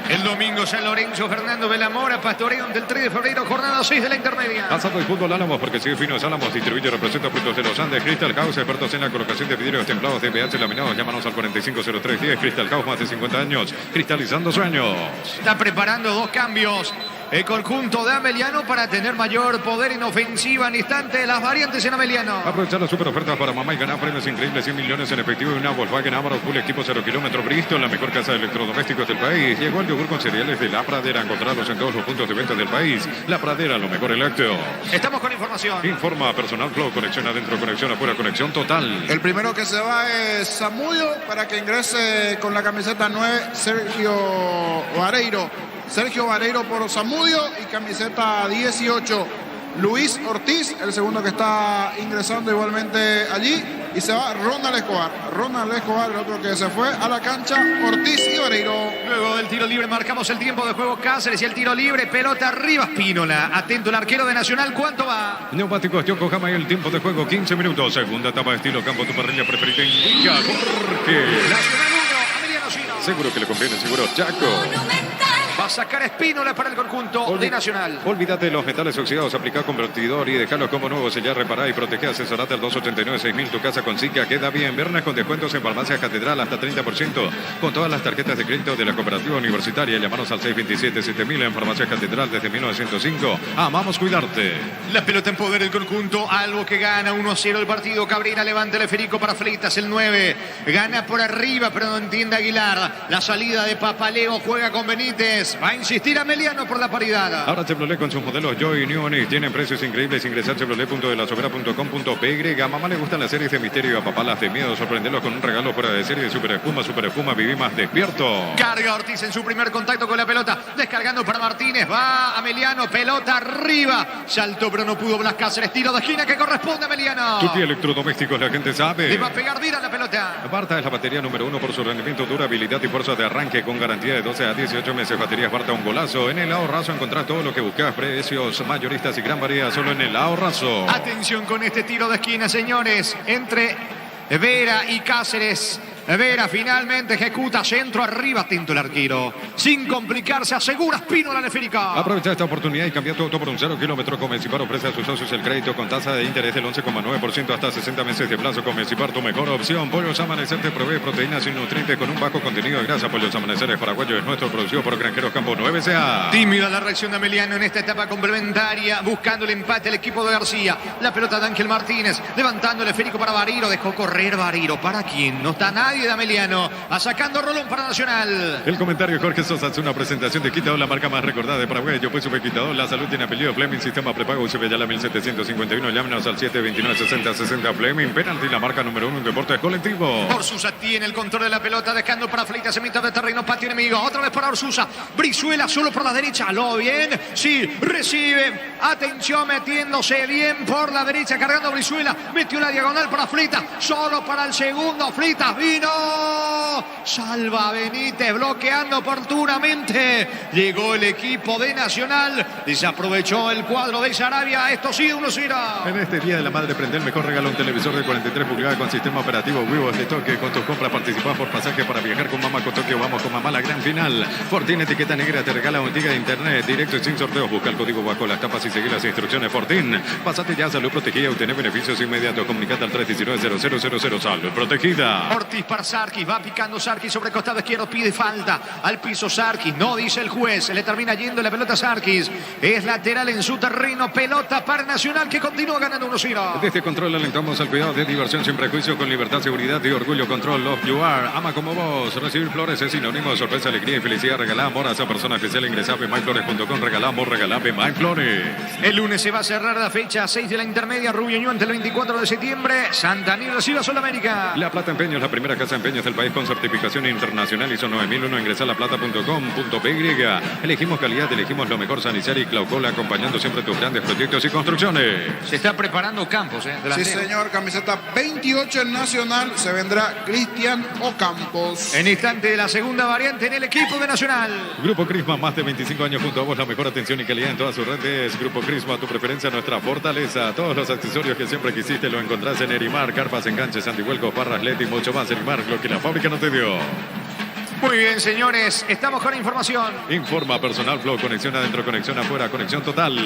El domingo San Lorenzo, Fernando Belamora, Pastoreo del 3 de febrero, jornada 6 de la intermedia. Pasando el fútbol Álamos, porque sigue fino es Álamos, distribuye y representa frutos de los Andes. Crystal House, expertos en la colocación de vidrios templados de pH laminados. Llámanos al 450310. Crystal House, más de 50 años, cristalizando sueños. Está preparando dos cambios el conjunto de Ameliano para tener mayor poder en ofensiva en instante. Las variantes en Ameliano. Aprovechar las super ofertas para mamá y ganar premios increíbles, 100 millones en efectivo y una Volkswagen Amarok Full Equipo 0 kilómetros. Bristol, la mejor casa de electrodomésticos del país. Llegó el yogur con cereales de La Pradera. Encontrarlos en todos los puntos de venta del país. La Pradera, lo mejor electro. Estamos con información. Informa Personal Flow, conexión adentro, conexión afuera, conexión total. El primero que se va es Zamudio para que ingrese con la camiseta 9 Sergio Vareiro. Sergio Vareiro por Zamudio y camiseta 18 Luis Ortiz, el segundo que está ingresando igualmente allí. Y se va Ronald Escobar. Ronald Escobar, el otro que se fue a la cancha, Ortiz y Vareiro. Luego del tiro libre marcamos el tiempo de juego. Cáceres y el tiro libre, pelota arriba, Spínola. Atento el arquero de Nacional, ¿cuánto va? Neumáticos Yokohama y el tiempo de juego 15 minutos. Segunda etapa estilo campo, tu parrilla preferida indica Jorge. Nacional 1, Ameliano 0. Seguro que le conviene, seguro Chaco. Va a sacar Spínola para el conjunto de Nacional. Olvídate de los metales oxidados, aplica convertidor y dejarlos como nuevos, sellar, reparar y proteger. Asesorate al 289-6000, tu casa con Sica queda bien. Viernes con descuentos en Farmacia Catedral hasta 30% con todas las tarjetas de crédito de la Cooperativa Universitaria. Llámanos al 627-7000 en Farmacia Catedral desde 1905. Amamos cuidarte. La pelota en poder del conjunto, algo que gana 1-0 el partido. Cabrera levanta el esférico para Fleitas, el 9. Gana por arriba, pero no entiende Aguilar. La salida de Papaleo, juega con Benítez. Va a insistir Ameliano por la paridad. Ahora Chevrolet con sus modelos Joy y New Onix tienen precios increíbles. Ingresar chevrolet.delasobera.com.py. A mamá le gustan las series de misterio, a papá las de miedo. Sorprenderlos con un regalo fuera de serie de Super Espuma, viví más despierto. Carga Ortiz en su primer contacto con la pelota. Descargando para Martínez. Va Ameliano, pelota arriba. Saltó pero no pudo Blas Cáceres. Tiro de esquina que corresponde a Ameliano. Tupi Electrodomésticos, la gente sabe. Le va a pegar Vira la pelota. Barta es la batería número 1 por su rendimiento, durabilidad y fuerza de arranque con garantía de 12 a 18 meses. Baterías Barta, un golazo. En el ahorrazo encontrás todo lo que buscas. Precios mayoristas y gran variedad solo en el ahorrazo. Atención con este tiro de esquina, señores. Entre Vera y Cáceres. Vera finalmente ejecuta centro arriba, atento el arquero. Sin complicarse, asegura Spínola la esférica. Aprovecha esta oportunidad y cambia tu auto por un 0 kilómetro. Con Mecipar ofrece a sus socios el crédito con tasa de interés del 11,9% hasta 60 meses de plazo. Con Mecipar, tu mejor opción. Pollos Amanecer te provee proteínas y nutrientes con un bajo contenido de grasa. Pollos Amaneceres paraguayos es nuestro, producido por Granjeros Campo 9CA. Tímida la reacción de Ameliano en esta etapa complementaria, buscando el empate el equipo de García. La pelota de Ángel Martínez, levantando el esférico para Vareiro. Dejó correr Vareiro. ¿Para quién? No está nadie de Ameliano. Va sacando Rolón para Nacional. El comentario de Jorge Sosa hace una presentación de Quitador, la marca más recordada de Paraguay. Yo pues Quitador, la salud tiene apellido Fleming, sistema prepago Yala 1751. Llámenos al 729-6060 Fleming. Penalti, la marca número 1 en deportes colectivos. Orsusa tiene el control de la pelota, dejando para Fleitas en mitad de terreno, patio enemigo. Otra vez para Orsusa. Brizuela solo por la derecha. Lo bien. Sí, recibe. Atención, metiéndose bien por la derecha, cargando Brizuela. Metió la diagonal para Fleitas. Solo para el segundo. Fleitas vino. Salva Benítez, bloqueando oportunamente. Llegó el equipo de Nacional. Desaprovechó el cuadro de Sarabia. Esto sí, 1-0. En este Día de la Madre, prende el mejor regalo, un televisor de 43 pulgadas con sistema operativo Vivo de toque. Con tus compras participás por pasaje para viajar con mamá con Tokio. Vamos con mamá a la gran final. Fortín, etiqueta negra, te regala un giga de internet directo y sin sorteos. Busca el código bajo las tapas y seguir las instrucciones. Fortín, pasate ya a Salud Protegida y obtener beneficios inmediatos. Comunicate al 319-0000. Salud Protegida. Ortiz para Sarkis, va picando Sarkis sobre costado izquierdo, pide falta al piso Sarkis, no dice el juez, se le termina yendo la pelota a Sarkis, es lateral en su terreno, pelota para Nacional que continúa ganando 1-0. Desde Control alentamos al cuidado de diversión sin prejuicio, con libertad, seguridad y orgullo. Control, Love You Are, ama como vos. Recibir flores es sinónimo de sorpresa, alegría y felicidad. Regalá amor a esa persona especial. Ingresa a bmyflores.com. Regalá amor, regalá Bmyflores. El lunes se va a cerrar la fecha 6 de la intermedia, Rubio Ñu ante el 24 de septiembre, Santa Anita recibe a Sudamérica. La Plata Empeños, la primera casa de empeños del país con certificación internacional ISO 9001. Ingresa a laplata.com.py. Elegimos calidad, elegimos lo mejor. Sanizar y Claucola, acompañando siempre tus grandes proyectos y construcciones. Se está preparando Campos, Sí, delantero. señor, camiseta 28 en Nacional. Se vendrá Cristian Ocampos. En instante de la segunda variante en el equipo de Nacional. Grupo Crisma, más de 25 años junto a vos, la mejor atención y calidad en todas sus redes. Grupo Crisma, tu preferencia, nuestra fortaleza. Todos los accesorios que siempre quisiste lo encontrás en Erimar, carpas, enganches, antihuelcos, barras LED y mucho más. Erimar, lo que la fábrica no te dio. Muy bien, señores, estamos con información. Informa Personal Flow, conexión adentro, conexión afuera, conexión total.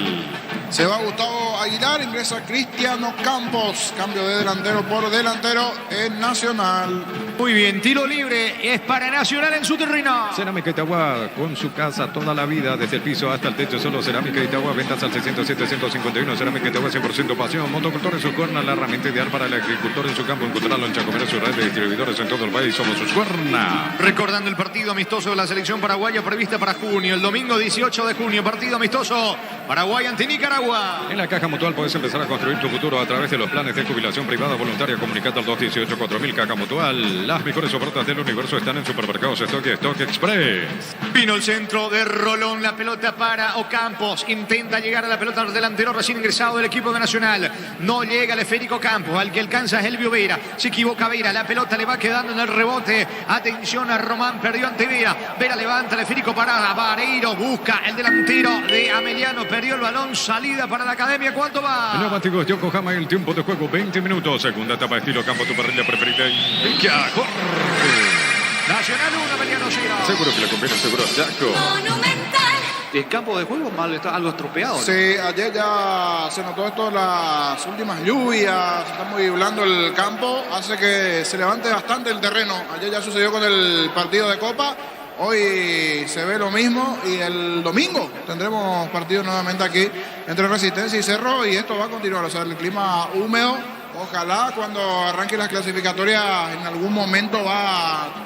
Se va Gustavo Aguilar, ingresa Cristiano Campos. Cambio de delantero por delantero en Nacional. Muy bien, tiro libre es para Nacional en su terreno. Cerámica Itagua, con su casa toda la vida, desde el piso hasta el techo, solo Cerámica Itagua, ventas al 607-151, Cerámica Itagua 100% pasión, motocultor en su cuerna, la herramienta ideal para el agricultor en su campo, encontrarlo en Chacomero, su red de distribuidores en todo el país, somos sus cuerna. Recordando el partido amistoso de la selección paraguaya prevista para junio, el domingo 18 de junio, partido amistoso Paraguay ante Nicaragua. En la Caja Mutual puedes empezar a construir tu futuro a través de los planes de jubilación privada voluntaria, comunicando al 218-4000 Caja Mutual. Las mejores ofertas del universo están en Supermercados Stock y Stock Express. Vino el centro de Rolón, la pelota para Ocampos, intenta llegar a la pelota del delantero recién ingresado del equipo de Nacional, no llega el esférico Campos, al que alcanza es Elvio Vera, se equivoca Vera, la pelota le va quedando en el rebote, atención a Román, perdió ante Vera, Vera levanta el esférico para Vareiro, busca el delantero de Ameliano, perdió el balón, salida para la Academia, ¿cuánto va? Neumáticos Yokohama, el tiempo de juego 20 minutos, segunda etapa estilo campo, tu parrilla preferida y ya corre. Nacional 1, Ameliano 0. Seguro que le conviene, seguro Chaco. Monumental. El campo de juego mal, está algo estropeado. Sí, ayer ya se notó esto, las últimas lluvias, se está muy blando el campo, hace que se levante bastante el terreno. Ayer ya sucedió con el partido de Copa, hoy se ve lo mismo y el domingo tendremos partido nuevamente aquí entre Resistencia y Cerro y esto va a continuar, o sea, el clima húmedo. Ojalá cuando arranquen las clasificatorias en algún momento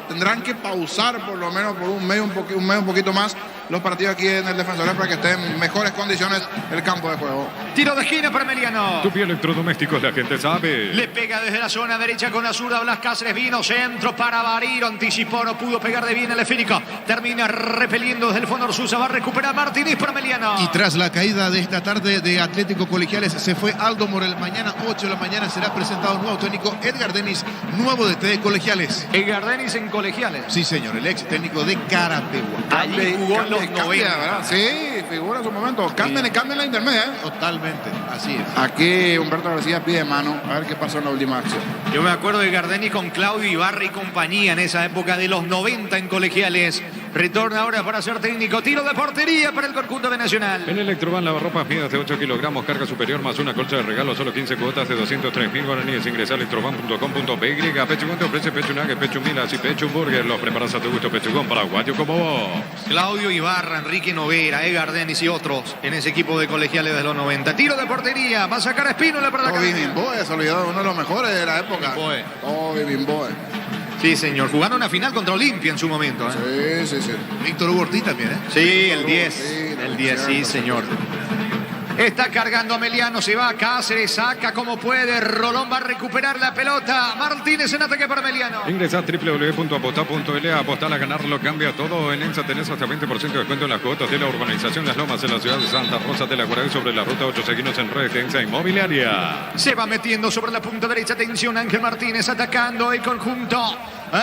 tendrán que pausar por lo menos por un mes, un poquito más los partidos aquí en el Defensores para que estén en mejores condiciones el campo de juego. Tiro de esquina para Ameliano. Tu pie electrodomésticos, la gente sabe. Le pega desde la zona derecha con la zurda Blas Cáceres, vino centro para Vareiro, anticipó, no pudo pegar de bien el esférico, termina repeliendo desde el fondo Orsusa, va a recuperar Martínez para Ameliano. Y tras la caída de esta tarde de Atlético Colegiales se fue Aldo Morel. Mañana 8 de la mañana será presentado un nuevo técnico, Edgar Denis, nuevo DT de Colegiales. Edgar Denis en Colegiales. Sí, señor, el ex técnico de Carategua. Allí jugó en los 90. ¿verdad? Sí, figura en su momento. Cambien la intermedia, ¿eh? Totalmente, así es. Aquí Humberto García pide mano. A ver qué pasó en la última acción. Yo me acuerdo de Gardeni con Claudio Ibarra y compañía en esa época de los 90 en Colegiales. Retorna ahora para ser técnico. Tiro de portería para el conjunto de Nacional. En Electroban, lavarropas medidas de 8 kilogramos, carga superior más una colcha de regalo, solo 15 cuotas de 203.000 guaraníes. Ingresa a electroban.com.py. Pechugón te ofrece pecho nugget, pecho milas y pecho burger. Los preparas a tu gusto, pechugón paraguayo como vos. Claudio Ibarra, Enrique Novera, Edgar Denis y otros en ese equipo de Colegiales de los 90. Tiro de portería. Va a sacar a Espínola para la Toby Academia. Bimboe, se olvidó de uno de los mejores de la época. Bimboe. Toby Bimboe. Sí, señor. Jugaron una final contra Olimpia en su momento. ¿eh? Sí, sí, sí. Víctor Hugo Ortiz también, ¿eh? Sí, el 10. Sí, El 10, sí, cierto. señor. Está cargando Ameliano, se va a Cáceres, saca como puede, Rolón va a recuperar la pelota, Martínez en ataque para Ameliano. Ingresa a www.aposta.l, apostar a ganarlo cambia todo. En ENSA tenés hasta 20% de descuento en las cuotas de la urbanización Las Lomas en la ciudad de Santa Rosa de la Guardia sobre la ruta 8. Seguinos en redes de ENSA Inmobiliaria. Se va metiendo sobre la punta derecha, atención Ángel Martínez atacando el conjunto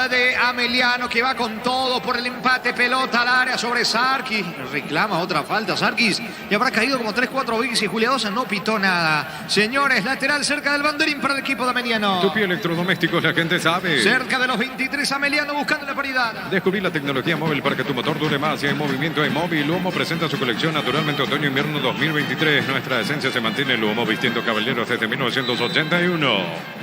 de Ameliano que va con todo por el empate, pelota al área sobre Sarkis, reclama otra falta Sarkis y habrá caído como 3-4 veces y Juliadosa no pitó nada. Señores, lateral cerca del banderín para el equipo de Ameliano. Tu pie electrodomésticos, la gente sabe. Cerca de los 23 Ameliano buscando la paridad. Descubrir la tecnología móvil para que tu motor dure más. Y hay movimiento en móvil. Luomo presenta su colección naturalmente otoño-invierno 2023. Nuestra esencia se mantiene en Luomo, vistiendo caballeros desde 1981.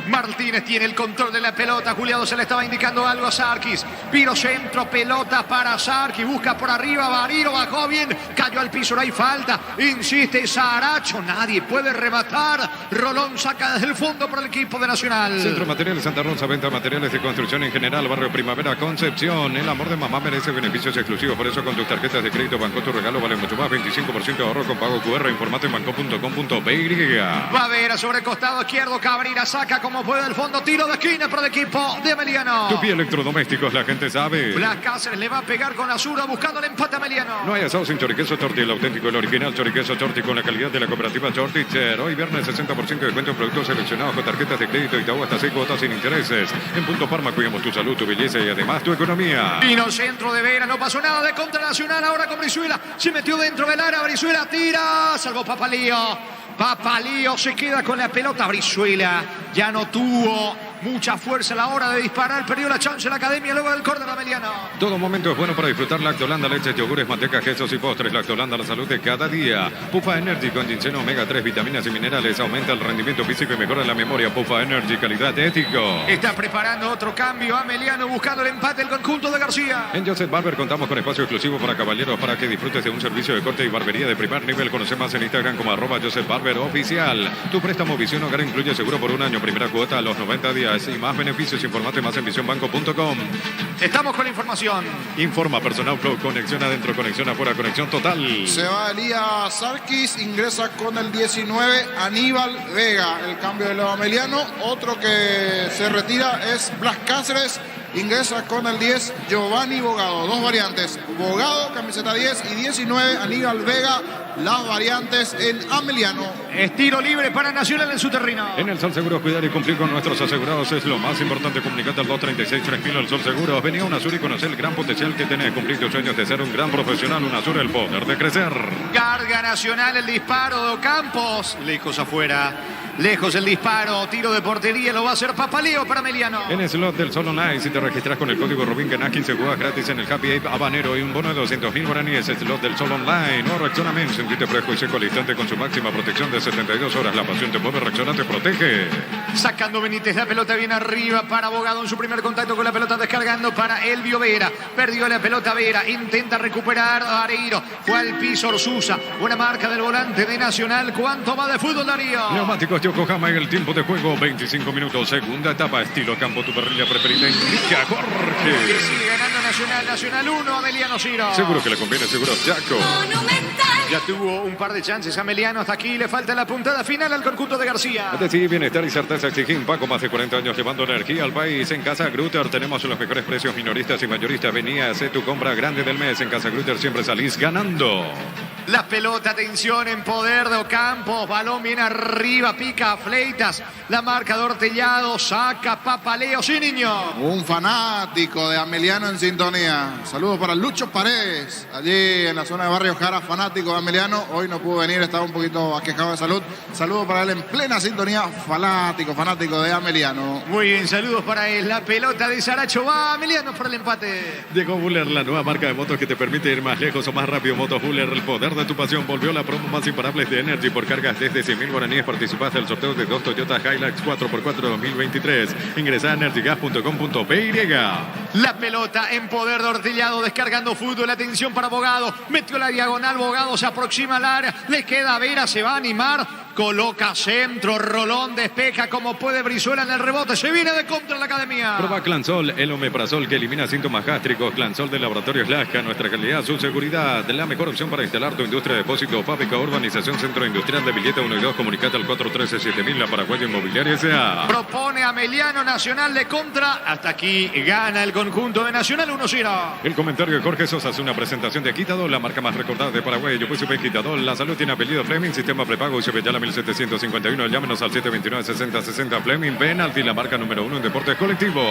Martínez tiene el control de la pelota. Juliado se le estaba indicando algo a Sarkis. Viro centro, pelota para Sarkis. Busca por arriba, Bariro bajó bien. Cayó al piso, no hay falta. Insiste Saracho, nadie puede rematar. Rolón saca desde el fondo por el equipo de Nacional. Centro Materiales Santa Rosa, venta de materiales de construcción en general, barrio Primavera, Concepción. El amor de mamá merece beneficios exclusivos, por eso con tus tarjetas de crédito Banco tu regalo vale mucho más. 25% de ahorro con pago QR. Informate en banco.com.py. Bavera sobre el costado izquierdo, Cabrera saca como puede el fondo, tiro de esquina para el equipo de Ameliano. Tupi Electrodomésticos, la gente sabe. Blas Cáceres le va a pegar con Azura buscando el empate a Ameliano. No hay asado sin choriqueso Torti, el auténtico, el original choriqueso Torti con la calidad de la cooperativa Torticher. Hoy viernes 60% de descuento en productos seleccionados con tarjetas de crédito Itaú hasta 6 cuotas sin intereses. En Punto Parma cuidamos tu salud, tu belleza y además tu economía. Vino centro de Vera, no pasó nada de contra Nacional, ahora con Brizuela. Se metió dentro del área, Brizuela tira, salvó Papalío. Papalío se queda con la pelota. Brizuela ya no tuvo mucha fuerza a la hora de disparar. Perdió la chance la academia luego del córner Ameliano. Todo momento es bueno para disfrutar Lactolanda, leches, yogures, manteca, quesos y postres. Lactolanda, la salud de cada día. Pufa Energy con ginseng, omega 3, vitaminas y minerales. Aumenta el rendimiento físico y mejora la memoria. Pufa Energy, calidad ético. Está preparando otro cambio Ameliano buscando el empate el conjunto de García. En Joseph Barber contamos con espacio exclusivo para caballeros para que disfrutes de un servicio de corte y barbería de primer nivel. Conoce más en Instagram como @JosephBarberOficial. Tu préstamo Visión Hogar incluye seguro por un año, primera cuota a los 90 días y más beneficios. Informate más en visionbanco.com. Estamos con la información. Informa Personal Flow, conexión adentro, conexión afuera, conexión total. Se va Elías Sarkis, ingresa con el 19 Aníbal Vega. El cambio de Leo Ameliano. Otro que se retira es Blas Cáceres. Ingresa con el 10 Giovanni Bogado. Dos variantes. Bogado, camiseta 10 y 19 Aníbal Vega. Las variantes en Ameliano. Estiro libre para Nacional en su terreno. En el Sol Seguros, cuidar y cumplir con nuestros asegurados es lo más importante. Comunicate al 236-3000 el Sol Seguros. Vení a UNASUR y conocer el gran potencial que tenés. Cumplir tus sueños de ser un gran profesional. UNASUR, el poder de crecer. Carga Nacional, el disparo de Ocampos. Lejos afuera. Lejos el disparo. Tiro de portería. Lo va a hacer Papaleo para Ameliano. En el slot del Sol Online, si te registras con el código Rubín, ganás 15 jugadas gratis en el Happy Ape Habanero y un bono de 200.000 guaraníes. Slot del Sol Online. No reaccionamiento. Sentite fresco y seco al instante con su máxima protección de 72 horas. La pasión te mueve, reacciona, te protege. Sacando Benítez, la pelota viene arriba para Bogado en su primer contacto con la pelota, descargando para Elvio Vera. Perdió la pelota Vera, intenta recuperar Areiro. Fue al piso Orsusa. Buena marca del volante de Nacional. ¿Cuánto va de fútbol, Darío? Neumáticos Yokohama en el tiempo de juego, 25 minutos. Segunda etapa, estilo campo, tu parrilla preferida. Indica Jorge. Que sigue ganando Nacional. Nacional 1, Ameliano 0. Seguro que le conviene, seguro Chaco. Monumental. Ya tuvo un par de chances Ameliano. Hasta aquí le falta la puntada final al conjunto de García. Sí, bienestar y certeza exigen Paco, más de 40 años llevando energía al país. En Casa Grutter tenemos los mejores precios minoristas y mayoristas. Venía a hacer tu compra grande del mes. En Casa Grutter siempre salís ganando. La pelota, atención, en poder de Ocampos. Balón viene arriba, pica a Fleitas. La marca de Ortellado, saca Papaleo, sí, niño. Un fanático de Ameliano en sintonía. Saludos para Lucho Paredes, allí en la zona de Barrio Jara, fanático de Ameliano. Hoy no pudo venir, estaba un poquito aquejado de salud. Saludos para él en plena sintonía, fanático de Ameliano. Muy bien, saludos para él. La pelota de Saracho va a Ameliano para el empate. Llegó Buller, la nueva marca de motos que te permite ir más lejos o más rápido. Motos Buller, el poder de tu pasión. Volvió la promo más imparable de Energy. Por cargas desde 100.000 guaraníes participaste del sorteo de 2 Toyota Hilux 4x4 2023. Ingresa a energygas.com.py. La pelota en poder de Ortellado, descargando fútbol. Atención para Bogado. Metió la diagonal, Bogado se aproxima al área. Le queda Vera, se va a animar. Coloca centro, Rolón despeja como puede Brizuela en el rebote. Se viene de contra la academia. Proba Clansol, el omeprazol que elimina síntomas gástricos. Clansol de Laboratorios Lasca, nuestra calidad, su seguridad. La mejor opción para instalar tu industria de depósito, fábrica, urbanización, centro industrial de Villeta 1 y 2. Comunicate al 413-7000, la Paraguaya Inmobiliaria S.A. Propone Ameliano, Nacional de contra. Hasta aquí gana el conjunto de Nacional 1-0. El comentario de Jorge Sosa hace una presentación de Quitadol, la marca más recordada de Paraguay. Yo puse Quitadol. La salud tiene apellido Fleming, sistema prepago y se ve ya la 1751. Llámenos al 729-6060 Fleming. Penalti, la marca número 1 en deportes colectivos.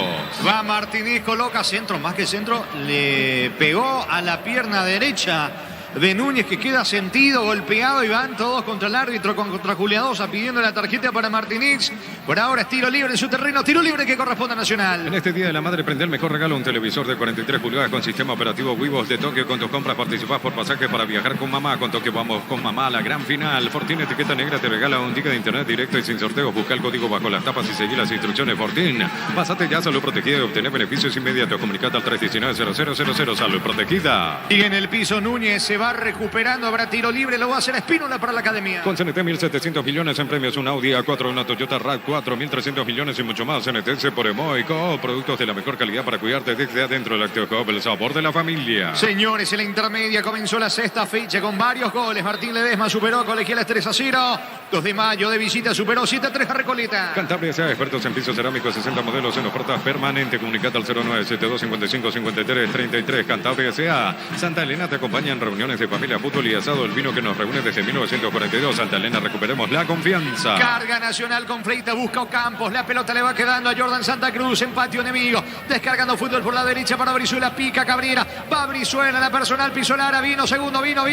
Va Martínez, coloca centro, más que centro, le pegó a la pierna derecha de Núñez que queda sentido, golpeado y van todos contra el árbitro, contra Juliadosa pidiendo la tarjeta para Martinez. Por ahora es tiro libre en su terreno, tiro libre que corresponde a Nacional. En este Día de la Madre prende el mejor regalo, un televisor de 43 pulgadas con sistema operativo Wivos de Tokio. Con tus compras participás por pasaje para viajar con mamá. Con Tokio vamos con mamá a la gran final. Fortín etiqueta negra te regala un giga de internet directo y sin sorteos. Busca el código bajo las tapas y seguí las instrucciones. Fortín, pásate ya a Salud Protegida y obtener beneficios inmediatos. Comunicate al 319-0000. Salud Protegida. Y en el piso Núñez se va recuperando, habrá tiro libre, lo va a hacer Espínola para la academia. Con CNT 1.700 millones en premios, un Audi A4, una Toyota RAV4, 1.300 millones y mucho más. CNT por Emoico, productos de la mejor calidad para cuidarte desde adentro. Lácteo Coop, el sabor de la familia. Señores, en la intermedia comenzó la sexta fecha con varios goles. Martín Ledesma superó a Colegiales 3-0. 2 de mayo de visita superó 7-3 a Recoleta. Cantabria sea expertos en pisos cerámicos, 60 modelos en oferta permanente. Comunicate al 0972555333. Cantabria sea. Santa Elena te acompaña en reuniones de familia, fútbol y asado. El vino que nos reúne desde 1942. Santa Elena, recuperemos la confianza. Carga Nacional con Fleita, busca Ocampos. La pelota le va quedando a Jordan Santa Cruz en patio enemigo. Descargando fútbol por la derecha para Brizuela. Pica Cabrera. Va Brizuela, la personal pisó Lara. Vino segundo, vino.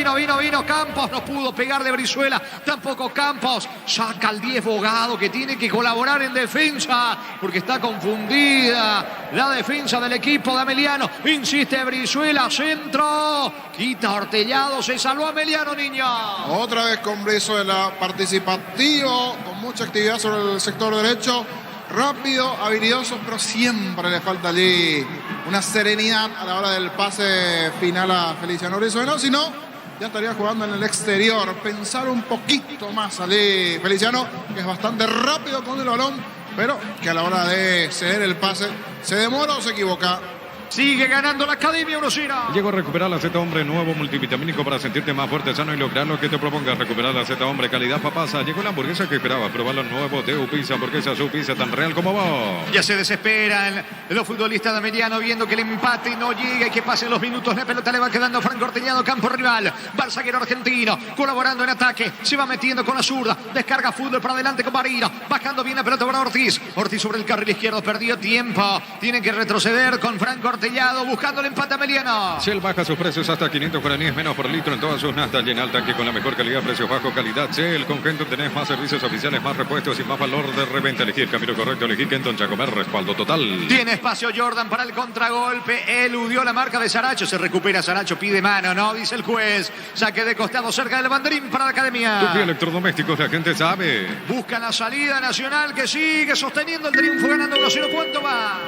Campos no pudo pegar de Brizuela. Tampoco Campos. Saca al 10 Bogado que tiene que colaborar en defensa porque está confundida la defensa del equipo de Ameliano. Insiste Brizuela, centro. Quita Ortellado, se salvó Ameliano, niño. Otra vez con Brizuela, participativo, con mucha actividad sobre el sector derecho. Rápido, habilidoso, pero siempre le falta allí una serenidad a la hora del pase final a Feliciano Brizuela. Si no, ya estaría jugando en el exterior. Pensar un poquito más allí Feliciano, que es bastante rápido con el balón, pero que a la hora de ceder el pase se demora o se equivoca. Sigue ganando la Academia 1-0. Llegó a recuperar la Z Hombre, nuevo multivitamínico para sentirte más fuerte, sano y lograr lo que te propongas. Recuperar la Z Hombre, calidad papasa. Llegó la hamburguesa que esperabas. Probar los nuevos de Upizza, hamburguesa su pizza tan real como vos. Ya se desesperan los futbolistas de Ameliano viendo que el empate no llega y que pasen los minutos. La pelota le va quedando a Franco Orteñado, campo rival. Va el zaguero argentino, colaborando en ataque. Se va metiendo con la zurda. Descarga fútbol para adelante con Barino. Bajando bien la pelota para Ortiz. Ortiz sobre el carril izquierdo, perdió tiempo. Tiene que retroceder con Franco Orteñado buscando el empate Ameliano. Shell baja sus precios hasta 500 guaraníes menos por litro en todas sus naftas. Llena el tanque con la mejor calidad, precios bajos, calidad Shell. Con Kenton tenés más servicios oficiales, más repuestos y más valor de reventa. Elegí el camino correcto, elegí Kenton Chacomer, respaldo total. Tiene espacio Jordan para el contragolpe. Eludió la marca de Saracho. Se recupera Saracho, pide mano, no, dice el juez. Saque de costado cerca del banderín para la Academia. Tupi Electrodomésticos, la gente sabe. Busca la salida Nacional que sigue sosteniendo el triunfo, ganando 1-0. ¿Cuánto va?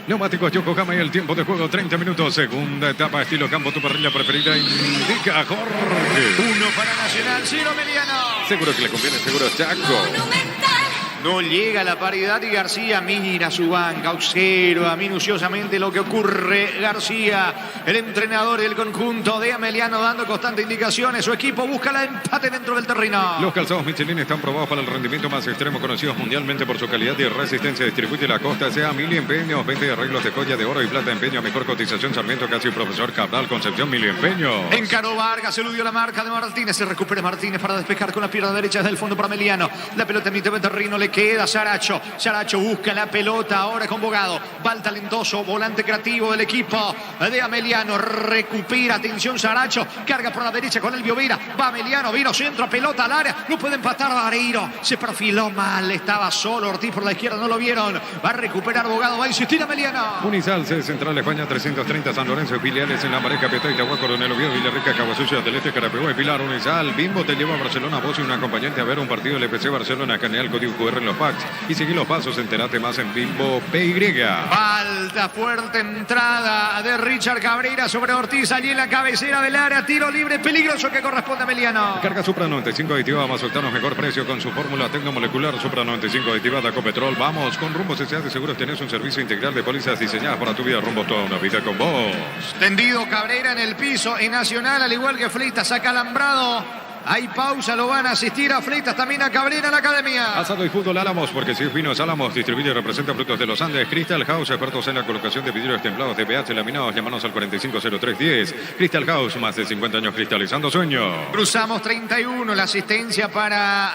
Neumáticos Yokohama y el tiempo de juego 30 minutos. Segunda etapa, estilo campo, tu parrilla preferida. Indica Jorge. 1 para Nacional, 0 Ameliano. Seguro que le conviene, seguro Chaco. Monumental. No llega la paridad y García mira su banca, observa minuciosamente lo que ocurre. García, el entrenador del conjunto de Ameliano, dando constantes indicaciones. Su equipo busca el empate dentro del terreno. Los calzados Michelin están probados para el rendimiento más extremo, conocidos mundialmente por su calidad y resistencia. Distribuye la costa, sea Mili Empeños, 20 arreglos de joya de oro y plata, empeño, mejor cotización, Sarmiento, casi Profesor Cabral, Concepción, Mili Empeños. Encaró Vargas, eludió la marca de Martínez, se recupera Martínez para despejar con la pierna derecha desde el fondo para Ameliano. La pelota en mitad de terreno le queda Saracho. Saracho busca la pelota ahora con Bogado. Va el talentoso volante creativo del equipo de Ameliano. Recupera, atención Saracho. Carga por la derecha con el Biovira. Va Ameliano, vino centro, pelota al área. No puede empatar Vareiro. Se perfiló mal, estaba solo Ortiz por la izquierda, no lo vieron. Va a recuperar Bogado, va a insistir Ameliano. Unizal, sede central España 330, San Lorenzo, filiales en La Mareca, Pietá, Itagua, Coronel Oviedo, Villarrica, Caguasucia, del Este, Carapeguá y Pilar. Unizal, Bimbo te lleva a Barcelona, vos y un acompañante a ver un partido del FC Barcelona. Canea el código QR en los packs y seguí los pasos, entérate más en Bimbo PY. Falta, fuerte entrada de Richard Cabrera sobre Ortiz, allí en la cabecera del área, tiro libre peligroso que corresponde a Ameliano. Carga Supra 95 aditiva, más octanos, mejor precio con su fórmula tecnomolecular. Supra 95 aditiva, Dacopetrol. Vamos, con Rumbos S.A. de Seguros tenés un servicio integral de pólizas diseñadas para tu vida. Rumbos, toda una vida con vos. Tendido Cabrera en el piso, en Nacional, al igual que Fleitas, acalambrado. Hay pausa, lo van a asistir a Fleitas, también a Cabrera en la Academia. Asado y fútbol Álamos, porque si es fino es Álamos. Distribuye y representa frutos de los Andes. Crystal House, expertos en la colocación de vidrios templados de pH laminados. Llámanos al 450310. Crystal House, más de 50 años cristalizando sueños. Cruzamos 31, la asistencia para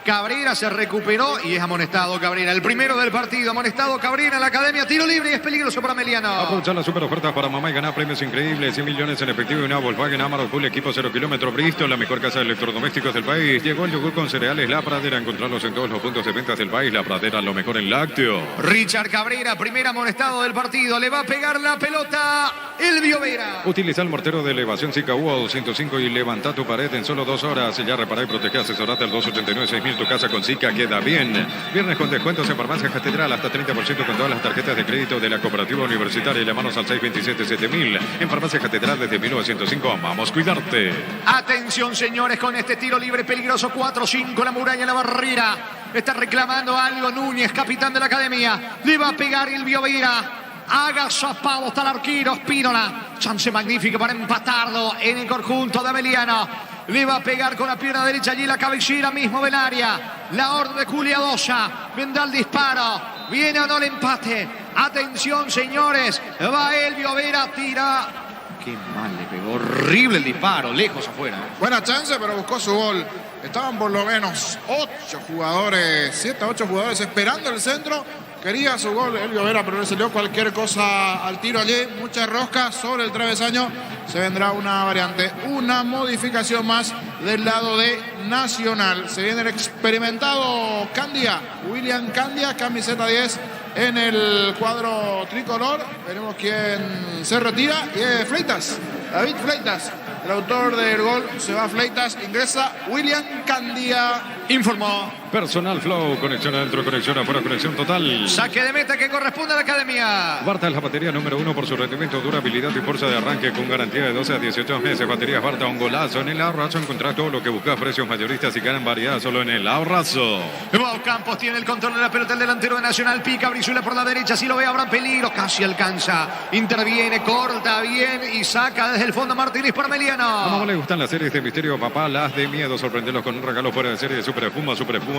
Cabrera se recuperó y es amonestado Cabrera. El primero del partido, amonestado Cabrera en la academia. Tiro libre y es peligroso para Ameliano. Aprovechar las super ofertas para mamá y ganar premios increíbles. 100 millones en efectivo y una Volkswagen Amarok Full equipo 0 kilómetros Bristol, la mejor casa de electrodomésticos del país. Llegó el yogur con cereales La Pradera. Encontrarlos en todos los puntos de ventas del país. La Pradera, lo mejor en lácteo. Richard Cabrera, primer amonestado del partido. Le va a pegar la pelota Elvio Vera. Utiliza el mortero de elevación Zika UO 205 y levanta tu pared en solo 2 horas. Ya repará y protege, asesorate al 289-6000. Tu casa con Zika queda bien. Viernes con descuentos en Farmacia Catedral. Hasta 30% con todas las tarjetas de crédito de la Cooperativa Universitaria. Y llamanos al 627-7000. En Farmacia Catedral desde 1905. Amamos cuidarte. Atención, señores, con este tiro libre peligroso. 4-5, la muralla, la barrera. Está reclamando algo Núñez, capitán de la academia. Le va a pegar Elvio Vera. Agazapado está el arquero Spínola. Chance magnífica para empatarlo en el conjunto de Ameliano. Le va a pegar con la pierna derecha allí la cabellera mismo del área. La orden de Culiadosa. Vendrá el disparo. Viene o no el empate. Atención, señores. Va Elvio Vera, tira. Qué mal le pegó. Horrible el disparo. Lejos afuera. Buena chance, pero buscó su gol. Estaban por lo menos 8 jugadores, 7 a 8 jugadores esperando el centro. Quería su gol Elvio Vera, pero le salió cualquier cosa al tiro allí. Mucha rosca sobre el travesaño. Se vendrá una variante, una modificación más del lado de Nacional. Se viene el experimentado Candia, William Candia, camiseta 10 en el cuadro tricolor. Veremos quién se retira. Y es Fleitas, David Fleitas. El autor del gol se va a Fleitas, ingresa William Candia. Informó. Personal Flow, conexión adentro, conexión afuera, conexión total. Saque de meta que corresponde a la academia. Barta es la batería número 1 por su rendimiento, durabilidad y fuerza de arranque con garantía de 12 a 18 meses. Baterías Barta, un golazo. En el Ahorrazo encontrá todo lo que buscas, precios mayoristas y ganan variedad solo en el Ahorrazo. Wow, Campos tiene el control de la pelota, el delantero de Nacional. Pica, Brizuela por la derecha, si lo ve habrá peligro. Casi alcanza, interviene, corta bien y saca desde el fondo Martínez para Ameliano. A mamá le gustan las series de misterio, papá, las de miedo. Sorprenderlos con un regalo fuera de serie de Super Espuma,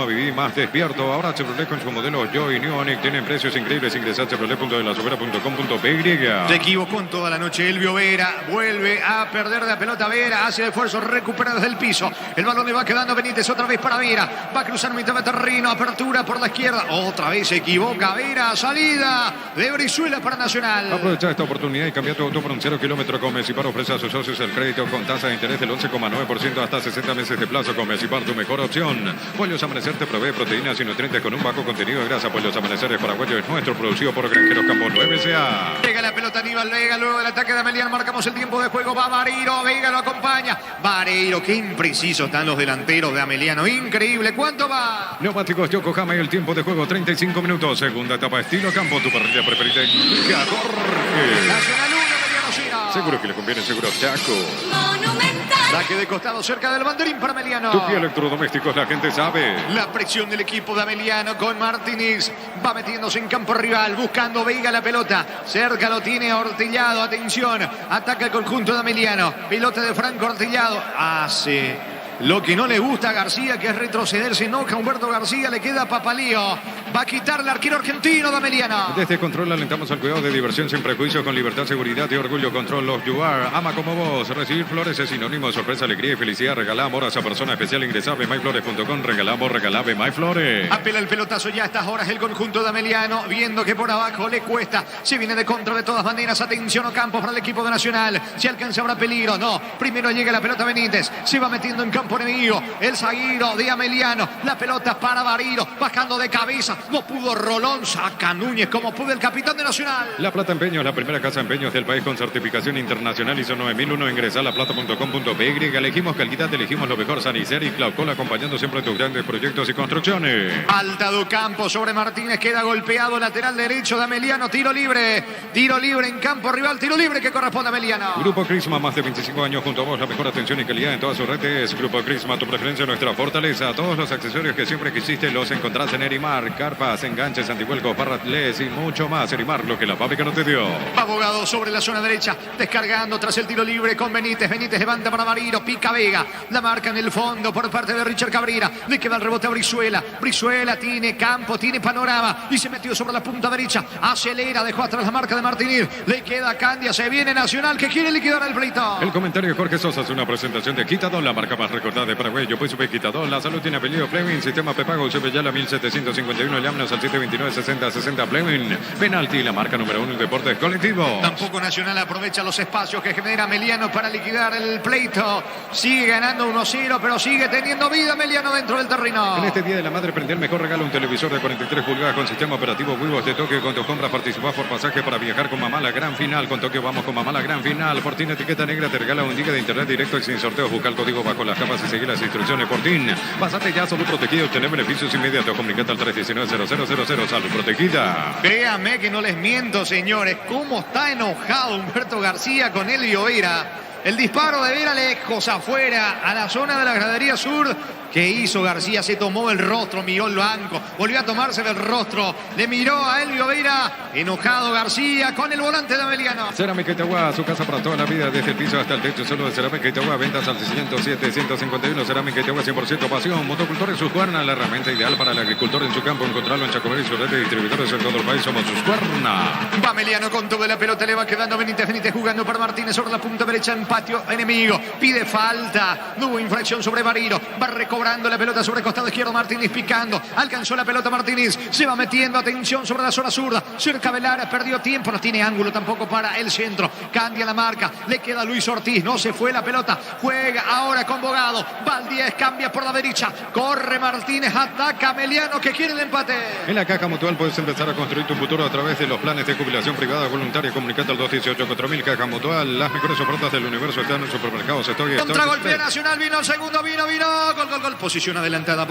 viví más despierto. Ahora Chevrolet con su modelo Joy New Onic tienen precios increíbles. Ingresa a chevrolet.delasubera.com.py. Se equivocó en toda la noche Elvio Vera. Vuelve a perder la pelota Vera. Hace el esfuerzo, recupera desde el piso. El balón le va quedando Benítez otra vez para Vera. Va a cruzar mitad de terreno. Apertura por la izquierda. Otra vez se equivoca Vera. Salida de Brizuela para Nacional. Aprovecha esta oportunidad y cambia tu auto por un 0 kilómetro con Mesipar. Ofrece a sus socios el crédito con tasa de interés del 11,9% hasta 60 meses de plazo. Con Mesipar, tu mejor opción. Pollos Amanecer te provee proteínas y nutrientes con un bajo contenido de grasa. Pollos Amaneceres Paraguayos es nuestro, producido por Granjeros Campos 9SA. Llega la pelota Aníbal Vega, luego del ataque de Ameliano marcamos el tiempo de juego. Va Vareiro, Vega lo acompaña. Vareiro, qué imprecisos están los delanteros de Ameliano. Increíble, ¿cuánto va? Neumáticos Yokohama y el tiempo de juego 35 minutos. Segunda etapa estilo campo, tu parrilla preferida. Jorge. Nacional 1, Ameliano 0. Seguro que le conviene, seguro Chaco. Monumental. Saque de costado cerca del banderín para Ameliano. Tupi Electrodomésticos, la gente sabe. La presión del equipo de Ameliano con Martínez. Va metiéndose en campo rival, buscando Vega la pelota. Cerca lo tiene Ortellado, atención. Ataca el conjunto de Ameliano. Pelota de Franco Ortellado. Hace lo que no le gusta a García, que es retroceder. Se enoja Humberto García, le queda Papalío. Va a quitar el arquero argentino de Ameliano. Desde Control alentamos al cuidado de diversión sin prejuicios, con libertad, seguridad y orgullo. Control Love You Are. Ama como vos. Recibir flores es sinónimo de sorpresa, alegría y felicidad. Regalá amor a esa persona especial. Ingresá a bemyflores.com. Regalamos, regalá Bemyflores. Apela el pelotazo ya a estas horas el conjunto de Ameliano, viendo que por abajo le cuesta. Se viene de contra de todas maneras. Atención a Campos para el equipo de Nacional. Si alcanza habrá peligro. No. Primero llega la pelota Benítez. Se va metiendo en campo enemigo. El zaguero de Ameliano. La pelota para Vareiro. Bajando de cabeza. No pudo Rolón. Saca Núñez como pudo el capitán de Nacional. La Plata Empeños, la primera casa de empeños del país con certificación internacional ISO 9001. Ingresa a laplata.com.py. Elegimos calidad, elegimos lo mejor. Sanicer y Claucol acompañando siempre tus grandes proyectos y construcciones. Falta de campo sobre Martínez. Queda golpeado lateral derecho de Ameliano. Tiro libre. Tiro libre en campo rival. Tiro libre que corresponde a Ameliano. Grupo Crisma, más de 25 años junto a vos. La mejor atención y calidad en todas sus redes. Grupo Crisma, tu preferencia, nuestra fortaleza. Todos los accesorios que siempre quisiste los encontrás en Erimar. Carpas, enganches, antivuelcos, barratles y mucho más. Erimar, lo que la fábrica no te dio. Abogado sobre la zona derecha. Descargando tras el tiro libre con Benítez. Benítez levanta para Vareiro. Pica Vega. La marca en el fondo por parte de Richard Cabrera. Le queda el rebote a Brizuela. Brizuela tiene campo, tiene panorama. Y se metió sobre la punta derecha. Acelera, dejó atrás la marca de Martínez. Le queda Candia. Se viene Nacional que quiere liquidar el pleito. El comentario de Jorge Sosa es una presentación de Quitadón, la marca más recordada de Paraguay. Yo pues supe quitador. La salud tiene apellido Fleming. Sistema prepago Cepellala 1751. Llámenos al 729-60-60 Fleming. Penalti, la marca número 1 en deportes colectivos. Tampoco Nacional aprovecha los espacios que genera Meliano para liquidar el pleito. Sigue ganando 1-0, pero sigue teniendo vida Meliano dentro del terreno. En este Día de la Madre prende el mejor regalo, un televisor de 43 pulgadas con sistema operativo Wivos de Tokio. Con tus compras participás por pasaje para viajar con mamá a la gran final. Con Tokio vamos con mamá a la gran final. Fortín etiqueta negra te regala un giga de internet directo y sin sorteos. Busca el código bajo las capas y seguir las instrucciones. Fortín, pasate ya, salud protegido, obtener beneficios inmediatos. Comunicate al 319-0000. Salud protegida. Créame que no les miento, señores. ¿Cómo está enojado Humberto García con Elvio Vera? El disparo de Vera lejos afuera a la zona de la gradería sur. ¿Qué hizo García? Se tomó el rostro, miró el banco, volvió a tomarse el rostro, le miró a Elvio Vera, enojado García con el volante de Meliano. Cerámica Itagua, su casa para toda la vida, desde el piso hasta el techo, solo de Cerámica Itagua, ventas al 607-151, Cerámica Itagua 100% pasión, motocultor en Suscuerna, la herramienta ideal para el agricultor en su campo, encontrarlo en Chacomero y su red de distribuidores en todo el país, somos Suscuerna. Va Meliano con toda la pelota, le va quedando Benítez jugando para Martínez sobre la punta derecha en patio enemigo, pide falta, no hubo infracción sobre Bariro, va recobrando la pelota sobre el costado izquierdo, Martínez picando, alcanzó la pelota Martínez, se va metiendo, atención sobre la zona zurda, cerca de Lara, perdió tiempo, no tiene ángulo tampoco para el centro, cambia la marca, le queda Luis Ortiz, no se fue la pelota, juega ahora con Bogado, Valdíez cambia por la derecha, corre Martínez, ataca Meliano que quiere el empate. En la Caja Mutual puedes empezar a construir tu futuro a través de los planes de jubilación privada voluntaria, comunicate al 218-4000, Caja Mutual, las mejores ofertas del universo están en supermercados, Contragolpea Nacional, vino el segundo, vino, gol, posición adelantada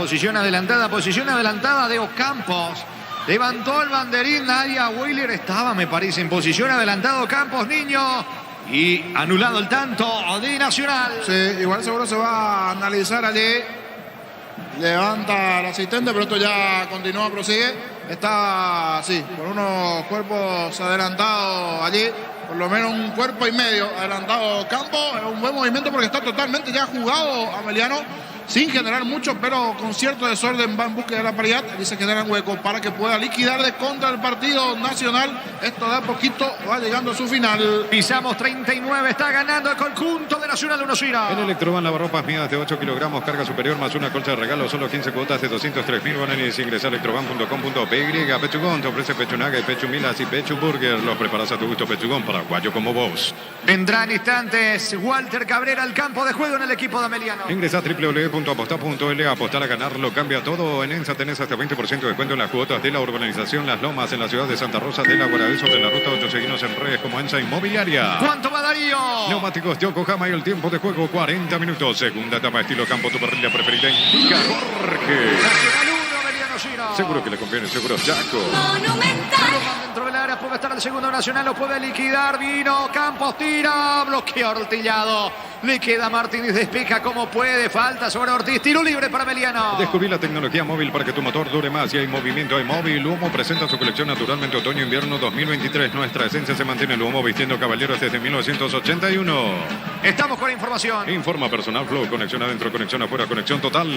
de Ocampos. Levantó el banderín, Nadia Wheeler estaba, me parece, en posición adelantado Campos, niño. Y anulado el tanto de Nacional. Sí, igual seguro se va a analizar allí. Levanta el asistente, pero esto ya continúa, prosigue. Está, sí, con unos cuerpos adelantados allí. Por lo menos un cuerpo y medio adelantado Campos. Es un buen movimiento porque está totalmente ya jugado Ameliano. Sin generar mucho, pero con cierto desorden va en búsqueda de la paridad. Y se generan huecos para que pueda liquidar de contra el partido Nacional. Esto de a poquito va llegando a su final. Pisamos 39, está ganando el conjunto de Nacional 1-0. En Electroban lavarropas mías de 8 kilogramos, carga superior más una colcha de regalo, solo 15 cuotas de 203.000 guaraníes. Ingresa a electroban.com.py. Pechugón te ofrece pechunaga y pechumilas y pechuburger. Los preparas a tu gusto, Pechugón, paraguayo como vos. Vendrá en instantes Walter Cabrera al campo de juego en el equipo de Ameliano. Ingresa a www.apostar.l, apostar a ganarlo cambia todo. En ENSA tenés hasta 20% de descuento en las cuotas de la urbanización Las Lomas en la ciudad de Santa Rosa de la Guardia, sobre la ruta 8. Seguinos en redes como ENSA Inmobiliaria. ¿Cuánto va Darío? Neumáticos Yokohama y el tiempo de juego 40 minutos. Segunda etapa estilo campo, tu parrilla preferida indica Jorge. Nacional 1, Ameliano 0. Seguro que le conviene, seguro Chaco. Monumental. Dentro del área puede estar el segundo Nacional, lo puede liquidar. Vino Campos, tira, bloqueo artillado. Le queda Martínez, despeja como puede. Falta sobre Ortiz, tiro libre para Meliano. Descubrí la tecnología móvil para que tu motor dure más. Y hay movimiento, hay móvil. Humo presenta su colección naturalmente otoño-invierno 2023. Nuestra esencia se mantiene el Humo vistiendo caballeros desde 1981. Estamos con información. Informa Personal Flow, conexión adentro, conexión afuera, conexión total.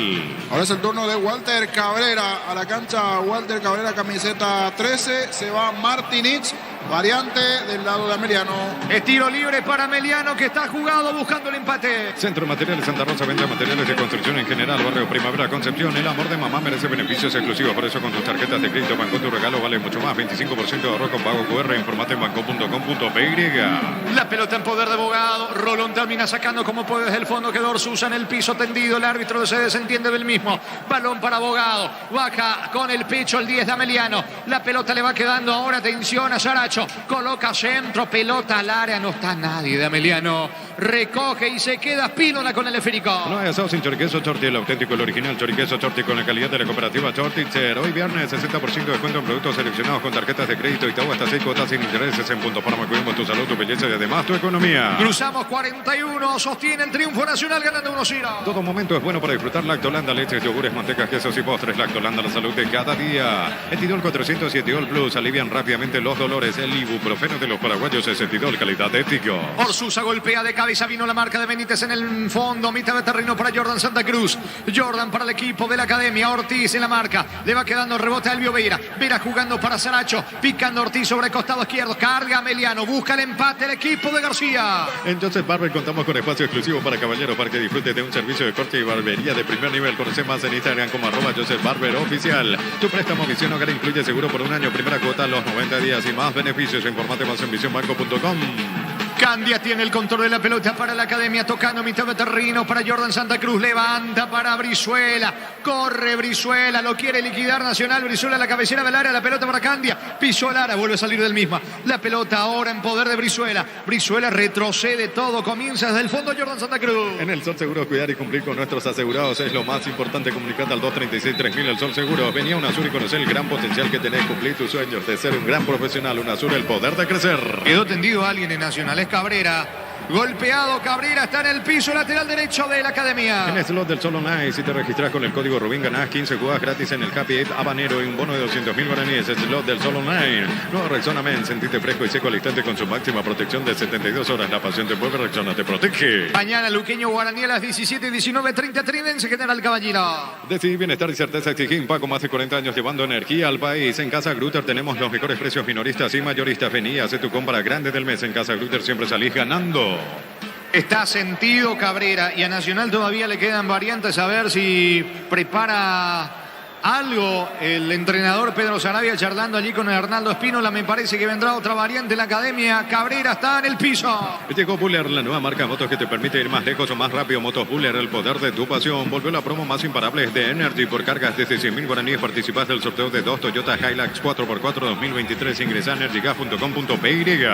Ahora es el turno de Walter Cabrera. A la cancha Walter Cabrera, camiseta 13. Se va Martínez, variante del lado de Ameliano. Es tiro libre para Meliano que está jugado buscando el empate. Centro Materiales Santa Rosa, venta materiales de construcción en general, barrio Primavera, Concepción. El amor de mamá merece beneficios exclusivos. Por eso con tus tarjetas de crédito Banco tu regalo vale mucho más. 25% de ahorro con pago QR. Informate en banco.com.py. La pelota en poder de Bogado. Rolón termina sacando como puede desde el fondo. Quedó Orsusa en el piso tendido. El árbitro se desentiende del mismo. Balón para Bogado. Baja con el pecho el 10 de Ameliano. La pelota le va quedando ahora. Atención a Saracho. Coloca centro. Pelota al área. No está nadie de Ameliano. Recoge y se queda Spínola con el esférico. No hay asado sin choriqueso Chorti, el auténtico, el original choriqueso Chorti con la calidad de la cooperativa Chortitzer. Hoy viernes 60% de descuento en productos seleccionados con tarjetas de crédito y Itaú hasta 6 cuotas sin intereses en Punto Farma. Cuidemos tu salud, tu belleza y además tu economía. Cruzamos 41, sostiene el triunfo Nacional ganando 1-0. Todo momento es bueno para disfrutar Lactolanda, leches, yogures, mantecas, quesos y postres. Lactolanda, la salud de cada día. Etidol 400 y Etidol Plus alivian rápidamente los dolores. el ibuprofeno de los paraguayos, Esetidol, calidad ético. Orsusa golpea de cabeza, vino la marca de Benítez en el fondo, mitad de terreno para Jordan Santa Cruz. Jordan para el equipo de la academia, Ortiz en la marca, le va quedando el rebote a Elvio Vera. Vera jugando para Saracho, picando Ortiz sobre el costado izquierdo, carga Ameliano, busca el empate el equipo de García. En Joseph Barber contamos con espacio exclusivo para caballeros para que disfrutes de un servicio de corte y barbería de primer nivel. Conoce más en Instagram como @JosephBarberOficial. Tu préstamo Visión Hogar incluye seguro por un año, primera cuota a los 90 días y más beneficios. Informate más en visionbanco.com. Candia tiene el control de la pelota para la academia, tocando mitad de terreno para Jordan Santa Cruz, levanta para Brizuela, corre Brizuela, lo quiere liquidar Nacional, Brizuela a la cabecera del área, la pelota para Candia, pisó el área, vuelve a salir del misma, la pelota ahora en poder de Brizuela, Brizuela retrocede todo, comienza desde el fondo Jordan Santa Cruz. En el Sol Seguro, cuidar y cumplir con nuestros asegurados es lo más importante. Comunicate al 236-3000. El Sol Seguro. Venía a UNASUR y conocer el gran potencial que tenés, cumplir tus sueños de ser un gran profesional. UNASUR, el poder de crecer. Quedó tendido alguien en Nacional, es Cabrera. Golpeado, Cabrera está en el piso lateral derecho de la academia. En el slot del Sol Online, si te registras con el código Rubín, ganás 15 jugadas gratis en el Happy Eight Habanero y un bono de 200.000 guaraníes. El slot del Sol Online. Nueva Rexona Men, sentite fresco y seco al instante con su máxima protección de 72 horas. La pasión te mueve, Rexona te protege. Mañana Luqueño Guaraní a las 17 y 19:30, Trinense General Caballero. Decidí bienestar y certeza exigir Paco, más de 40 años llevando energía al país. En Casa Grutter tenemos los mejores precios minoristas y mayoristas. Vení, hace tu compra grande del mes. En Casa Grutter siempre salís ganando. Está sentido Cabrera y a Nacional todavía le quedan variantes a ver si prepara algo el entrenador Pedro Sarabia charlando allí con Hernando Espínola. Me parece que vendrá otra variante en la academia. Cabrera está en el piso. Llegó Buller, la nueva marca de motos que te permite ir más lejos o más rápido. Motos Buller, el poder de tu pasión. Volvió la promo más imparable de Energy. Por cargas desde 100.000 guaraníes participás del sorteo de 2 Toyota Hilux 4x4 2023. Ingresa a energygas.com.py.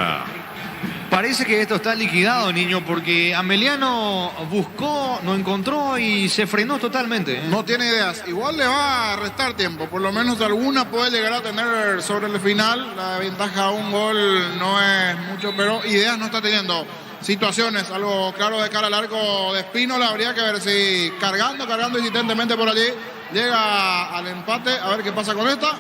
Parece que esto está liquidado, niño, porque Ameliano buscó, no encontró y se frenó totalmente. No tiene ideas. Igual le va a restar tiempo. Por lo menos alguna puede llegar a tener sobre el final. La ventaja a un gol no es mucho, pero ideas no está teniendo. Situaciones, algo claro de cara al arco de Espínola. Habría que ver si cargando insistentemente por allí llega al empate. A ver qué pasa con esta.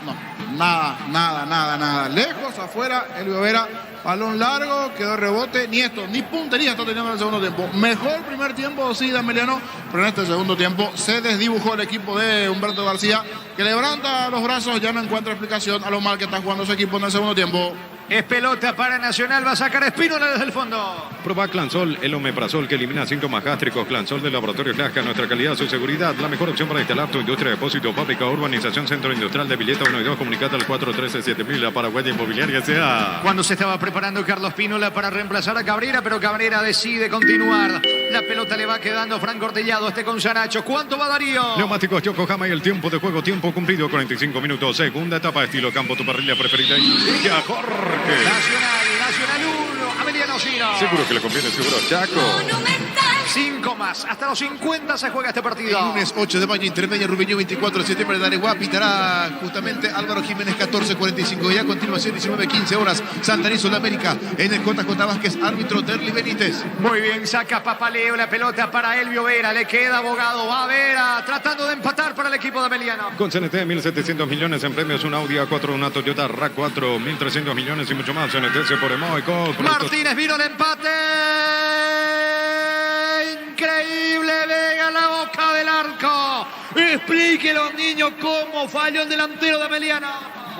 No, nada. Lejos, afuera, Elvio Vera. Balón largo, quedó rebote, ni puntería está teniendo en el segundo tiempo. Mejor primer tiempo, sí, de Ameliano, pero en este segundo tiempo se desdibujó el equipo de Humberto García, que levanta los brazos, ya no encuentra explicación a lo mal que está jugando su equipo en el segundo tiempo. Es pelota para Nacional, va a sacar Espínola desde el fondo. Proba Clansol, el omeprazol que elimina síntomas gástricos. Clansol del Laboratorio Flasca, nuestra calidad, su seguridad. La mejor opción para instalar tu industria de depósito, fábrica, urbanización, centro industrial de Villeta 1 y 2. Comunicate al 413-7000, la Paraguaya Inmobiliaria S.A. Cuando se estaba preparando Carlos Espínola para reemplazar a Cabrera, pero Cabrera decide continuar. La pelota le va quedando Franco Ortellado, con Saracho. ¿Cuánto va Darío? Neumáticos Yokohama y el tiempo de juego, tiempo cumplido, 45 minutos. Segunda etapa, estilo campo, tu parrilla preferida. Y a Jorge. Nacional 1, Ameliano 0. Seguro que le conviene, seguro Chaco. Monumental. 5 más, hasta los 50 se juega este partido. El lunes 8 de mayo, intermedia Rubiño, 24 de septiembre de Areguá, pitará justamente Álvaro Jiménez, 14:45. Y a continuación, 19:15 horas, Santanizo de América, en el JJ Vázquez, árbitro Terly Benítez. Muy bien, saca Papaleo, la pelota para Elvio Vera, le queda Abogado, va Vera, tratando de empatar para el equipo de Ameliano. Con CNT, 1.700 millones en premios, un Audi A4, una Toyota RAV4, 1.300 millones y mucho más. CNT se por Emoico. Martínez vino el empate. Increíble, Vega en la boca del arco. Explique los niños cómo falló el delantero de Ameliano.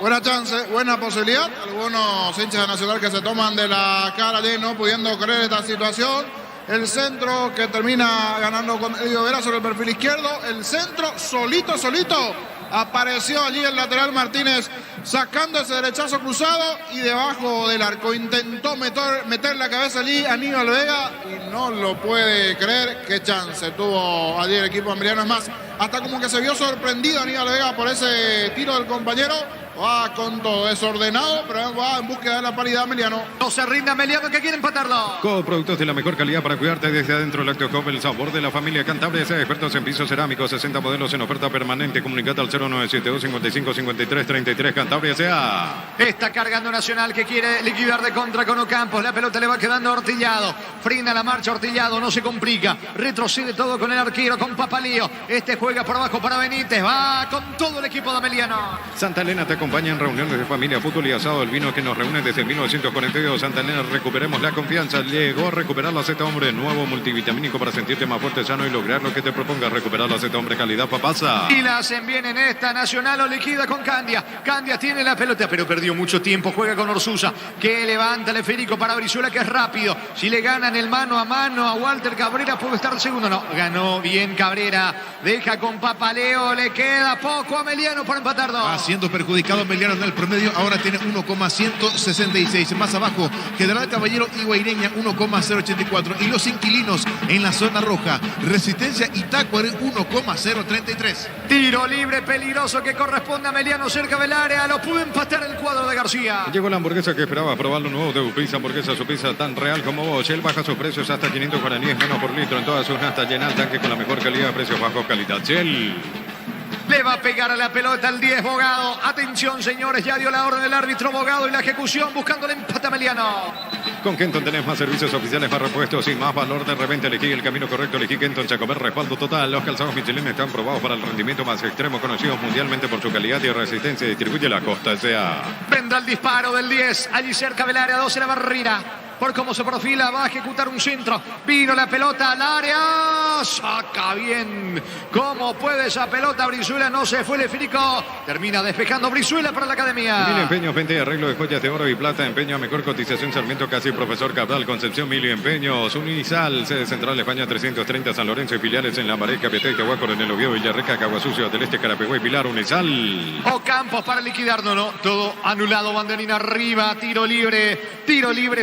Buena chance, buena posibilidad. Algunos hinchas de Nacional que se toman de la cara de no pudiendo creer esta situación. El centro que termina ganando con Elvio Vera sobre el perfil izquierdo. El centro solito. Apareció allí el lateral Martínez sacando ese derechazo cruzado y debajo del arco intentó meter la cabeza allí Aníbal Vega y no lo puede creer. Qué chance tuvo allí el equipo ameliano. Es más, hasta como que se vio sorprendido Aníbal Vega por ese tiro del compañero. Va con todo desordenado, pero va en búsqueda de la paridad Ameliano. No se rinde Ameliano, que quiere empatarlo. Coop, productos de la mejor calidad para cuidarte desde adentro. Lácteo Coop, el sabor de la familia Cantabria. Sea expertos en pisos cerámicos, 60 modelos en oferta permanente. Comunicate al 0972-55-53-33. Cantabria sea. Está cargando Nacional, que quiere liquidar de contra con Ocampos. La pelota le va quedando a Ortillado. Frena la marcha Ortillado, no se complica. Retrocede todo con el arquero, con Papalío. Este juega por abajo para Benítez. Va con todo el equipo de Ameliano. Santa Elena te acompaña en reuniones de familia, fútbol y asado. El vino que nos reúne desde 1942. Santander, recuperemos la confianza. Llegó a recuperar la Z Hombre, nuevo multivitamínico para sentirte más fuerte, sano y lograr lo que te propongas. Recuperar la Z Hombre, calidad papasa. Y la hacen bien en esta. Nacional lo liquida con Candia. Candia tiene la pelota, pero perdió mucho tiempo. Juega con Orsusa, que levanta el esférico para Brizuela, que es rápido. Si le ganan el mano a mano a Walter Cabrera, puede estar el segundo. No, ganó bien Cabrera. Deja con Papaleo. Le queda poco a Ameliano para empatar dos. Va siendo perjudicado Ameliano en el promedio. Ahora tiene 1,166. Más abajo, General Caballero y Guaireña 1,084. Y los inquilinos en la zona roja, Resistencia y Tacuare 1,033. Tiro libre peligroso que corresponde a Ameliano cerca del área. Lo pudo empatar el cuadro de García. Llegó la hamburguesa que esperaba probar lo nuevo de Upisa. Hamburguesa, su pizza tan real como vos. Él baja sus precios hasta 500 guaraníes menos por litro en todas sus nastas. Llena el tanque con la mejor calidad, precios bajos, calidad. Shell. Le va a pegar a la pelota el 10 Bogado. Atención, señores, ya dio la orden del árbitro Bogado y la ejecución buscando el empate a Ameliano. Con Kenton tenés más servicios oficiales, más repuestos y más valor de reventa. Elegí el camino correcto, elegí Kenton Chacomer, respaldo total. Los calzados Michelin están probados para el rendimiento más extremo, conocidos mundialmente por su calidad y resistencia. Distribuye la Costa S.A. Vendrá el disparo del 10, allí cerca del área, 12 la barrera. Por cómo se profila, va a ejecutar un centro. Vino la pelota al área. Saca bien. ¿Cómo puede esa pelota? Brizuela no se fue el esférico. Termina despejando Brizuela para la academia. Mil Empeños, venta y arreglo de joyas de oro y plata. Empeño a mejor cotización. Sarmiento Casi, Profesor Cabral, Concepción. Mil Empeños. Unisal, sede central España 330, San Lorenzo y filiales en Lambaré, Capiatá, Tehuacor, en el Oviedo, Villarrica, Caguasucio, del Este, Carapeguay, Pilar, Unisal. Ocampos para liquidar, no. Todo anulado, banderina arriba, tiro libre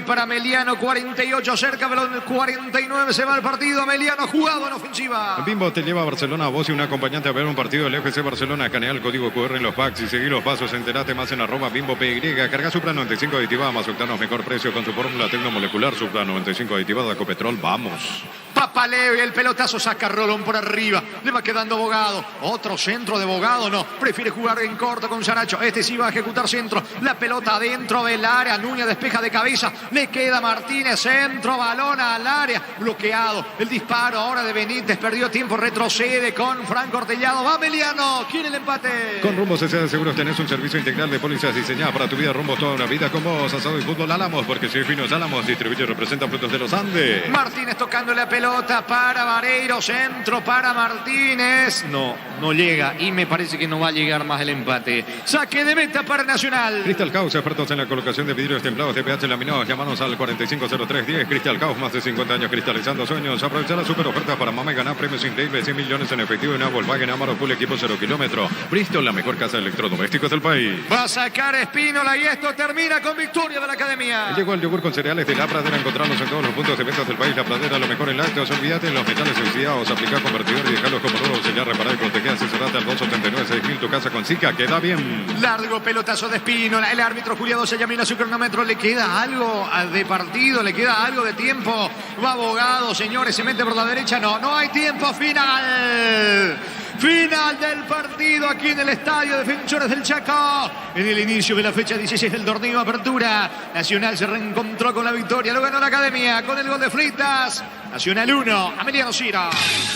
para Ameliano, 48 cerca de los 49, se va el partido. Ameliano jugado en ofensiva. Bimbo te lleva a Barcelona, a vos y un acompañante a ver un partido del FC Barcelona. Canea el código QR en los packs y seguí los pasos. Enterate más en @BimboPY. Carga Supra 95 aditivada más octanos, mejor precio con su fórmula tecnomolecular. Supra 95 aditivada, Copetrol, vamos. Papaleo y el pelotazo saca Rolón por arriba. Le va quedando Bogado. Otro centro de Bogado, no. Prefiere jugar en corto con Saracho. Este sí va a ejecutar centro. La pelota adentro del área. Núñez despeja de cabeza. Le queda Martínez. Centro, balón al área. Bloqueado. El disparo ahora de Benítez. Perdió tiempo. Retrocede con Franco Ortellado. Va Ameliano. Quiere el empate. Con Rumbos S.A. de Seguros tenés un servicio integral de pólizas diseñada para tu vida. Rumbos toda una vida con vos. Asado y fútbol Álamos. Porque si finos Álamos distribuye y representa Frutos de los Andes. Martínez tocando la pelota para Vareiro, centro para Martínez. No llega y me parece que no va a llegar más el empate. Saque de meta para Nacional. Crystal House, expertos en la colocación de vidrios templados de pH laminados. Llámanos al 450310. Crystal House, más de 50 años cristalizando sueños. Aprovecha las super ofertas para mamá y ganar premios increíbles. 100 millones en efectivo en una Volkswagen Amarok Full equipo 0 kilómetro. Bristol, la mejor casa de electrodomésticos del país. Va a sacar Espínola y esto termina con victoria de la academia. Llegó el yogur con cereales de La Pradera. Encontrarlos en todos los puntos de ventas del país. La Pradera, lo mejor en lácteos. Olvídate en los metales oxidados. Aplicar convertidor y dejarlos como nuevos. Sellar, reparar y proteger. Asesorate al 279-6000. Tu casa con Zika. Queda bien. Largo pelotazo de Espínola. El árbitro Juliado se examina su cronómetro. Le queda algo de partido. Le queda algo de tiempo. Va Bogado, señores. Se mete por la derecha. No hay tiempo. Final. Final del partido aquí en el Estadio Defensores del Chaco. En el inicio de la fecha 16 del torneo Apertura. Nacional se reencontró con la victoria. Lo ganó la academia con el gol de Fleitas. Nacional 1, Ameliano Cira.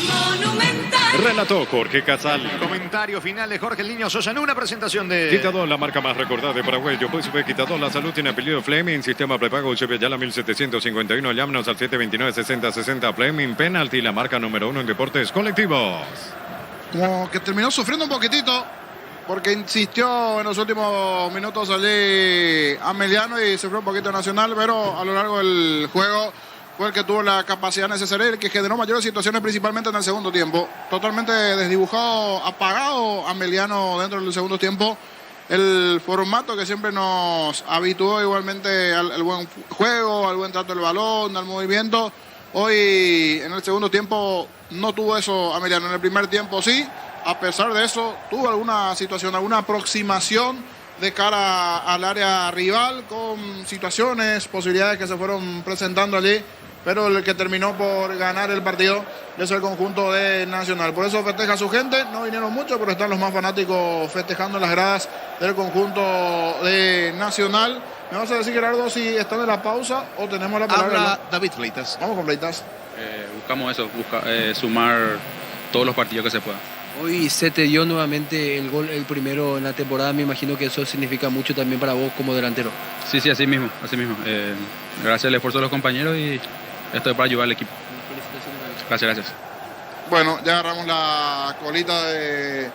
Monumental. Relató Jorge Casal. Comentario final de Jorge el Niño Sosa en una presentación de... Quitador, la marca más recordada de Paraguay. Yo pues Quitador, la salud tiene apellido Fleming. Sistema prepago UCP Yala 1751. Llámanos al 729-6060. Fleming, penalti, la marca número 1 en deportes colectivos. Como que terminó sufriendo un poquitito porque insistió en los últimos minutos allí Ameliano y se fue un poquito Nacional, pero a lo largo del juego fue el que tuvo la capacidad necesaria y el que generó mayores situaciones, principalmente en el segundo tiempo. Totalmente desdibujado, apagado Ameliano dentro del segundo tiempo. El formato que siempre nos habituó igualmente al buen juego, al buen trato del balón, al movimiento. Hoy en el segundo tiempo no tuvo eso Ameliano. En el primer tiempo sí, a pesar de eso tuvo alguna situación, alguna aproximación de cara al área rival con situaciones, posibilidades que se fueron presentando allí, pero el que terminó por ganar el partido es el conjunto de Nacional. Por eso festeja a su gente, no vinieron muchos, pero están los más fanáticos festejando en las gradas del conjunto de Nacional. Me vas a decir, Gerardo, si están en la pausa o tenemos la palabra. Habla David Fleitas. Vamos con Fleitas. Buscamos eso, sumar todos los partidos que se puedan. Hoy se te dio nuevamente el gol, el primero en la temporada. Me imagino que eso significa mucho también para vos como delantero. Sí, sí, así mismo, así mismo. Gracias al esfuerzo de los compañeros y estoy para ayudar al equipo. Gracias, gracias. Bueno, ya agarramos la colita de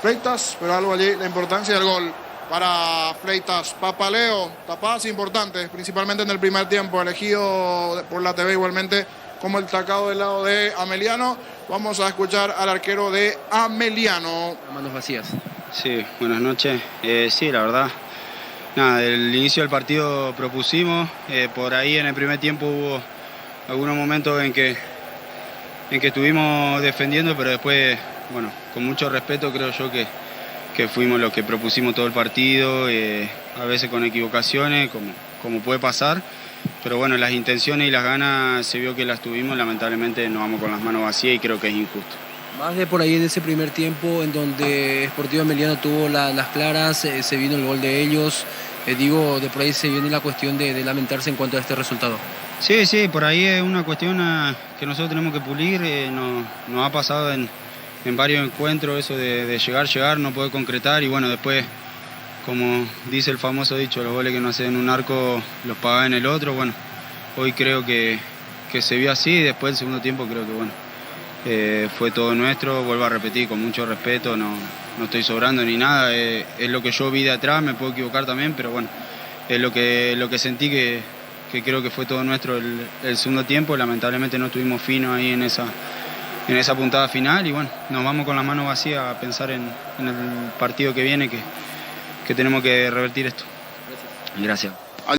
Fleitas, pero algo allí, la importancia del gol para Fleitas. Papaleo, tapadas importantes, principalmente en el primer tiempo, elegido por la TV igualmente como el tacado del lado de Ameliano. Vamos a escuchar al arquero de Ameliano. Manos vacías. Sí, buenas noches. Sí, la verdad, nada, el inicio del partido propusimos, por ahí en el primer tiempo hubo algunos momentos en que estuvimos defendiendo, pero después, bueno, con mucho respeto creo yo que fuimos los que propusimos todo el partido, a veces con equivocaciones, como puede pasar, pero bueno, las intenciones y las ganas se vio que las tuvimos, lamentablemente nos vamos con las manos vacías y creo que es injusto. Más de por ahí en ese primer tiempo en donde Sportivo Ameliano tuvo las claras, se vino el gol de ellos, digo, de por ahí se viene la cuestión de lamentarse en cuanto a este resultado. Sí, sí, por ahí es una cuestión que nosotros tenemos que pulir, nos ha pasado en varios encuentros eso de llegar, no poder concretar y bueno, después, como dice el famoso dicho, los goles que no hacen en un arco los pagan en el otro, bueno, hoy creo que se vio así y después el segundo tiempo creo que bueno, fue todo nuestro, vuelvo a repetir, con mucho respeto, no estoy sobrando ni nada, es lo que yo vi de atrás, me puedo equivocar también, pero bueno, es lo que sentí que creo que fue todo nuestro el segundo tiempo, lamentablemente no estuvimos finos ahí en esa puntada final y bueno, nos vamos con las manos vacías a pensar en el partido que viene que tenemos que revertir esto. Gracias.